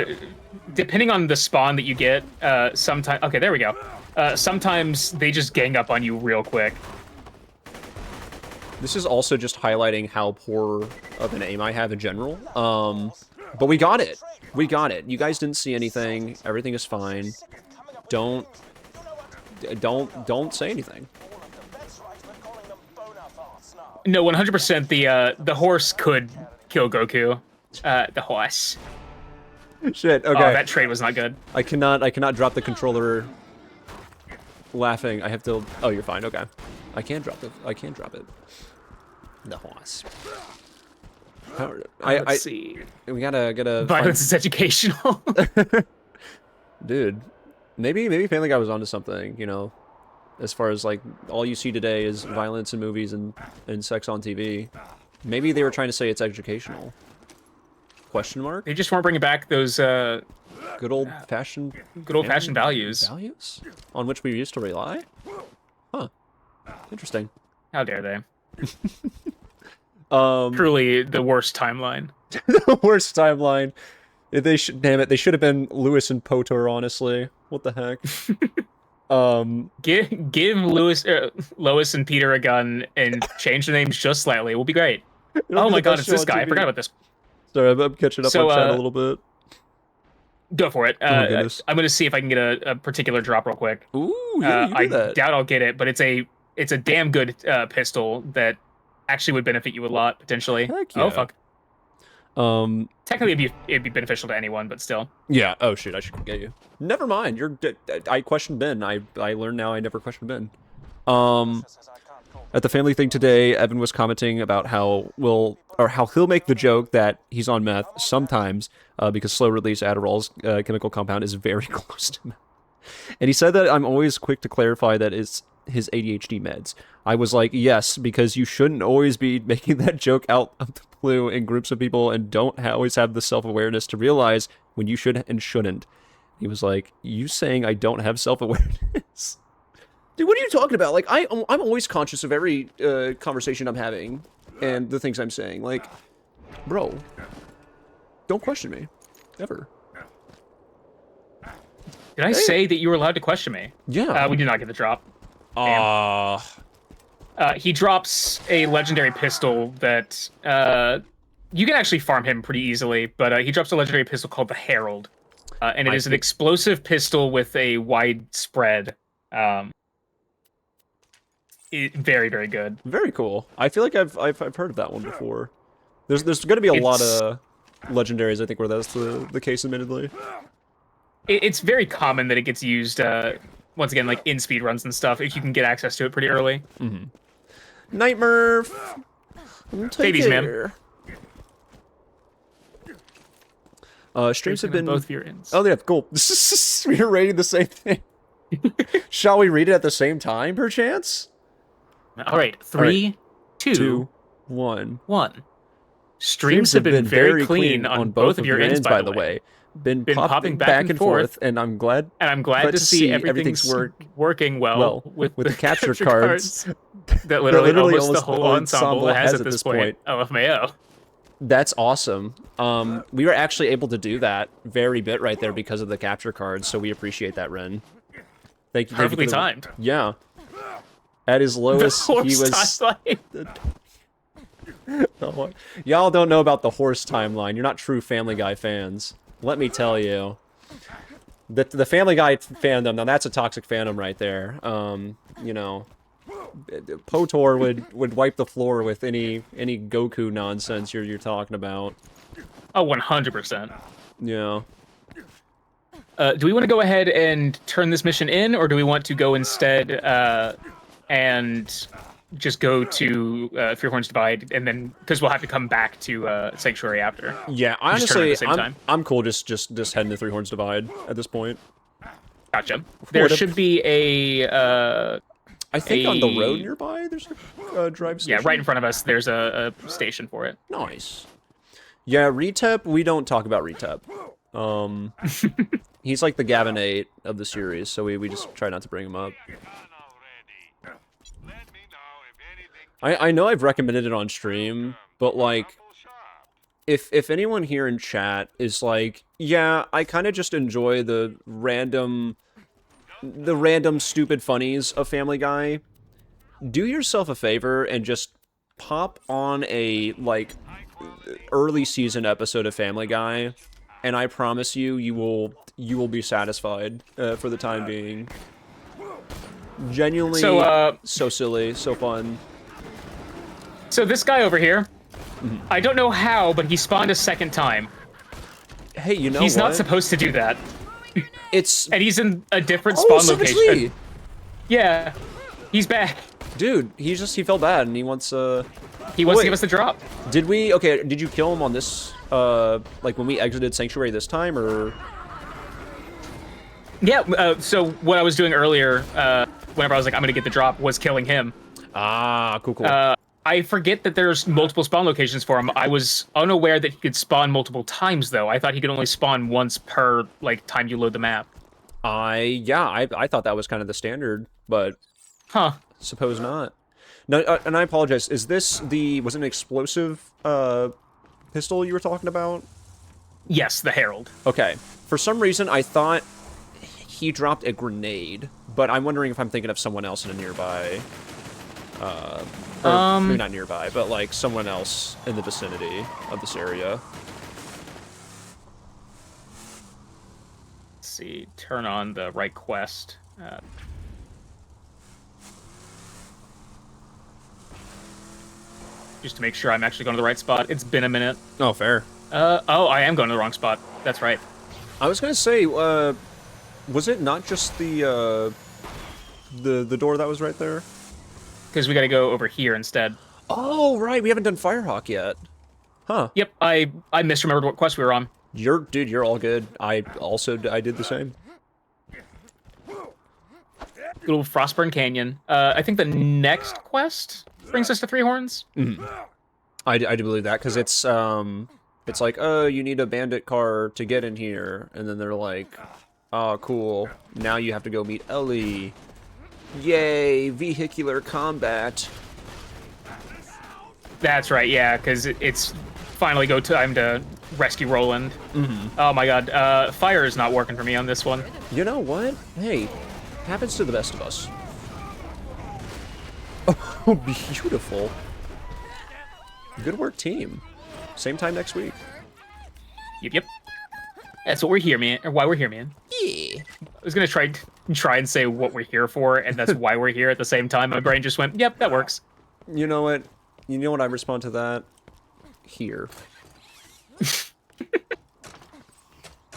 Depending on the spawn that you get, sometimes... Okay, there we go. Sometimes they just gang up on you real quick. This is also just highlighting how poor of an aim I have in general. But we got it. We got it. You guys didn't see anything. Everything is fine. Don't say anything. No, 100% the horse could kill Goku. The horse. Shit. Okay. Oh, that trade was not good. I cannot drop the controller. Laughing. I have to. Oh, you're fine. Okay. I can drop it. The horse. Let's see. We gotta. Violence is educational. Dude, maybe Family Guy was onto something. You know, as far as like all you see today is violence in movies and sex on TV. Maybe they were trying to say it's educational. Question mark? They just weren't bringing back those Good old fashioned values. values on which we used to rely. Huh. Interesting. How dare they? Truly the worst timeline. The worst timeline. Damn it, they should have been Lewis and Potor, honestly. What the heck? Give Lois and Peter a gun and change the names just slightly. We'll be great. Oh my god, it's this guy. I forgot about this. Sorry, I'm catching up So, on chat a little bit. Go for it. my goodness. I'm gonna see if I can get a particular drop real quick. Ooh, yeah, you I do that. doubt I'll get it, but it's a damn good pistol that actually would benefit you a lot potentially. Heck Oh yeah. fuck. Technically, it'd be beneficial to anyone, but still. Yeah. Oh shoot, I should get you. Never mind. I questioned Ben. I learned now I never questioned Ben. At the family thing today, Evan was commenting about how he'll make the joke that he's on meth sometimes because slow release Adderall's chemical compound is very close to meth. And he said that I'm always quick to clarify that it's his ADHD meds. I was like, yes, because you shouldn't always be making that joke out of the blue in groups of people and don't always have the self-awareness to realize when you should and shouldn't. He was like, you saying I don't have self-awareness? Dude, what are you talking about? Like, I'm always conscious of every conversation I'm having and the things I'm saying. Like, bro, don't question me. Ever. Did I say that you were allowed to question me? Yeah. We did not get the drop. He drops a legendary pistol that you can actually farm him pretty easily, but he drops a legendary pistol called the Herald, and it is an explosive pistol with a wide spread. Very, very good. Very cool. I feel like I've heard of that one before. There's going to be a lot of legendaries, I think, where that's the case, admittedly. It's very common that it gets used, once again, like in speedruns and stuff, if you can get access to it pretty early. Mm-hmm. Night Murph! Babies, man. Streams have been... both of your ends. Oh, yeah, cool. We are rating the same thing. Shall we read it at the same time, perchance? All right, 3, 2, 1. Streams have been very clean on both of your ends, by the way. Been popping back and forth, and I'm glad. And I'm glad to see everything's working well with the capture cards that literally almost the whole ensemble has at this point. LFMAO. That's awesome. We were actually able to do that very bit right there because of the capture cards, so we appreciate that, Ren. Thank you. Perfectly timed. Yeah. At his lowest, he was... Oh, y'all don't know about the horse timeline. You're not true Family Guy fans. Let me tell you. The Family Guy fandom, now that's a toxic fandom right there. You know, Potor would wipe the floor with any Goku nonsense you're talking about. Oh, 100%. Yeah. Do we want to go ahead and turn this mission in, or do we want to go instead and just go to Three Horns Divide, and then because we'll have to come back to Sanctuary after. Yeah, honestly, I'm cool just heading to Three Horns Divide at this point. Gotcha. There should be a. I think on the road nearby, there's a drive station. Yeah, right in front of us, there's a station for it. Nice. Yeah, Retep, we don't talk about Retep. He's like the Gavin 8 of the series, so we just try not to bring him up. I know I've recommended it on stream, but like, if anyone here in chat is like, yeah, I kind of just enjoy the random stupid funnies of Family Guy, do yourself a favor and just pop on a like early season episode of Family Guy, and I promise you, you will be satisfied for the time being. Genuinely, so silly, so fun. So this guy over here, I don't know how, but he spawned a second time. Hey, you know he's what? Not supposed to do that. And he's in a different spawn location. Yeah, he's back. Dude, he felt bad and he wants to give us the drop. Did you kill him on this like when we exited Sanctuary this time, or? Yeah, so what I was doing earlier, whenever I was like, I'm gonna get the drop, was killing him. Ah, cool. I forget that there's multiple spawn locations for him. I was unaware that he could spawn multiple times, though. I thought he could only spawn once per, like, time you load the map. I thought that was kind of the standard, but... Huh. Suppose not. No, and I apologize. Was it an explosive, pistol you were talking about? Yes, the Herald. Okay. For some reason, I thought he dropped a grenade, but I'm wondering if I'm thinking of someone else in a nearby... maybe not nearby, but like someone else in the vicinity of this area. Let's see, turn on the right quest. Just to make sure I'm actually going to the right spot. It's been a minute. Oh, fair. Oh, I am going to the wrong spot. That's right. I was gonna say, was it not just the door that was right there? Because we got to go over here instead. Oh, right. We haven't done Firehawk yet. Huh. Yep. I misremembered what quest we were on. Dude, you're all good. I did the same. Little Frostburn Canyon. I think the next quest brings us to Three Horns. Mm-hmm. I do believe that, because it's like, oh, you need a bandit car to get in here, and then they're like, oh, cool. Now you have to go meet Ellie. Yay, vehicular combat. That's right, yeah, because it's finally go time to rescue Roland. Mm-hmm. Oh my god, fire is not working for me on this one. You know what? Hey, happens to the best of us. Oh, beautiful. Good work, team. Same time next week. Yep. That's what we're here, man. Or why we're here, man. Yeah. I was gonna try and say what we're here for, and that's why we're here at the same time. My brain just went, "Yep, that works." You know what? You know what I respond to that? Here.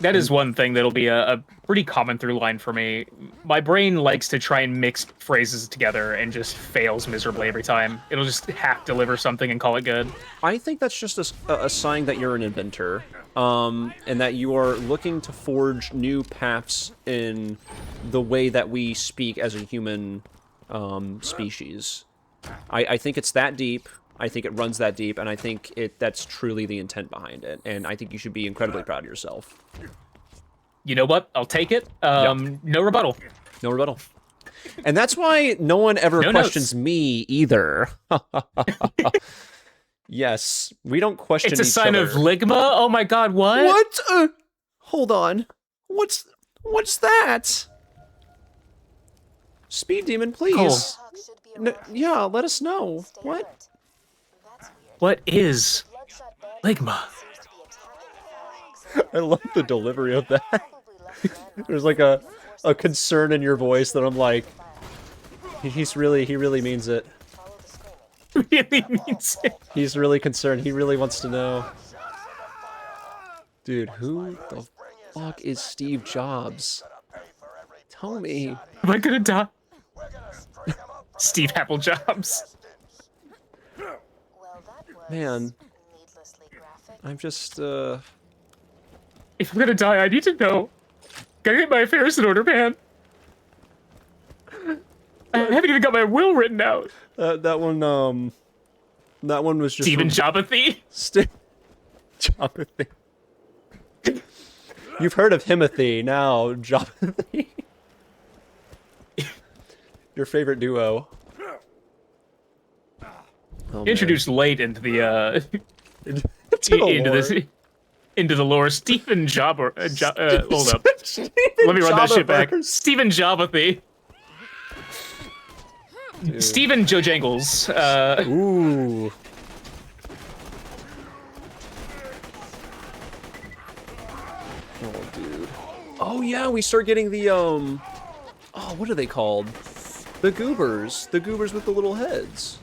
That is one thing that'll be a pretty common through line for me. My brain likes to try and mix phrases together and just fails miserably every time. It'll just half deliver something and call it good. I think that's just a sign that you're an inventor, and that you are looking to forge new paths in the way that we speak as a human species. I think it's that deep. I think it runs that deep, and I think that's truly the intent behind it. And I think you should be incredibly proud of yourself. You know what? I'll take it. No rebuttal. No rebuttal. And that's why no one ever No questions notes. me either. Yes, we don't question It's a each sign other. of ligma? Oh my god, what? What? Hold on. What's that? Speed Demon, please. Cool. Hawk should be around. Yeah, let us know. Stay What? alert. That's weird. What is Bloodshot bandit ligma? seems to be attacking the Fellhawks. I love the delivery of that. Probably left landmarks. There's like a concern in your voice that I'm like, he really means it. Follow the screaming. Really means it. He's really concerned. He really wants to know. Dude, who the fuck is Steve Jobs? Tell me. Am I gonna die? Steve Applejobs. Well, that was Man. needlessly graphic. I'm just, If I'm gonna die, I need to know. Gotta get my affairs in order, man. I haven't even got my will written out. that one was just Steven from- Jobothy? Jobothy. You've heard of Himothy, now Jobothy. Your favorite duo. Oh, man. Introduced late into the To the into lore. this into the lore. Stephen Jobber. Hold up. Steven Let me run that shit back. Jobberverse. Stephen Jobothy. Stephen Jojangles. Ooh. Oh, dude. Oh, yeah, we start getting the, oh, what are they called? The goobers. The goobers with the little heads.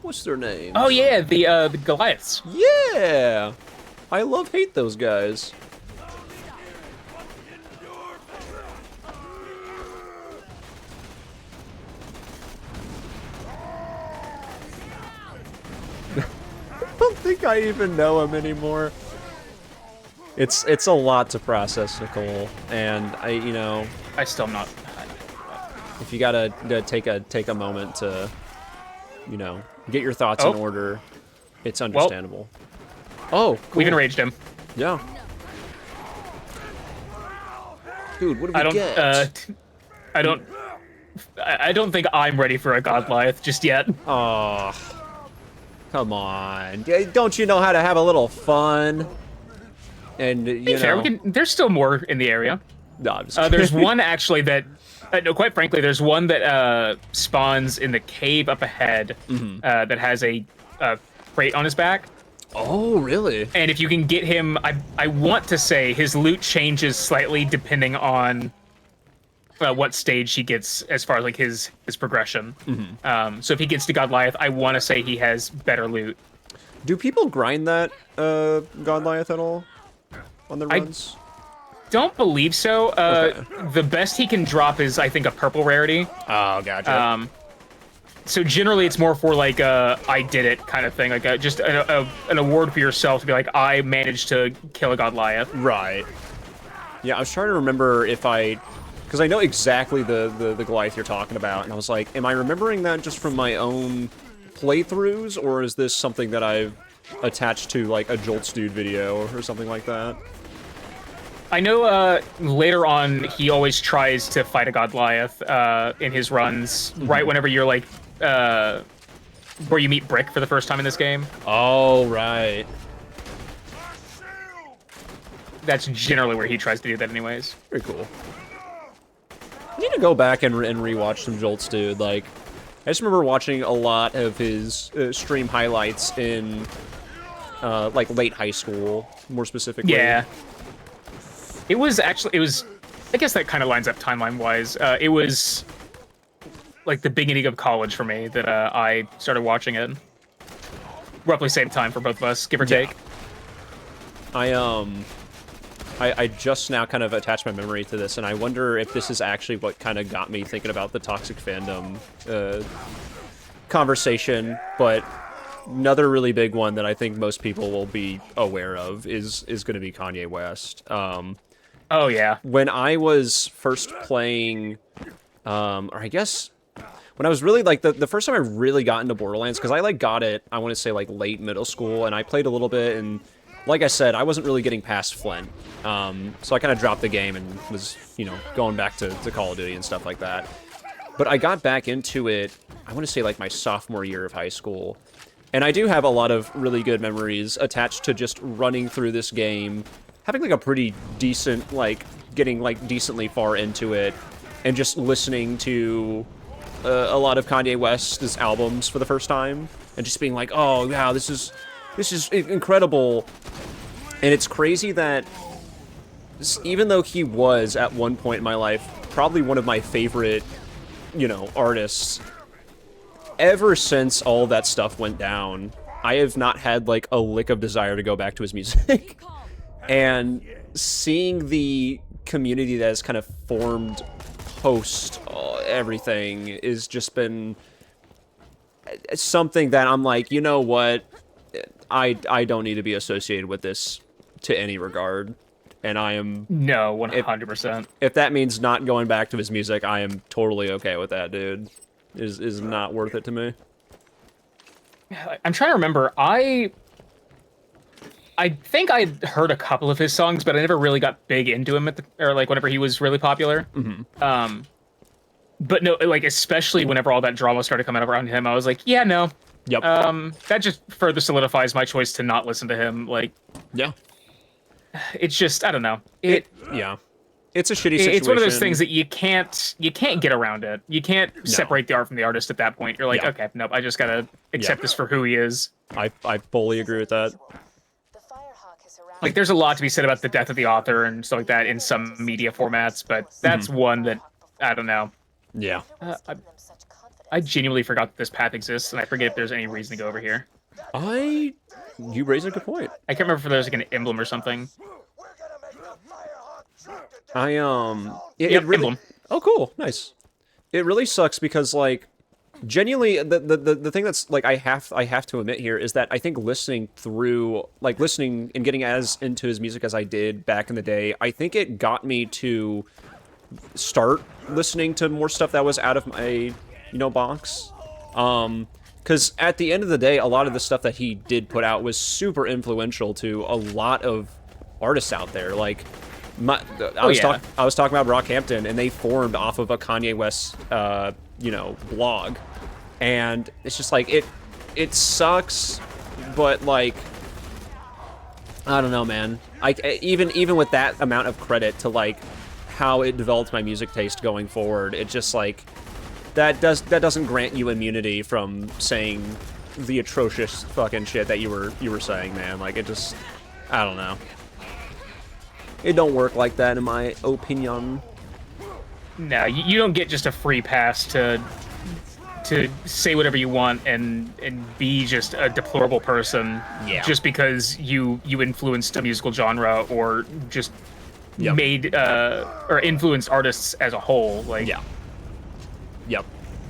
What's their name? Oh yeah, the Goliaths. Yeah! I hate those guys. I don't think I even know him anymore. It's a lot to process, Nicole, and I still am not. if you gotta take a moment to, get your thoughts in Oh. order, it's understandable. Oh, cool. We've enraged him. Yeah. Dude, what do we I don't. get? I don't think I'm ready for a Goliath just yet. Oh, come on! Don't you know how to have a little fun? And Be fair, there's still more in the area. No, I'm just There's kidding. one actually that. No, quite frankly, there's one that spawns in the cave up ahead that has a crate on his back. Oh, really? And if you can get him, I want to say his loot changes slightly depending on what stage he gets as far as like his progression. So if he gets to Goliath, I want to say he has better loot. Do people grind that Goliath at all on the runs? Don't believe so. Okay. The best he can drop is, I think, a purple rarity. Oh, gotcha. So generally, it's more for like I did it kind of thing, like just an award for yourself to be like, I managed to kill a Goliath. Right. Yeah, I was trying to remember because I know exactly the Goliath you're talking about, and I was like, am I remembering that just from my own playthroughs, or is this something that I've attached to like a Jolts Dude video or something like that? I know later on he always tries to fight a Goliath in his runs, right whenever you're like where you meet Brick for the first time in this game. Oh, right. That's generally where he tries to do that anyways. Very cool. I need to go back and rewatch some Jolts, dude. Like, I just remember watching a lot of his stream highlights in like late high school, more specifically. Yeah. It was, I guess that kind of lines up timeline-wise. It was like the beginning of college for me that I started watching it. Roughly same time for both of us, give or take. I just now kind of attached my memory to this, and I wonder if this is actually what kind of got me thinking about the toxic fandom conversation. But another really big one that I think most people will be aware of is going to be Kanye West. Oh yeah. When I was first playing, or I guess when I was really like the first time I really got into Borderlands, because I like got it, I want to say like late middle school, and I played a little bit, and like I said, I wasn't really getting past Flint, so I kind of dropped the game and was, you know, going back to Call of Duty and stuff like that. But I got back into it, I want to say like my sophomore year of high school, and I do have a lot of really good memories attached to just running through this game, having like a pretty decent, like getting like decently far into it, and just listening to a lot of Kanye West's albums for the first time, and just being like, oh wow, this is incredible. And it's crazy that even though he was at one point in my life probably one of my favorite, you know, artists, ever since all that stuff went down, I have not had like a lick of desire to go back to his music. And seeing the community that has kind of formed post everything is just been something that I'm like, you know what, I don't need to be associated with this to any regard, and I am No, 100%. if that means not going back to his music, I am totally okay with that, dude. Is not worth it to me. I'm trying to remember. I think I'd heard a couple of his songs, but I never really got big into him or like whenever he was really popular. Mm-hmm. But no, like especially whenever all that drama started coming up around him, I was like, yeah, no. Yep. That just further solidifies my choice to not listen to him. Like, Yeah. it's just, I don't know. Yeah. It's a shitty situation. It's one of those things that you can't get around it. You can't separate the art from the artist at that point. You're like, okay, nope, I just gotta accept this for who he is. I fully agree with that. The Firehawk is around. Like, there's a lot to be said about the death of the author and stuff like that in some media formats, but that's one that, I don't know. Yeah. I genuinely forgot that this path exists, and I forget if there's any reason to go over here. You raise a good point. I can't remember if there's like an emblem or something. It really, emblem. oh cool, nice. It really sucks because like genuinely the thing that's like I have to admit here is that I think listening and getting as into his music as I did back in the day, I think it got me to start listening to more stuff that was out of my, you know, box. Because at the end of the day, a lot of the stuff that he did put out was super influential to a lot of artists out there. Like, I was talking about Brockhampton, and they formed off of a Kanye West, you know, blog, and it's just like it sucks, but like, I don't know, man. Even with that amount of credit to like how it developed my music taste going forward, it just like that doesn't grant you immunity from saying the atrocious fucking shit that you were saying, man. Like, it just, I don't know. It don't work like that, in my opinion. No, you don't get just a free pass to say whatever you want and be just a deplorable person just because you influenced a musical genre or just made or influenced artists as a whole. Like,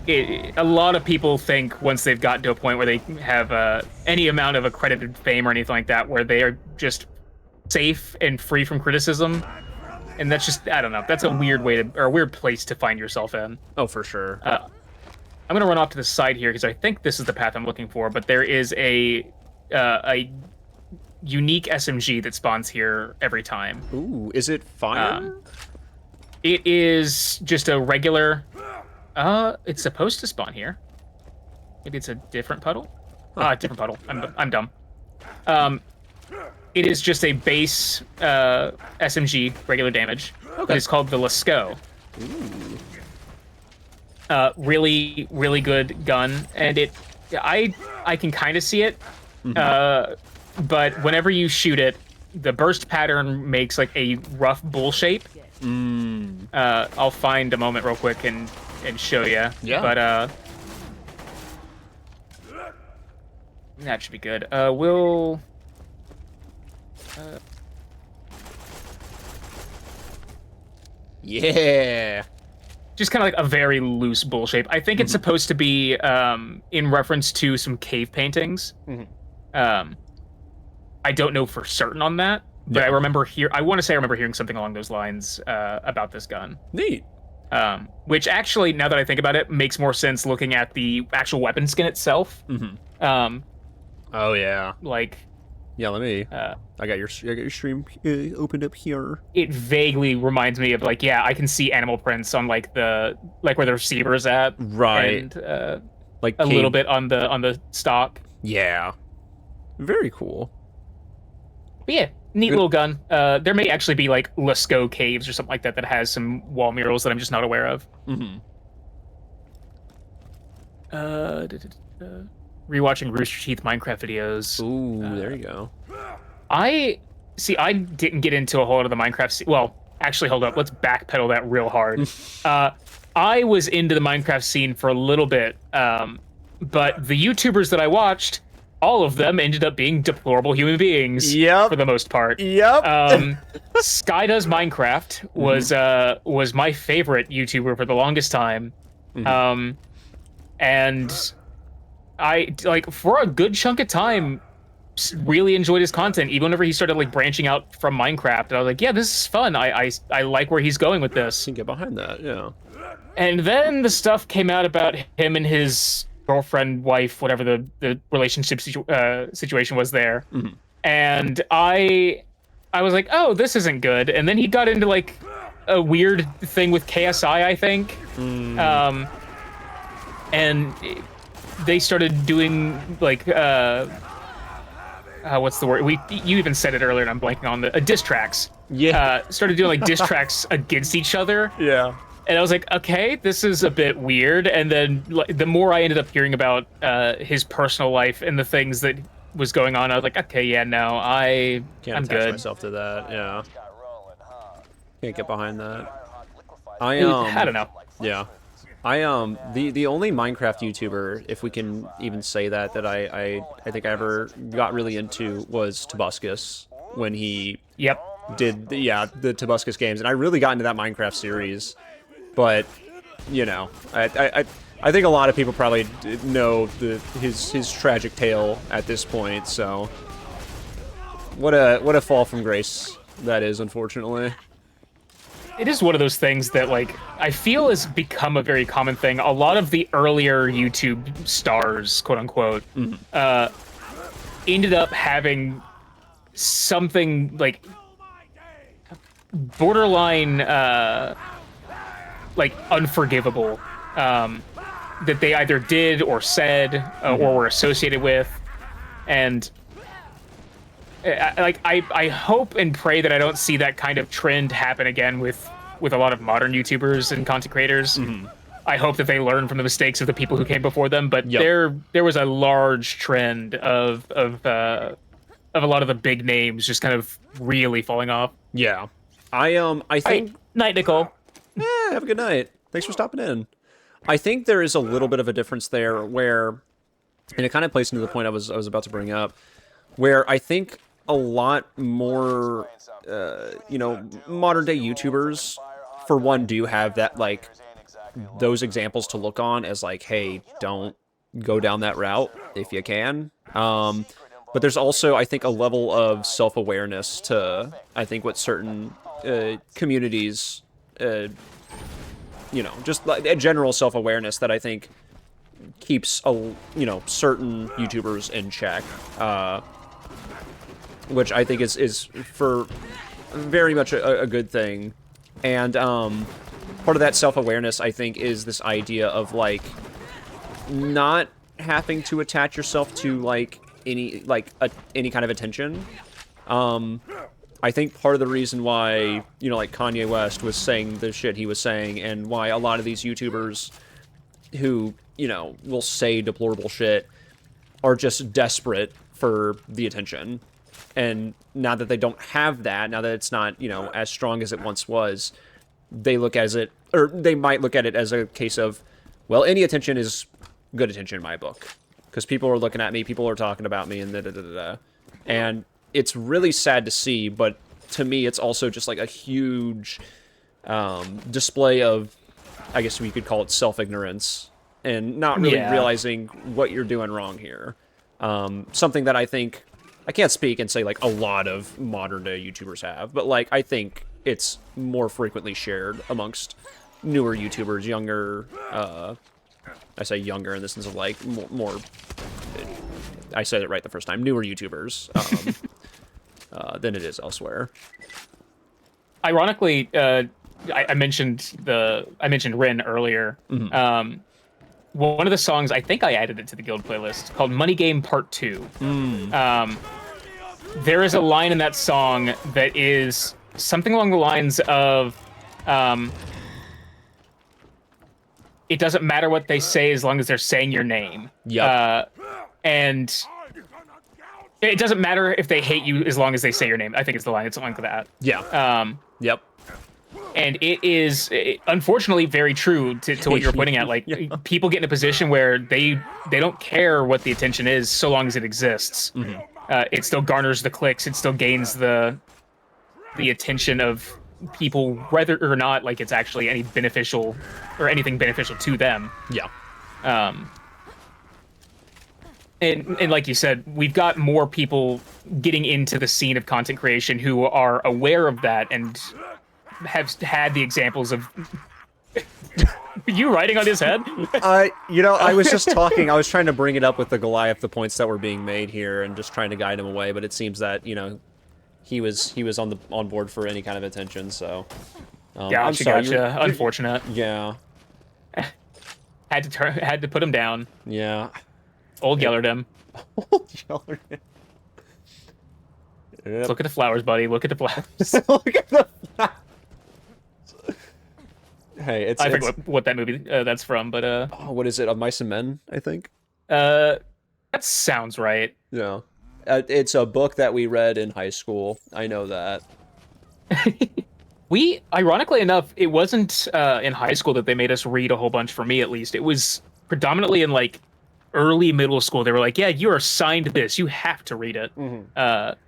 a lot of people think once they've gotten to a point where they have any amount of accredited fame or anything like that, where they are just safe and free from criticism, and that's just, I don't know, that's a weird way to, or a weird place to find yourself in. Oh, for sure. I'm gonna run off to the side here because I think this is the path I'm looking for, but there is a unique SMG that spawns here every time. Ooh, is it fire? It is just a regular. It's supposed to spawn here. Maybe it's a different puddle. Different puddle. I'm dumb. It is just a base Okay. SMG, regular damage. It's called the Lasco. Ooh. Really, really good gun, and I can kind of see it, but whenever you shoot it, the burst pattern makes like a rough bull shape. I'll find a moment real quick and show you. Yeah. But that should be good. We'll. Yeah. Just kind of like a very loose bull shape. I think it's supposed to be in reference to some cave paintings. I don't know for certain on that, but Yeah. I want to say I remember hearing something along those lines about this gun. Neat. Which actually, now that I think about it, makes more sense looking at the actual weapon skin itself. Oh yeah. Like, Yeah. Let me. I got your stream opened up here. it vaguely reminds me of like, yeah, I can see animal prints on like where the receiver's at, Right. and Like a little cave- bit on the stock. Yeah. Very cool. But yeah, neat little gun. There may actually be like Lascaux Caves or something like that has some wall murals that I'm just not aware of. Rewatching Rooster Teeth Minecraft videos. Ooh, there you go. I didn't get into a whole lot of the Minecraft. Well, actually, hold up. Let's backpedal that real hard. I was into the Minecraft scene for a little bit, but the YouTubers that I watched, all of them ended up being deplorable human beings. Yep. For the most part. Yep. Sky Does Minecraft was my favorite YouTuber for the longest time, and I like for a good chunk of time really enjoyed his content, even whenever he started like branching out from Minecraft. And I was like, yeah, this is fun. I like where he's going with this. Can get behind that. Yeah. And then the stuff came out about him and his girlfriend, wife, whatever the relationship situation was there. And I was like, oh, this isn't good. And then he got into like a weird thing with KSI, I think. And they started doing like what's the word? You even said it earlier, and I'm blanking on the diss tracks. Yeah. Started doing like diss tracks against each other. Yeah. And I was like, okay, this is a bit weird. And then the more I ended up hearing about his personal life and the things that was going on, I was like, okay, yeah, no, I'm Can't attach good. myself to that. Yeah. Got rolling, huh? Can't get behind that. I don't know. Yeah. The only Minecraft YouTuber, if we can even say that I think I ever got really into was Tobuscus when he Yep. did the Tobuscus games, and I really got into that Minecraft series. But you know, I think a lot of people probably know his tragic tale at this point. So what a fall from grace that is, unfortunately. It is one of those things that, like, I feel has become a very common thing. A lot of the earlier YouTube stars, quote unquote, ended up having something like borderline, like unforgivable, that they either did or said or were associated with, and I hope and pray that I don't see that kind of trend happen again with a lot of modern YouTubers and content creators. I hope that they learn from the mistakes of the people who came before them. But there was a large trend of a lot of the big names just kind of really falling off. Yeah, I think. Night, Nicole. Have a good night. Thanks for stopping in. I think there is a little bit of a difference there where, and it kind of plays into the point I was about to bring up, where I think a lot more, modern day YouTubers, for one, do have that, like, those examples to look on as like, hey, don't go down that route if you can. But there's also, I think, a level of self-awareness to, I think, what certain communities, just like a general self-awareness that I think keeps certain YouTubers in check. Which I think is for very much a good thing. And part of that self-awareness, I think, is this idea of, like, not having to attach yourself to, like, any kind of attention. I think part of the reason why, like, Kanye West was saying the shit he was saying, and why a lot of these YouTubers who, you know, will say deplorable shit are just desperate for the attention. And now that they don't have that, now that it's not, you know, as strong as it once was, they look as it, or they might look at it as a case of, well, any attention is good attention in my book. Because people are looking at me, people are talking about me, and da-da-da-da-da. And it's really sad to see, but to me, it's also just like a huge display of, I guess we could call it self-ignorance, and not really realizing what you're doing wrong here. Something that I think, I can't speak and say like a lot of modern day YouTubers have, but like I think it's more frequently shared amongst newer YouTubers, younger, I say younger in the sense of like more I said it right the first time, newer YouTubers than it is elsewhere. Ironically, I mentioned Rin earlier. Mm-hmm. One of the songs, I think I added it to the guild playlist, called Money Game Part 2. There is a line in that song that is something along the lines of, it doesn't matter what they say as long as they're saying your name. Yep. And it doesn't matter if they hate you as long as they say your name. I think it's the line. It's something like that. Yeah. Yep. And it is, unfortunately, very true to what you're pointing at. Like, people get in a position where they don't care what the attention is so long as it exists. Mm-hmm. It still garners the clicks. It still gains the attention of people, whether or not like it's actually any beneficial or anything beneficial to them. Yeah. And like you said, we've got more people getting into the scene of content creation who are aware of that and have had the examples of you writing on his head. You know, I was just talking. I was trying to bring it up with the Goliath, the points that were being made here, and just trying to guide him away. But it seems that, you know, he was on board for any kind of attention. So Gotcha. Unfortunate. Yeah. Had to put him down. Yeah. Old Yellerdom. Old Yellerdom. Yep. Look at the flowers, buddy. Look at the flowers. Look at the flowers. Hey, I forget what that movie that's from, but oh, what is it? Of Mice and Men, I think. That sounds right. Yeah, it's a book that we read in high school. I know that. Ironically enough, it wasn't in high school that they made us read a whole bunch. For me, at least, it was predominantly in like early middle school. They were like, "Yeah, you are assigned this. You have to read it." Mm-hmm.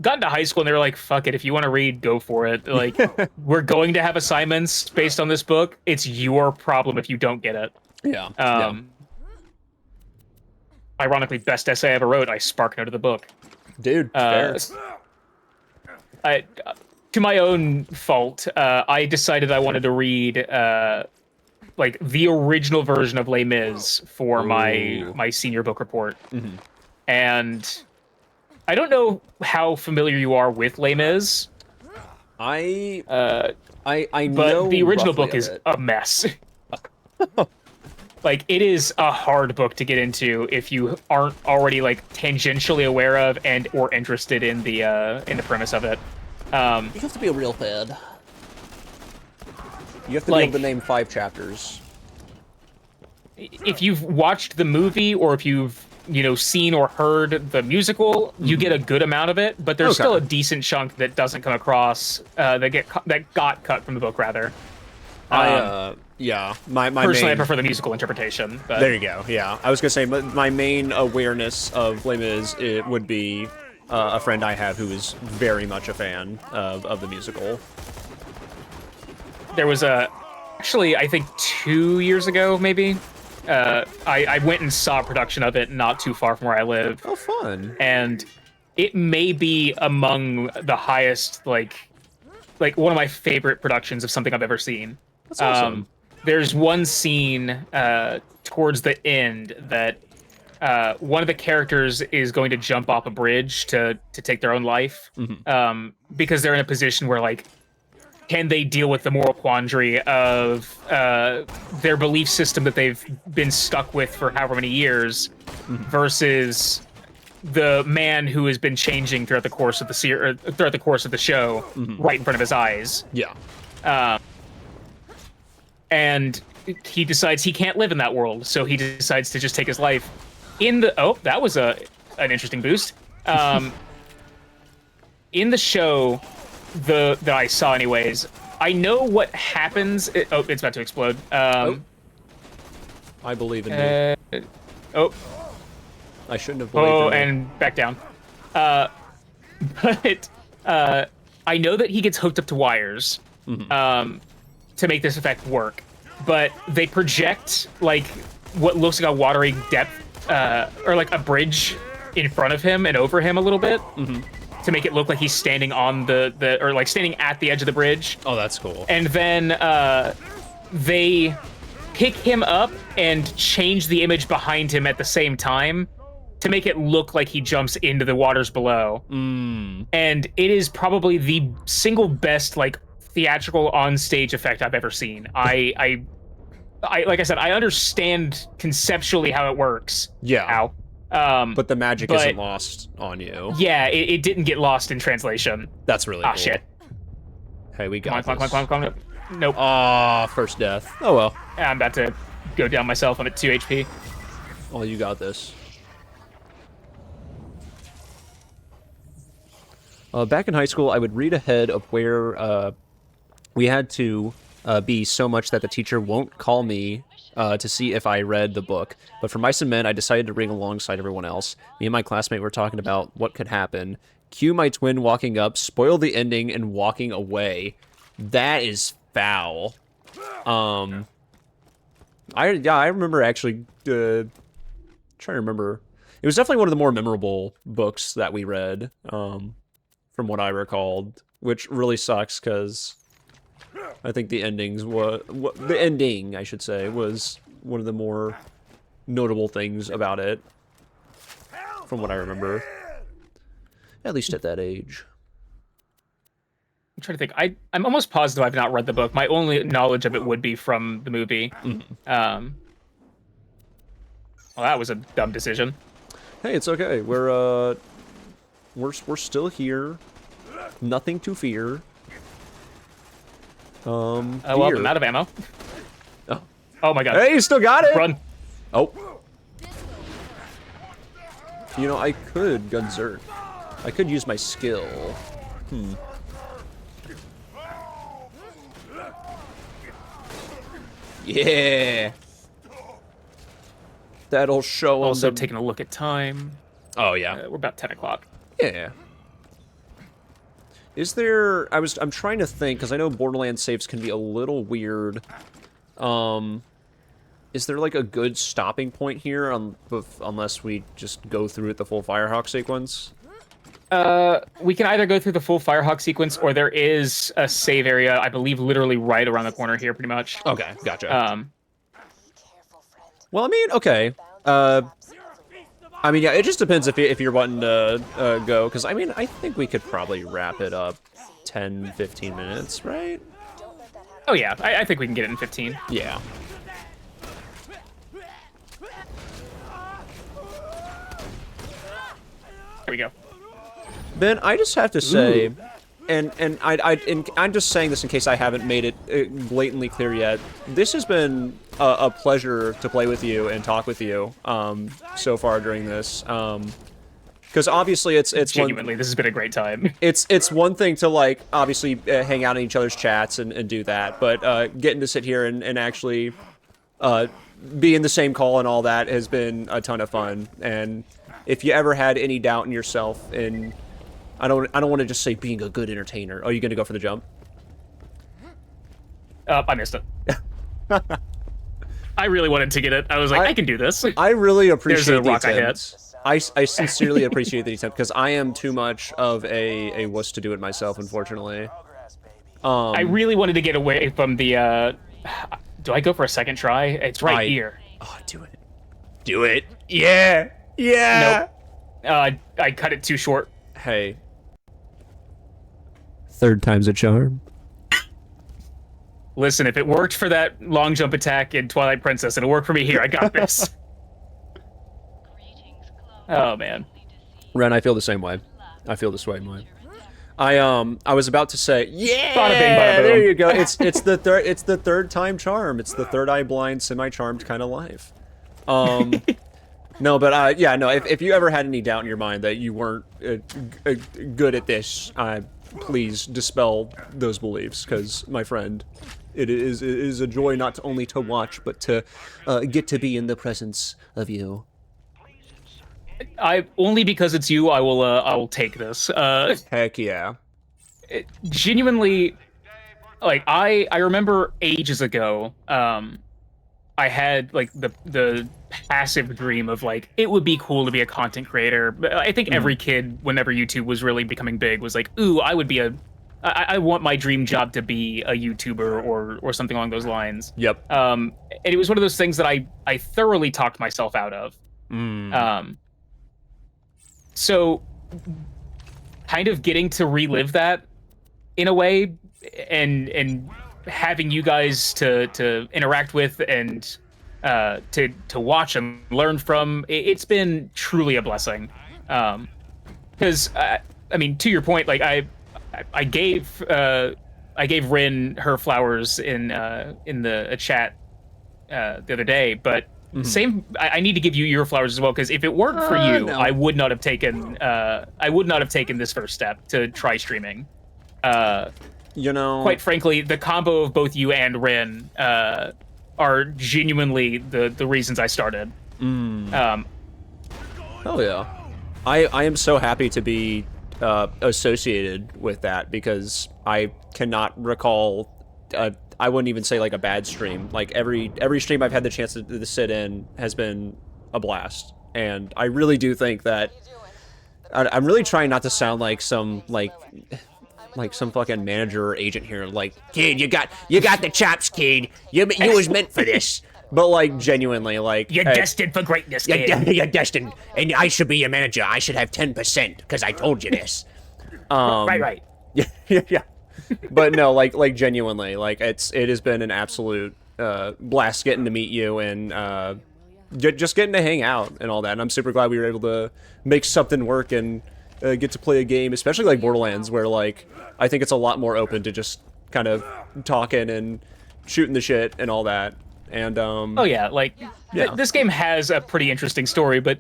Got into high school and they were like, "Fuck it, if you want to read, go for it." Like, we're going to have assignments based on this book. It's your problem if you don't get it. Yeah. Ironically, best essay I ever wrote, I spark noted the book. Dude, fair. To my own fault, I decided I wanted to read like the original version of Les Mis for my senior book report. Mm-hmm. And I don't know how familiar you are with Les Mis. I But know the original roughly book is of it. a mess. Like, it is a hard book to get into if you aren't already like tangentially aware of and or interested in the premise of it. You have to be a real fan. You have to be able to name 5 chapters. If you've watched the movie or if you've seen or heard the musical, you get a good amount of it, but there's still a decent chunk that doesn't come across that got cut from the book rather. Yeah, my personally, main... I prefer the musical interpretation. But... There you go. Yeah, I was gonna say my main awareness of Les Mis, it would be a friend I have who is very much a fan of the musical. There was actually, I think 2 years ago, maybe. I went and saw a production of it not too far from where I live. Oh, fun! And it may be among the highest, like one of my favorite productions of something I've ever seen. That's awesome. There's one scene towards the end that one of the characters is going to jump off a bridge to take their own life, because they're in a position where, like, can they deal with the moral quandary of their belief system that they've been stuck with for however many years versus the man who has been changing throughout the course of the show right in front of his eyes. Yeah. And he decides he can't live in that world, so he decides to just take his life. That was an interesting boost. In the show, that I saw anyways, I know what happens. It's about to explode. I believe in you. I shouldn't have believed in you. And back down. But I know that he gets hooked up to wires to make this effect work. But they project like what looks like a watery depth or like a bridge in front of him and over him a little bit to make it look like he's standing on or like standing at the edge of the bridge. Oh, that's cool. And then they pick him up and change the image behind him at the same time to make it look like he jumps into the waters below. And it is probably the single best like theatrical on-stage effect I've ever seen. I like I said, I understand conceptually how it works. Yeah. How. But the magic isn't lost on you. Yeah, it didn't get lost in translation. That's really cool. Shit. Hey, we got this. Come on. Nope. First death. Oh well. I'm about to go down myself. I'm at 2 HP. Oh, you got this. Back in high school, I would read ahead of where we had to be so much that the teacher won't call me to see if I read the book. But for Mice and Men, I decided to read alongside everyone else. Me and my classmate were talking about what could happen. Cue my twin walking up, spoil the ending, and walking away. That is foul. I remember actually trying to remember. It was definitely one of the more memorable books that we read, from what I recalled, which really sucks because I think the ending, I should say, was one of the more notable things about it, from what I remember. At least at that age. I'm trying to think. I'm almost positive I've not read the book. My only knowledge of it would be from the movie. Well, that was a dumb decision. Hey, it's okay. We're still here. Nothing to fear. Well, I'm out of ammo. Oh my god. Hey, you still got it! Run. Oh. You know, I could Gunzert. I could use my skill. Yeah. That'll show them. Also taking a look at time. Oh yeah. We're about 10 o'clock. Yeah. Is there... I'm trying to think, because I know Borderlands saves can be a little weird. Is there, like, a good stopping point here, unless we just go through it the full Firehawk sequence? We can either go through the full Firehawk sequence, or there is a save area, I believe, literally right around the corner here, pretty much. Okay, gotcha. Careful, friend. Well, I mean, okay. I mean, yeah, it just depends if you're wanting to go, because, I mean, I think we could probably wrap it up 10, 15 minutes, right? Oh, yeah, I think we can get it in 15. Yeah. There we go. Ben, I just have to say, and I'm just saying this in case I haven't made it blatantly clear yet, this has been a pleasure to play with you and talk with you so far during this. Because obviously it's genuinely, this has been a great time. It's one thing to, like, obviously hang out in each other's chats and do that, but getting to sit here and actually be in the same call and all that has been a ton of fun. And if you ever had any doubt in yourself, and I don't want to just say being a good entertainer. Oh, you gonna go for the jump? I missed it. I really wanted to get it. I was like, I can do this. I really appreciate There's a the rock attempt. I sincerely appreciate the attempt, because I am too much of a wuss to do it myself, unfortunately. I really wanted to get away from the, do I go for a second try? It's right here. Oh, do it. Do it. Yeah. Yeah. Nope. I cut it too short. Hey. Third time's a charm. Listen, if it worked for that long jump attack in Twilight Princess, it'll work for me here. I got this. Oh, man. Ren, I feel the same way. I feel the same way. I was about to say, yeah, Bada bing, bada boom. there you go. It's the third time charm. It's the third eye blind, semi-charmed kind of life. No, but yeah, no. If you ever had any doubt in your mind that you weren't good at this, please dispel those beliefs, because my friend, it is a joy not only to watch but to get to be in the presence of you. I only because it's you, I will take this. Heck yeah. Genuinely, like I remember ages ago, I had like the passive dream of like it would be cool to be a content creator. I think every kid, whenever YouTube was really becoming big, was like, ooh, I want my dream job to be a YouTuber or something along those lines. Yep. And it was one of those things that I thoroughly talked myself out of. So kind of getting to relive that in a way, and having you guys to interact with and to watch and learn from, it's been truly a blessing. Because I mean, to your point, like I gave Rin her flowers in the chat the other day, but same. I need to give you your flowers as well, because if it weren't for you, no. I would not have taken this first step to try streaming. You know, Quite frankly, the combo of both you and Rin are genuinely the reasons I started. hell yeah. I am so happy to be associated with that, because I cannot recall. I wouldn't even say like a bad stream. Like every stream I've had the chance to sit in has been a blast, and I really do think that I'm really trying not to sound like some some fucking manager or agent here. Like, kid, you got the chops, kid. You was meant for this. But like genuinely, like You're destined for greatness, kid. you're destined, and I should be your manager. I should have 10% because I told you this. Right. Yeah. But no, like genuinely, like it has been an absolute blast getting to meet you and just getting to hang out and all that. And I'm super glad we were able to make something work and get to play a game, especially like Borderlands, where like I think it's a lot more open to just kind of talking and shooting the shit and all that. And Oh yeah, like this game has a pretty interesting story, but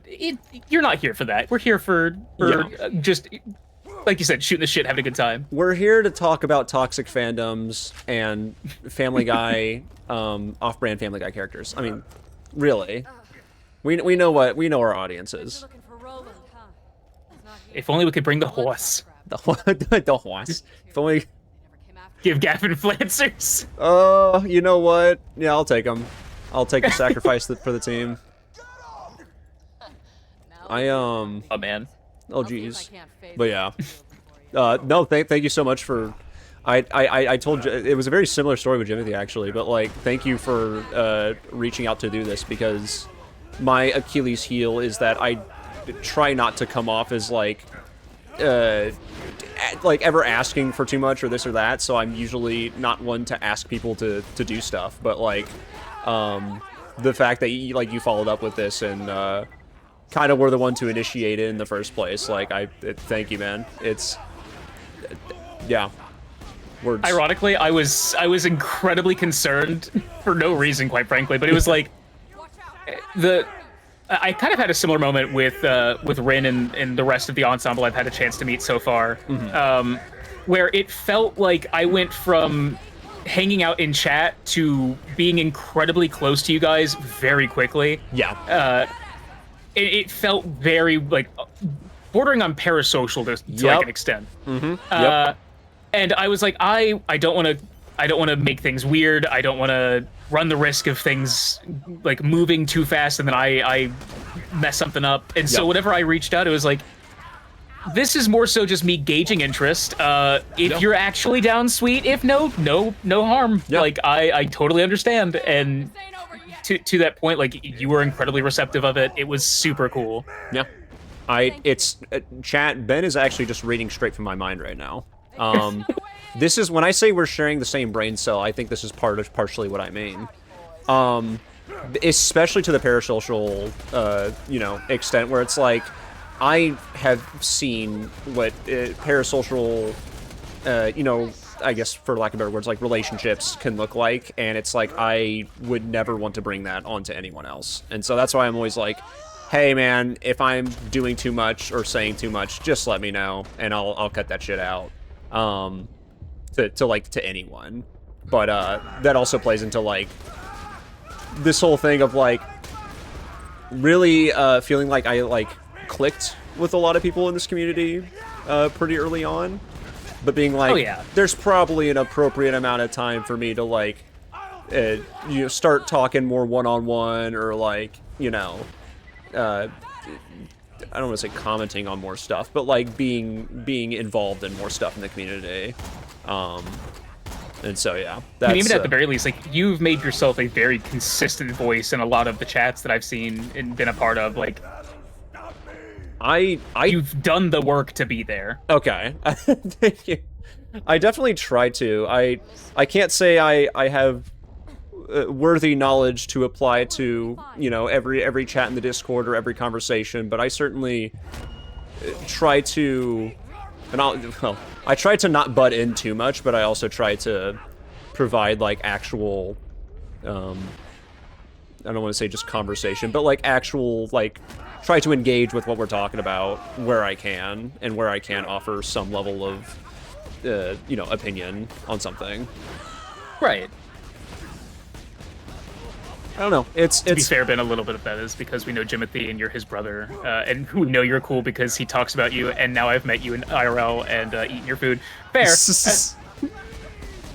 you're not here for that. We're here for just, like you said, shooting the shit, having a good time. we're here to talk about toxic fandoms and Family Guy, off-brand Family Guy characters. I mean, really, we know our audience is. Looking for Roland, huh? He's not here. If only we could bring the horse. The horse. If only. They never came after Give Gavin flancers. You know what? Yeah, I'll take them. I'll take the sacrifice for the team. Oh man. Oh I'll see if geez. I can't fade But yeah. for you. No, thank you so much for. I told you it was a very similar story with Jimothy actually, but like thank you for reaching out to do this, because my Achilles heel is that I try not to come off as like ever asking for too much or this or that, so I'm usually not one to ask people to do stuff, but like the fact that you followed up with this and kind of were the one to initiate it in the first place, like thank you, man. It's yeah, words. Ironically, I was incredibly concerned for no reason, quite frankly, but it was like I kind of had a similar moment with Rin and the rest of the ensemble I've had a chance to meet so far, where it felt like I went from hanging out in chat to being incredibly close to you guys very quickly. Yeah. It felt very like bordering on parasocial to like an extent. Yep. And I was like, I don't want to make things weird. I don't want to run the risk of things like moving too fast and then I mess something up. And so whenever I reached out, it was like, this is more so just me gauging interest. If you're actually down, sweet. If no harm. Yep. Like I totally understand. And to that point, like you were incredibly receptive of it. It was super cool. Yeah. It's chat. Ben is actually just reading straight from my mind right now. This is when I say we're sharing the same brain cell. I think this is partially what I mean. Especially to the parasocial, extent where it's like I have seen what parasocial, I guess for lack of better words, like relationships can look like, and it's like I would never want to bring that onto anyone else. And so that's why I'm always like, hey man, if I'm doing too much or saying too much, just let me know, and I'll cut that shit out. To anyone. But that also plays into like this whole thing of like really feeling like I like clicked with a lot of people in this community pretty early on, but being like, Oh, yeah. there's probably an appropriate amount of time for me to like start talking more one-on-one, or like, I don't want to say commenting on more stuff, but like being involved in more stuff in the community. And so yeah, that's, And even at the very least, like, you've made yourself a very consistent voice in a lot of the chats that I've seen and been a part of. Like, I you've done the work to be there. Okay. Thank you. I definitely try to. I can't say I have worthy knowledge to apply to, every chat in the Discord or every conversation, but I certainly try to, I try to not butt in too much, but I also try to provide like actual, I don't want to say just conversation, but like actual, like, try to engage with what we're talking about where I can, and where I can offer some level of, opinion on something. Right. I don't know. To be fair, Ben, a little bit of that is because we know Jimothy and you're his brother, and we know you're cool because he talks about you, and now I've met you in IRL and eaten your food. Fair.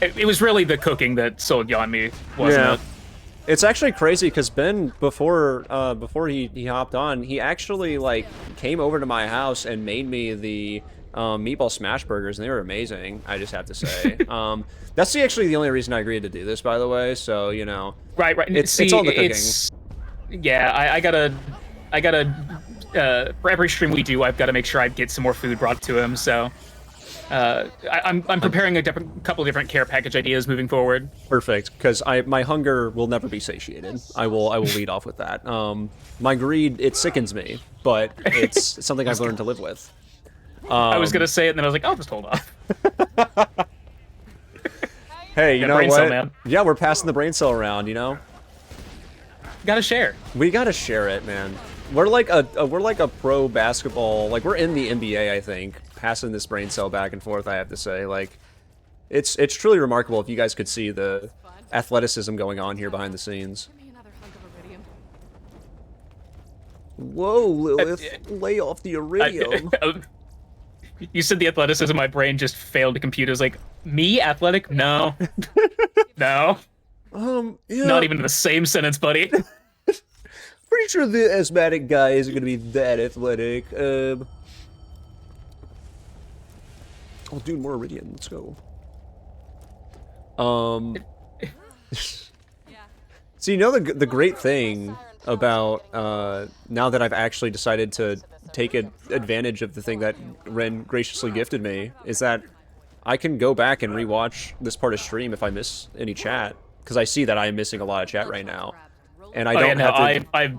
It was really the cooking that sold you on me, wasn't it? It's actually crazy because Ben, before he hopped on, he actually like came over to my house and made me the meatball smash burgers, and they were amazing, I just have to say. That's actually the only reason I agreed to do this, by the way. So Right. It's all the cooking. Yeah, I gotta. For every stream we do, I've got to make sure I get some more food brought to him. So. I'm preparing a couple different care package ideas moving forward. Perfect, because my hunger will never be satiated. I will lead off with that. My greed, it sickens me, but it's something I've learned to live with. I was gonna say it, and then I was like, I'll just hold off. Hey, you know brain what? cell, man. Yeah, we're passing the brain cell around. Gotta share. We gotta share it, man. We're like a pro basketball. Like, we're in the NBA, I think, passing this brain cell back and forth. I have to say, like, it's truly remarkable if you guys could see the athleticism going on here behind the scenes. Give me another hunk of iridium. Whoa, Lilith, lay off the iridium. You said the athleticism, my brain just failed to compute. It was like, me athletic? No. No. Yeah. Not even in the same sentence, buddy. Pretty sure the asthmatic guy isn't gonna be that athletic. Oh, dude, more iridium. Let's go. So the great thing about now that I've actually decided to take advantage of the thing that Ren graciously gifted me is that I can go back and rewatch this part of stream if I miss any chat, because I see that I am missing a lot of chat right now, and I don't have to.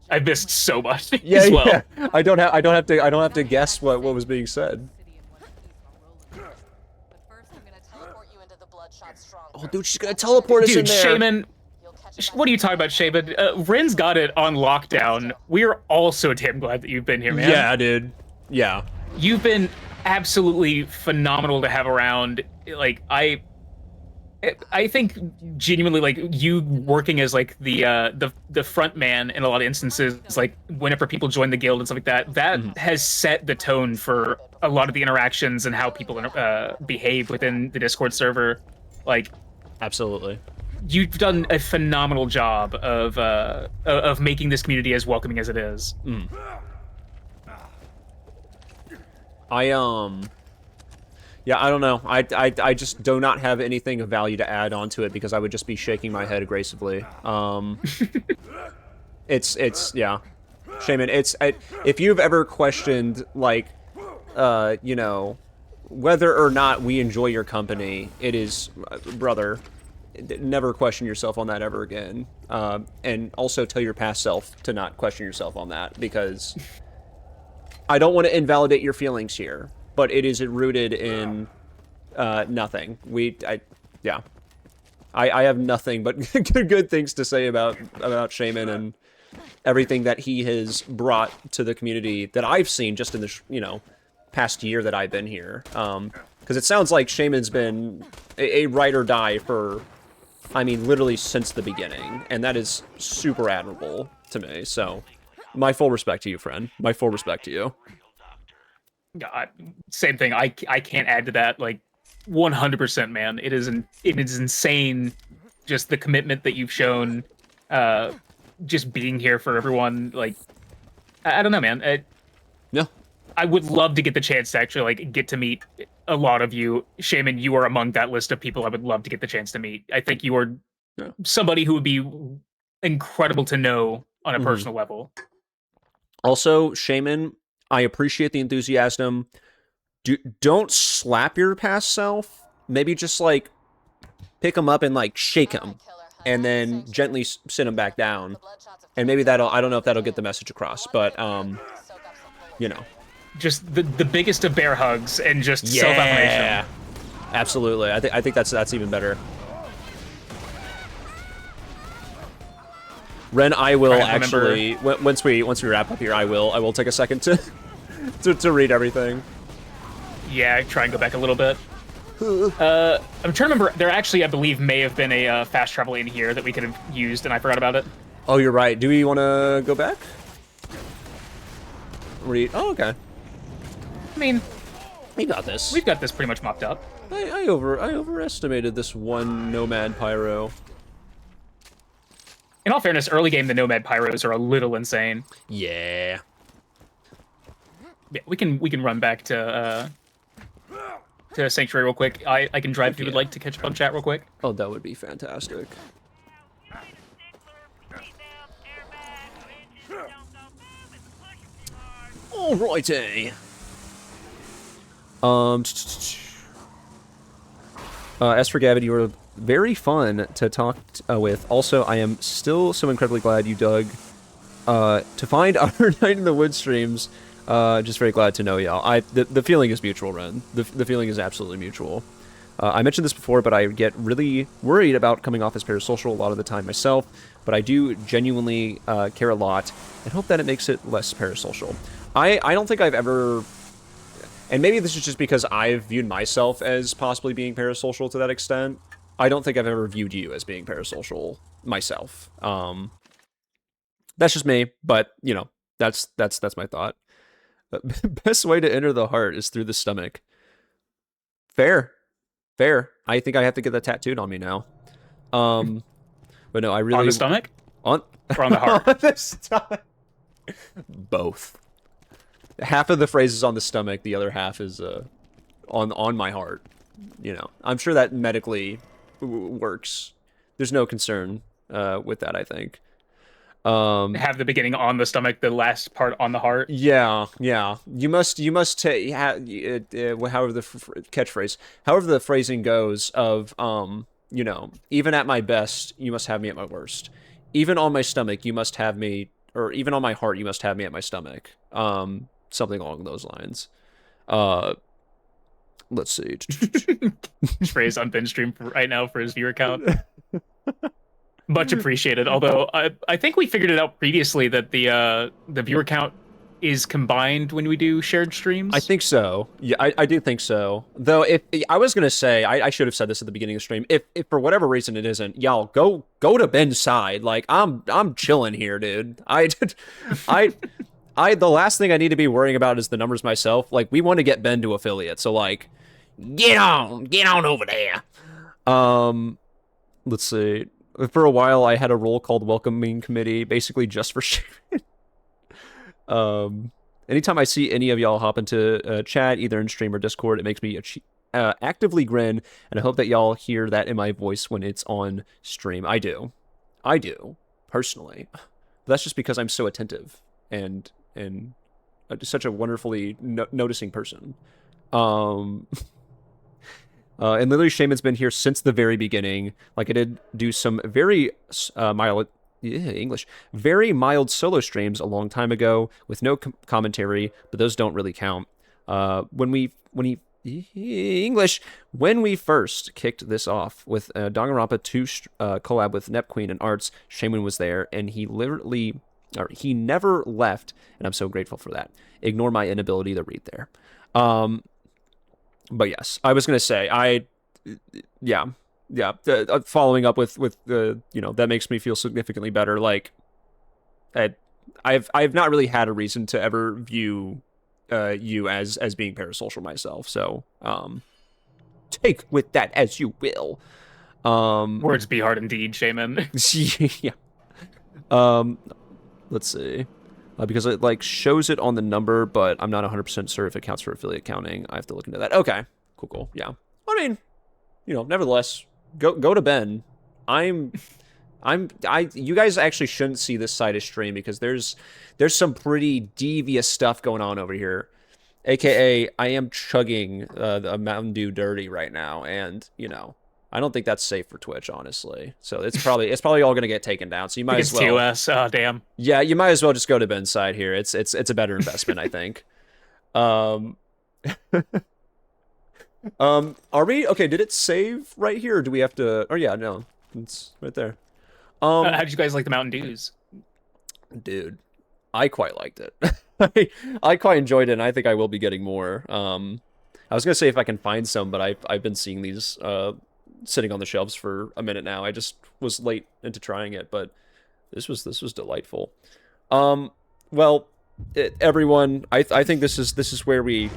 I've missed so much Yeah, as well. yeah. I don't have to guess what was being said. Oh, dude, she's gonna teleport us in Dude, there. Shaman, what are you talking about, Shaman? Ren's got it on lockdown. We're all so damn glad that you've been here, man. Yeah, dude. Yeah. You've been absolutely phenomenal to have around. Like, I think genuinely, like, you working as like the front man in a lot of instances, like whenever people join the guild and stuff like that, has set the tone for a lot of the interactions and how people behave within the Discord server. Like, Absolutely. You've done a phenomenal job of making this community as welcoming as it is. Yeah, I don't know. I just do not have anything of value to add onto it because I would just be shaking my head aggressively. Yeah. Shaman, if you've ever questioned, like, whether or not we enjoy your company, it is, brother, never question yourself on that ever again. And also tell your past self to not question yourself on that, because I don't want to invalidate your feelings here, but it is rooted in nothing. I have nothing but good things to say about Shaman and everything that he has brought to the community that I've seen just in the past year that I've been here. Because it sounds like Shaman's been a ride or die for, I mean, literally since the beginning, and that is super admirable to me. So, my full respect to you, friend. My full respect to you. God, same thing. I can't add to that. Like 100%, man. It is insane. Just the commitment that you've shown, just being here for everyone. Like, I don't know, man. Yeah. I would love to get the chance to actually get to meet a lot of you. Shaman, you are among that list of people I would love to get the chance to meet. I think you are somebody who would be incredible to know on a personal level. Also, Shaman, I appreciate the enthusiasm. Don't slap your past self. Maybe just pick him up and shake him, and then gently sit him back down. And maybe I don't know if that'll get the message across, but just the biggest of bear hugs and just self-affirmation. Absolutely. I think that's even better. Ren, I will actually once we wrap up here, I will take a second to read everything. Yeah, try and go back a little bit. I'm trying to remember. There actually, I believe, may have been a fast travel in here that we could have used, and I forgot about it. Oh, you're right. Do we want to go back? Read. Oh, okay. I mean, we got this. We've got this pretty much mopped up. I overestimated this one Nomad Pyro. In all fairness, early game the Nomad Pyros are a little insane. Yeah. Yeah, we can run back to Sanctuary real quick. I can drive if you would like to catch up on chat real quick. Oh, that would be fantastic. Alrighty. As for Gavin, you were very fun to talk with. Also, I am still so incredibly glad you dug to find our Night in the Woods streams. Just very glad to know y'all. The feeling is mutual, Ren. The feeling is absolutely mutual. I mentioned this before, but I get really worried about coming off as parasocial a lot of the time myself, but I do genuinely care a lot and hope that it makes it less parasocial. I don't think I've ever... And maybe this is just because I've viewed myself as possibly being parasocial to that extent. I don't think I've ever viewed you as being parasocial myself. That's just me, but, that's my thought. Best way to enter the heart is through the stomach. Fair. I think I have to get that tattooed on me now. But no, I really... On the stomach? Or on the heart? On the stomach. Both. Half of the phrase is on the stomach, the other half is on my heart. I'm sure that medically works. There's no concern with that, I think. Have the beginning on the stomach, the last part on the heart. Yeah. You must however the catchphrase, however the phrasing goes of even at my best, you must have me at my worst. Even on my stomach, you must have me, or even on my heart, you must have me at my stomach. Something along those lines. Let's see. Phrase on Ben stream right now for his viewer count. Much appreciated. Although I think we figured it out previously that the viewer count is combined when we do shared streams. I think so. Yeah, I do think so. Though, if I was gonna say, I should have said this at the beginning of the stream. If for whatever reason it isn't, y'all go to Ben's side. I'm chilling here, dude. The last thing I need to be worrying about is the numbers myself. We want to get Ben to affiliate, so get on over there. Let's see. For a while, I had a role called Welcoming Committee, basically just for sharing. Anytime I see any of y'all hop into chat, either in stream or Discord, it makes me actively grin, and I hope that y'all hear that in my voice when it's on stream. I do, personally. But that's just because I'm so attentive and such a wonderfully noticing person. And literally, Shaman's been here since the very beginning. I did do some very English. Very mild solo streams a long time ago with no commentary, but those don't really count. When we first kicked this off with Danganronpa 2 collab with Nep Queen and Arts, Shaman was there, and he never left, and I'm so grateful for that. Ignore my inability to read there. But yes, I was gonna say following up with that makes me feel significantly better. Like, I've not really had a reason to ever view you as being parasocial myself. So take with that as you will. Words be hard indeed, Shaman. Yeah. Let's see. Because it like shows it on the number, but I'm not 100% sure if it counts for affiliate counting. I have to look into that. Okay. Cool. Yeah. I mean, nevertheless, go to Ben. You guys actually shouldn't see this side of stream because there's some pretty devious stuff going on over here. AKA, I am chugging a Mountain Dew Dirty right now, and I don't think that's safe for Twitch, honestly. So it's probably all gonna get taken down. So you might as well. TOS. Oh, damn. Yeah, you might as well just go to Ben's side here. It's a better investment, I think. Are we okay? Did it save right here, or do we have to? Oh yeah, no, it's right there. How did you guys like the Mountain Dews? Dude, I quite liked it. I quite enjoyed it, and I think I will be getting more. I was gonna say if I can find some, but I've been seeing these sitting on the shelves for a minute now. I just was late into trying it, but this was delightful. Well, everyone, I think this is where we,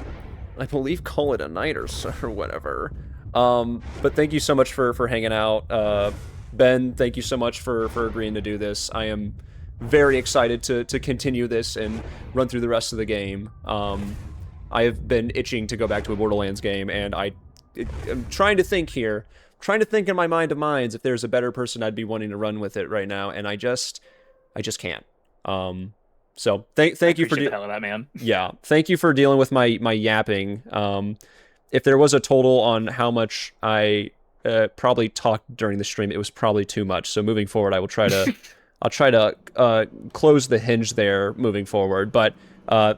I believe, call it a night or whatever. But thank you so much for hanging out. Ben, thank you so much for agreeing to do this. I am very excited to continue this and run through the rest of the game. I have been itching to go back to a Borderlands game, and I'm trying to think here, trying to think in my mind of minds if there's a better person I'd be wanting to run with it right now, and I just can't. So thank you for the hell of that, man. Yeah, thank you for dealing with my yapping. If there was a total on how much I probably talked during the stream, it was probably too much. So moving forward, I will try to close the hinge there moving forward. But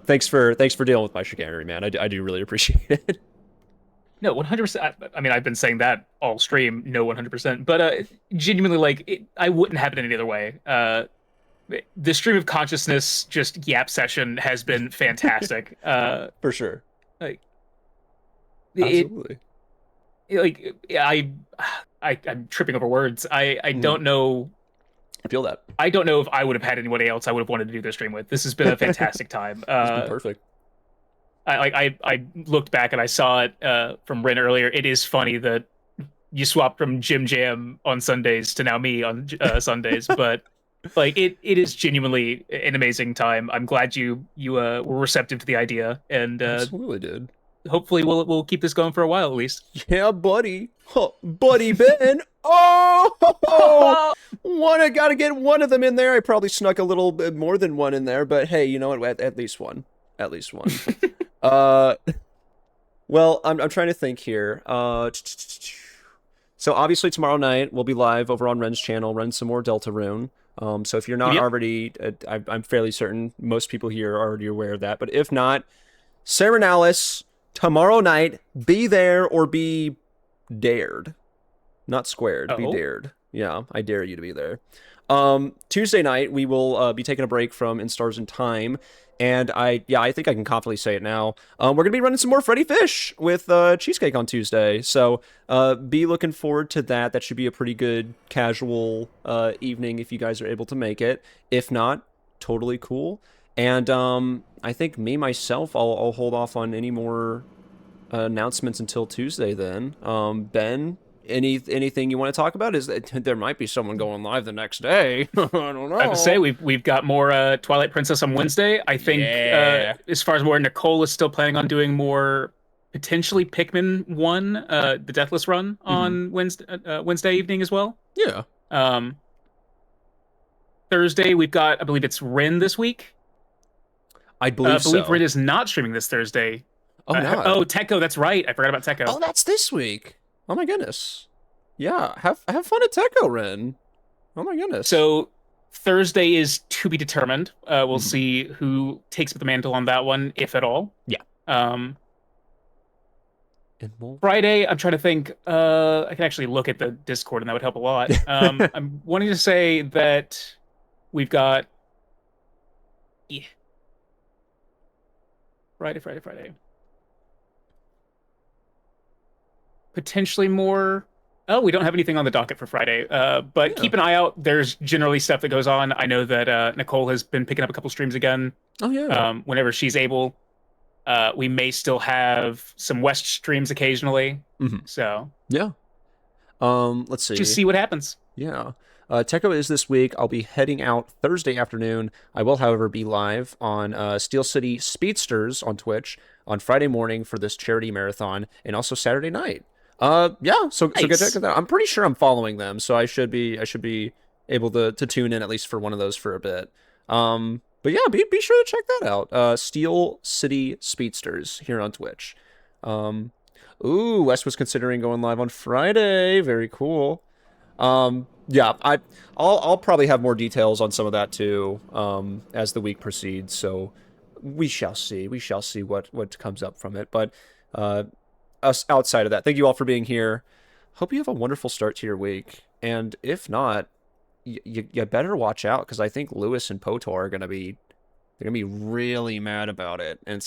thanks for dealing with my chicanery, man. I do really appreciate it. No, 100%. I mean, I've been saying that all stream. No, 100%. But genuinely, I wouldn't have it any other way. The stream of consciousness, just yap session, has been fantastic. For sure. Like, absolutely. I'm tripping over words. I don't know. I feel that. I don't know if I would have had anybody else I would have wanted to do this stream with. This has been a fantastic time. It's been perfect. I looked back and I saw it from Ren earlier. It is funny that you swapped from Jim Jam on Sundays to now me on Sundays, but like it is genuinely an amazing time. I'm glad you were receptive to the idea, and absolutely did. Hopefully we'll keep this going for a while at least. Yeah, buddy. Huh, buddy Ben. Oh, I gotta get one of them in there. I probably snuck a little bit more than one in there, but hey, you know what? At least one. At least one. Well, I'm trying to think here. So obviously tomorrow night we'll be live over on Ren's channel, run some more Deltarune. So if you're not already, I'm fairly certain most people here are already aware of that. But if not, Serenalis, tomorrow night, be there or be dared. Not squared, be dared. Yeah, I dare you to be there. Tuesday night, we will be taking a break from In Stars in Time. And I think I can confidently say it now. We're going to be running some more Freddy Fish with Cheesecake on Tuesday. So be looking forward to that. That should be a pretty good casual evening if you guys are able to make it. If not, totally cool. And I think myself, I'll hold off on any more announcements until Tuesday then. Ben, anything you want to talk about? Is that there might be someone going live the next day? I don't know. I have to say we've got more Twilight Princess on Wednesday. I think as far as where Nicole is still planning on doing more potentially Pikmin 1, the Deathless run on Wednesday evening as well. Yeah. Thursday we've got, I believe it's Ren this week. I believe so. Ren is not streaming this Thursday. Oh, no. Tekko, that's right. I forgot about Tekko. Oh, that's this week. Oh my goodness. Yeah, have fun at Tekko, Ren. Oh my goodness. So Thursday is to be determined. We'll see who takes up the mantle on that one, if at all. Yeah. Um, And we'll... Friday, I'm trying to think. I can actually look at the Discord, and that would help a lot. I'm wanting to say that we've got Friday. Potentially more. Oh, we don't have anything on the docket for Friday. But keep an eye out. There's generally stuff that goes on. I know that Nicole has been picking up a couple streams again. Oh yeah. Whenever she's able. We may still have some West streams occasionally. So Yeah. Let's see. just see what happens. Yeah. Techo is this week. I'll be heading out Thursday afternoon. I will, however, be live on Steel City Speedsters on Twitch on Friday morning for this charity marathon, and also Saturday night. Yeah. So go Nice. check that out. I'm pretty sure I'm following them, so I should be able to tune in at least for one of those for a bit. But yeah, be sure to check that out. Steel City Speedsters here on Twitch. Ooh, Wes was considering going live on Friday. Very cool. Yeah, I'll probably have more details on some of that too, as the week proceeds. So we shall see. We shall see what comes up from it. But us outside of that, thank you all for being here. Hope you have a wonderful start to your week. And if not, you better watch out, because I think Lewis and Potor are gonna be really mad about it. And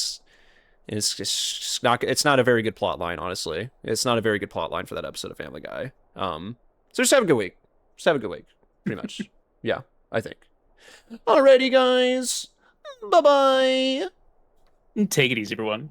it's just not. It's not a very good plot line, honestly. It's not a very good plot line for that episode of Family Guy. So just have a good week. Just have a good week, pretty much. Yeah, I think. Alrighty, guys. Bye bye. Take it easy, everyone.